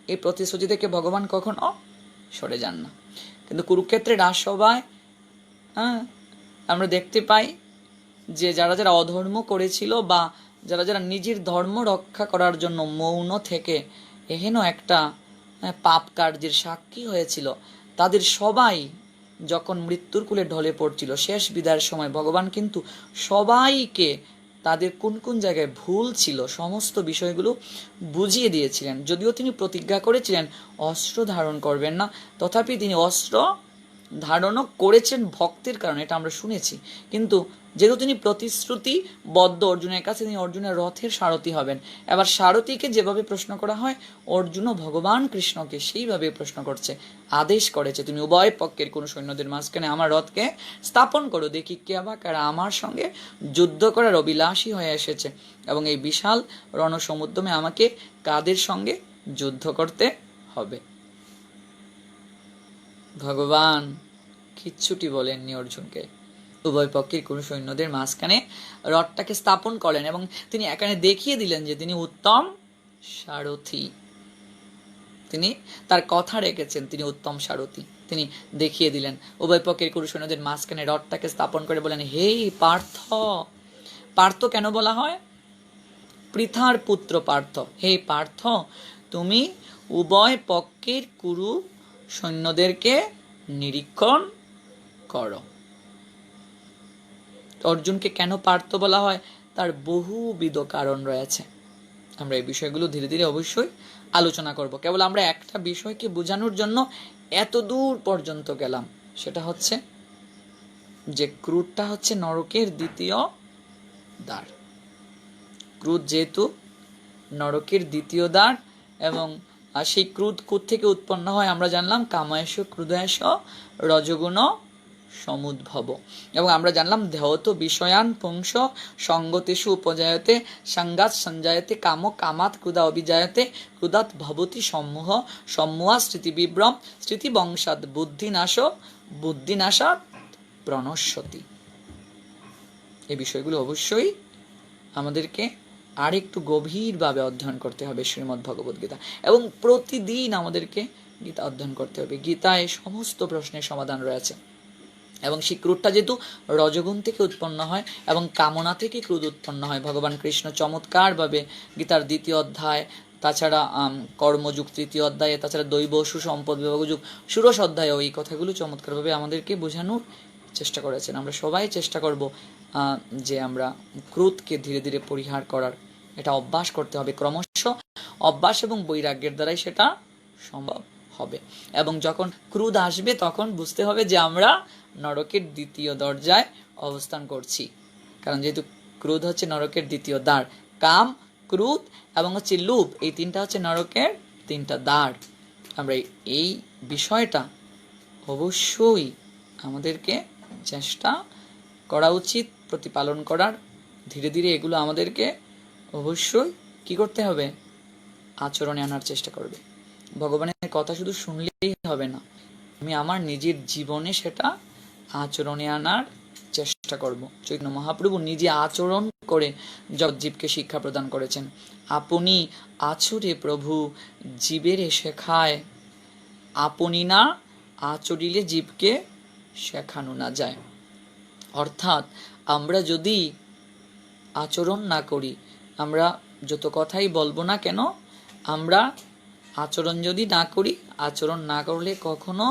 এই প্রতিশ্রুতি থেকে ভগবান কখনো সরে যান না। কিন্তু কুরুক্ষেত্রের রাজসভায় আমরা দেখতে পাই যে যারা যারা অধর্ম করেছিল, বা যারা যারা নিজের ধর্ম রক্ষা করার জন্য মৌন থেকে এহেন একটা পাপ কার্যের সাক্ষী হয়েছিল, তাদের সবাই যখন মৃত্যুর কূলে ঢলে পড়ছিল, শেষ বিদায়ের সময় ভগবান কিন্তু সবাইকে তাদের কোন কোন জায়গায় ভুল ছিল সমস্ত বিষয়গুলো বুঝিয়ে দিয়েছিলেন। যদিও তিনি প্রতিজ্ঞা করেছিলেন অস্ত্র ধারণ করবেন না, তথাপি তিনি অস্ত্র ধারণও করেছেন ভক্তের কারণে, এটা আমরা শুনেছি। কিন্তু যেহেতু তিনি প্রতিশ্রুতিবদ্ধ অর্জুনের কাছে, তিনি অর্জুনের রথের সারথি হবেন। এবার সারথিকে যেভাবে প্রশ্ন করা হয়, অর্জুনও ভগবান কৃষ্ণকে সেইভাবে প্রশ্ন করছে, আদেশ করেছে, তুমি উভয় পক্ষের কোন সৈন্যদের মাঝখানে আমার রথকে স্থাপন করো, দেখি কে বা কারা আমার সঙ্গে যুদ্ধ করার অভিলাষী হয়ে এসেছে, এবং এই বিশাল রণসমুদ্যমে আমাকে কাদের সঙ্গে যুদ্ধ করতে হবে। ভগবান কিচ্ছুটি বলেননি অর্জুনকে। উভয় পক্ষের কোন সৈন্যদের মাঝখানে রথটাকে স্থাপন করলেন, এবং তিনি এখানে দেখিয়ে দিলেন যে তিনি উত্তম সারথি। তিনি তার কথা রেখেছেন, তিনি উত্তম সারথি। তিনি দেখিয়ে দিলেন উভয় পক্ষের কুরু সৈন্যদের মাঝখানে রথটাকে স্থাপন করে বলেন, হে পার্থ। পার্থ কেন বলা হয়? পৃথার পুত্র পার্থ। হে পার্থ, তুমি উভয় পক্ষের কুরু সৈন্যদেরকে নিরীক্ষণ করো। অর্জুনকে কেন পার্থ বলা হয়, তার বহুবিধ কারণ রয়েছে। আমরা এই বিষয়গুলো ধীরে ধীরে অবশ্যই আলোচনা করব। কেবল আমরা একটা বিষয়কে বোঝানোর জন্য এত দূর পর্যন্ত গেলাম, সেটা হচ্ছে যে ক্রোধটা হচ্ছে নরকের দ্বিতীয় দ্বার। ক্রোধ যেহেতু নরকের দ্বিতীয় দ্বার, এবং আর সেই ক্রোধ থেকে উৎপন্ন হয় আমরা জানলাম কাময়েশ ক্রোধয়েশ রজগুণ সমুদ্ভব। এবং আমরা জানলাম দেহত বিষয়ান পুংস সঙ্গতেষু উপজায়তে সঙ্গাৎ সঞ্জায়তে কাম কামাৎ ক্রুধা অভিজায়তে ক্রুধাৎ ভবতি সম্মোহ সম্মোহা স্মৃতিবিভ্রম স্মৃতিবংশাৎ বুদ্ধিনাশ বুদ্ধিনাশাৎ প্রণশ্যতি। এই বিষয়গুলো অবশ্যই আমাদেরকে আর একটু গভীরভাবে অধ্যয়ন করতে হবে শ্রীমদ্ ভগবদ গীতা, এবং প্রতিদিন আমাদেরকে গীতা অধ্যয়ন করতে হবে। গীতায় সমস্ত প্রশ্নের সমাধান রয়েছে। এবং সেই ক্রোধটা যেহেতু রজগুণ থেকে উৎপন্ন হয় এবং কামনা থেকে ক্রোধ উৎপন্ন হয়, ভগবান কৃষ্ণ চমৎকারভাবে গীতার 2য় অধ্যায়, তাছাড়া কর্মযুগ 3য় অধ্যায়ে, তাছাড়া দৈব সুসম্পদ বিভাগযুগ ষোড়শ অধ্যায়েও এই কথাগুলো চমৎকারভাবে আমাদেরকে বোঝানোর চেষ্টা করেছেন। আমরা সবাই চেষ্টা করব যে আমরা ক্রোধকে ধীরে ধীরে পরিহার করার, এটা অভ্যাস করতে হবে। ক্রমশ অভ্যাস এবং বৈরাগ্যের দ্বারাই সেটা সম্ভব হবে। এবং যখন ক্রোধ আসবে তখন বুঝতে হবে যে আমরা নরকের 2য় দরজায় অবস্থান করছি, কারণ যেহেতু ক্রোধ হচ্ছে নরকের 2য় দ্বার। কাম, ক্রোধ এবং হচ্ছে লোভ, এই 3টা হচ্ছে নরকের 3টা দ্বার। আমরা এই বিষয়টা অবশ্যই আমাদেরকে চেষ্টা করা উচিত প্রতিপালন করার। ধীরে ধীরে এগুলো আমাদেরকে অবশ্যই কি করতে হবে, আচরণে আনার চেষ্টা করবে। ভগবানের কথা শুধু শুনলেই হবে না, আমি আমার নিজের জীবনে সেটা আচরণে আনার চেষ্টা করব। চৈতন্য মহাপ্রভু নিজে আচরণ করে জগজ্জীবকে শিক্ষা প্রদান করেছেন। আপনি আচরে প্রভু জীবেরে শেখায়, আপনি না আচরিলে জীবকে শেখানো না যায়। অর্থাৎ আমরা যদি আচরণ না করি, আমরা যত কথাই বলবো না কেন, আমরা আচরণ যদি না করি, আচরণ না করলে কখনো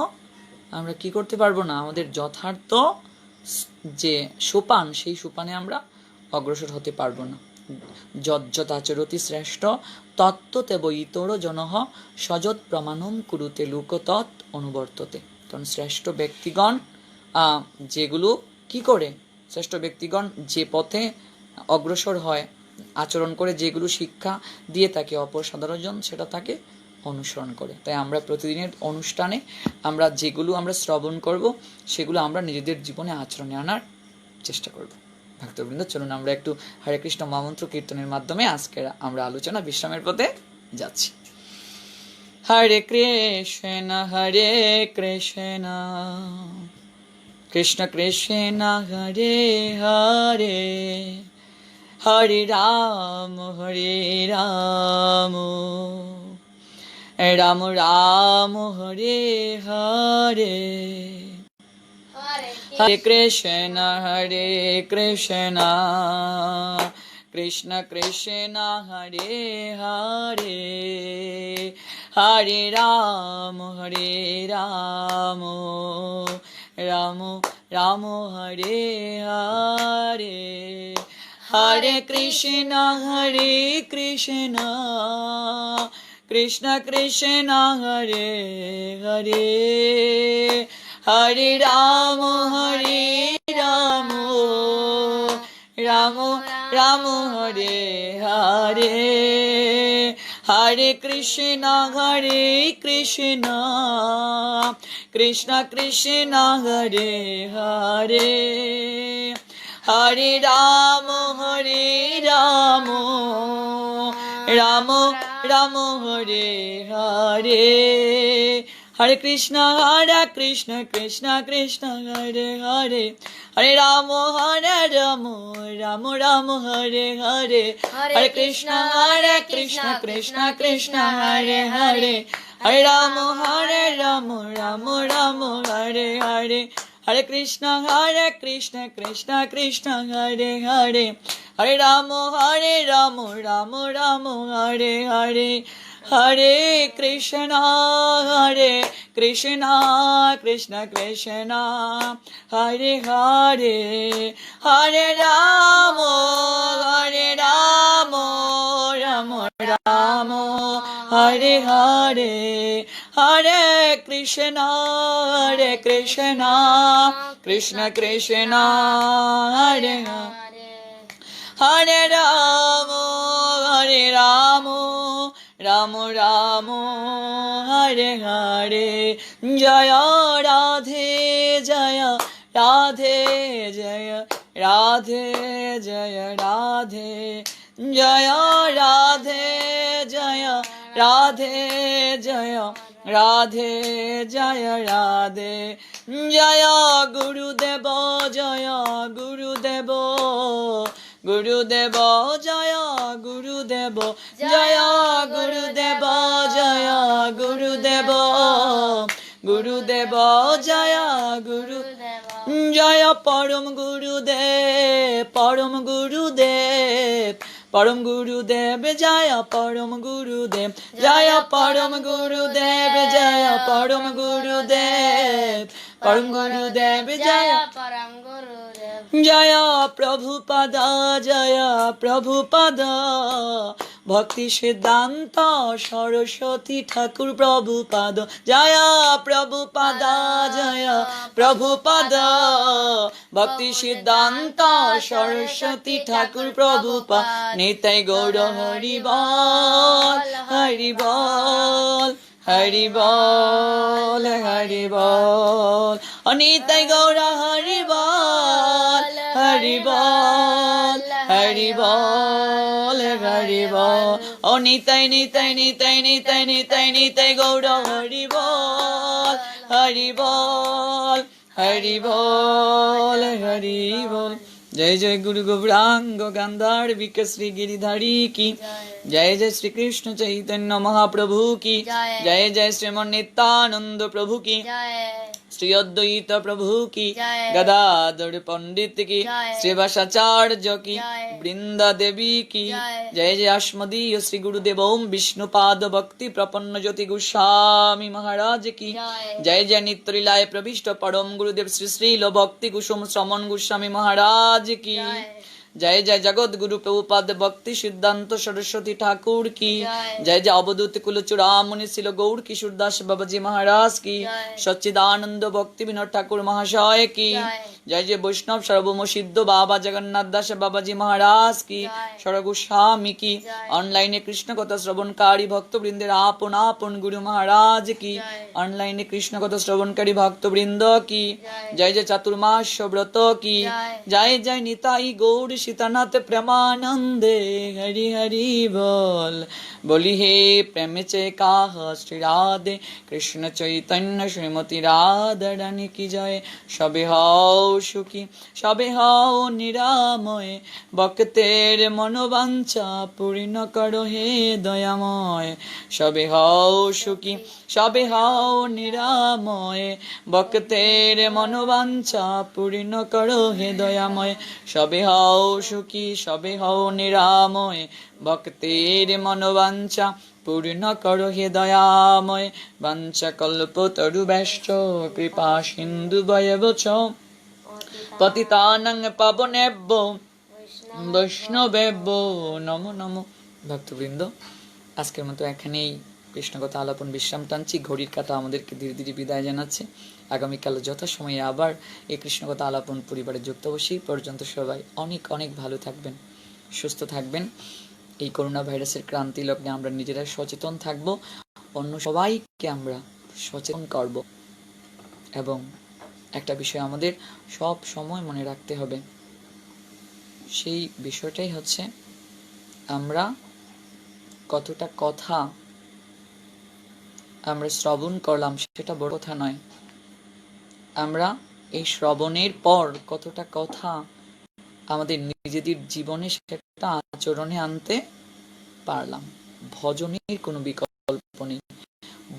আমরা কি করতে পারবো না, আমাদের যথার্থ যে সোপান, সেই সোপানে আমরা অগ্রসর হতে পারবো না। যজ্জত আচরতি শ্রেষ্ঠ তত্ত্বতেব ইতর জনঃ সযৎ প্রমাণম কুরুতে লোকতৎ অনুবর্ততে। কারণ শ্রেষ্ঠ ব্যক্তিগণ যেগুলো কি করে, শ্রেষ্ঠ ব্যক্তিগণ যে পথে অগ্রসর হয়, আচরণ করে যেগুলো শিক্ষা দিয়ে থাকে অপর সাধারণজন, সেটা তাকে অনুসরণ করে। তাই আমরা প্রতিদিনের অনুষ্ঠানে আমরা যেগুলো আমরা শ্রবণ করব, সেগুলো আমরা নিজেদের জীবনে আচরণে আনার চেষ্টা করব। ভক্তবৃন্দ, চলুন আমরা একটু হরে কৃষ্ণ মহামন্ত্র কীর্তনের মাধ্যমে আজকের আমরা আলোচনা বিশ্রামের পথে যাচ্ছি। হরে কৃষ্ণ কৃষ্ণ কৃষ্ণ হরে হরে, হরে রাম রাম রাম হরে হরে, হরে কৃষ্ণ কৃষ্ণ কৃষ্ণ হরে হরে, হরে রাম রাম রাম হরে হরে, হরে কৃষ্ণ কৃষ্ণ কৃষ্ণ হরে হরে, হরে রাম রাম রাম হরে হরে, হরে কৃষ্ণ কৃষ্ণ কৃষ্ণ হরে হরে, হরে রাম রাম রাম হরে হরে, হরে কৃষ্ণ কৃষ্ণ কৃষ্ণ হরে হরে, হরে রাম রাম রাম হরে হরে, হরে কৃষ্ণ কৃষ্ণ কৃষ্ণ হরে হরে, হরে রাম রাম রাম হরে হরে, হরে কৃষ্ণ কৃষ্ণ কৃষ্ণ হরে হরে, হরে রাম রাম রাম হরে হরে, হরে কৃষ্ণ কৃষ্ণ কৃষ্ণ হরে হরে, হরে রাম রাম রাম হরে হরে, হরে কৃষ্ণ কৃষ্ণ কৃষ্ণ হরে হরে, হরে রাম রাম রাম হরে হরে জয় রাধে জয় রাধে জয় রাধে জয় রাধে জয় রাধে জয় রাধে জয় রাধে জয় রাধে জয় গুরুদেব জয় গুরুদেব গুরুদেব জয় গুরুদেব জয় গুরুদেব জয় গুরুদেব গুরুদেব জয় গুরুদেব জয় পরম গুরুদেব পরম গুরুদেব পরম গুরুদেব জয় পরম গুরুদেব জয় পরম গুরুদেব জয় পরম গুরুদেব পরম গুরুদেব জয় পরম গুরুদেব জয় প্রভুপাদ জয় প্রভুপাদ ভক্তি সিদ্ধান্ত সরস্বতী ঠাকুর প্রভুপাদ জয় প্রভুপাদ জয় প্রভুপাদ ভক্তি সিদ্ধান্ত সরস্বতী ঠাকুর প্রভুপাদ নিতাই গৌর হরি বল হরি বল হরি বল হরি বল নিতাই গৌর হরি বল হরি বল হরি বল হরি বল ও নিতাই নিতাই নিতাই নিতাই নিতাই নিতাই গৌর হরি বল হরি বল হরি বল হরি বল जय जय गुरु गौरांग गांधार विकश्री गिरिधारी की जय जय श्री कृष्ण चैतन्य महाप्रभु की जय जय श्रीमन नित्यानंद प्रभु की श्री अद्वैत प्रभु की गदाधर पंडित की श्रीवासाचार्य की वृंदा देवी की जय जय अस्मदीय श्री गुरुदेव ओम विष्णुपाद भक्ति प्रपन्न ज्योति गोस्वामी महाराज की जय जय नित्यलीलाय प्रविष्ट परम गुरुदेव श्री श्रील भक्ति कुसुम श्रमण गोस्वामी महाराज की जय जय जगत गुरु प्रभुपाद भक्ति सिद्धांत सरस्वती ठाकुर की जय जय अवधूत कुलचूड़ामणि शिल गौर किशोर दास बाबाजी महाराज की सच्चिदानंद भक्ति विनोद ठाकुर महाशय की जय जय वैष्णव सर्वभौम सिद्ध बाबा जगन्नाथ दास बाबाजी महाराज की सर्वगोस्वामी की ऑनलाइन कृष्ण कथा श्रवणकारी भक्त वृंदेर आपन आपन गुरु महाराज की ऑनलाइन कृष्ण कथा श्रवणकारी भक्त वृंद की जय जय चातुर्मास व्रत की जय जय निताई गौर सीतानाथ प्रेमानंदे हरि हरि बोल बोली हे प्रेम चे काह श्री राधे कृष्ण चैतन्य श्रीमती राधा रानी की जय सबे हओ सुखी सबे हओ निरामय भक्तेर मनोवांछा पूर्ण करो हे दयामय सबे हओ सुखी सबे हओ निरामय भक्तेर मनोवांछा पूर्ण करो हे दयामय सबे हओ सुखी सबे हओ निरामय भक्तेर मनोवांछा पूर्ण करो हे दयामय वांछा कल्पतरुभ्यश्च कृपा सिन्धु भयवच पतितानां पावनेभ्यो वैष्णवेभ्यो नमो नमो भक्तबृंद आजकेर मतो एखानेই কৃষ্ণকথা আলাপন বিশ্রাম টানছি ঘড়ির কাঁটা আমাদেরকে ধীরে ধীরে বিদায় জানাচ্ছে আগামীকাল যথাসময়ে আবার এই কৃষ্ণকথা আলাপন পরিবারে যুক্ত হব সেই পর্যন্ত সবাই অনেক অনেক ভালো থাকবেন সুস্থ থাকবেন এই করোনা ভাইরাসের ক্রান্তি লগ্নে আমরা নিজেরা সচেতন থাকব অন্য সবাইকে আমরা সচেতন করব এবং একটা বিষয় আমাদের সব সময় মনে রাখতে হবে সেই বিষয়টাই হচ্ছে আমরা কতটা কথা আমরা শ্রবণ করলাম সেটা বড় কথা নয় আমরা এই শ্রবণের পর কতটা কথা আমাদের নিজেদের জীবনে সেটা আচরণে আনতে পারলাম ভজনের কোনো বিকল্প নেই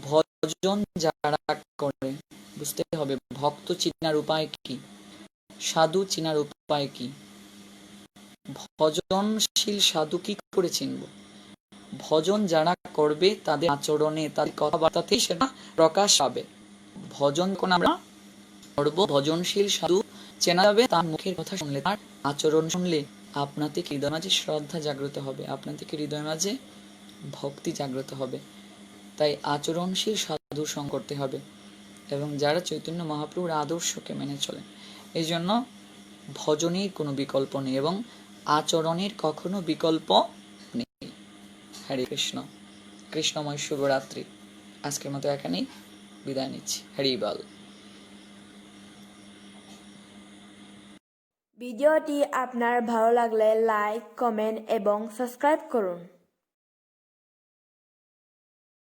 ভজন যারা করে বুঝতে হবে ভক্ত চিনার উপায় কি সাধু চিনার উপায় কি ভজনশীল সাধু কি করে চিনব ভজন যারা করবে তাদের আচরণে তাদের কথাবার্তাতেই সেটা প্রকাশ পাবে ভজন কোন আমরা করব ভজনশীল সাধু চেনা যাবে তার মুখের কথা শুনলে তার আচরণ শুনলে আপনার থেকে হৃদয় মাঝে শ্রদ্ধা জাগ্রত হবে আপনার থেকে হৃদয় মাঝে ভক্তি জাগ্রত হবে তাই আচরণশীল সাধু সঙ্গ করতে হবে এবং যারা চৈতন্য মহাপ্রভুর আদর্শকে মেনে চলেন এই জন্য ভজনের কোনো বিকল্প নেই এবং আচরণের কখনো বিকল্প নেই হরে কৃষ্ণ কৃষ্ণময় শুভরাত্রি। আজকের মতো এখানেই বিদায় নিচ্ছি। হরি বল। ভিডিওটি আপনার ভালো লাগলে লাইক, কমেন্ট এবং সাবস্ক্রাইব করুন।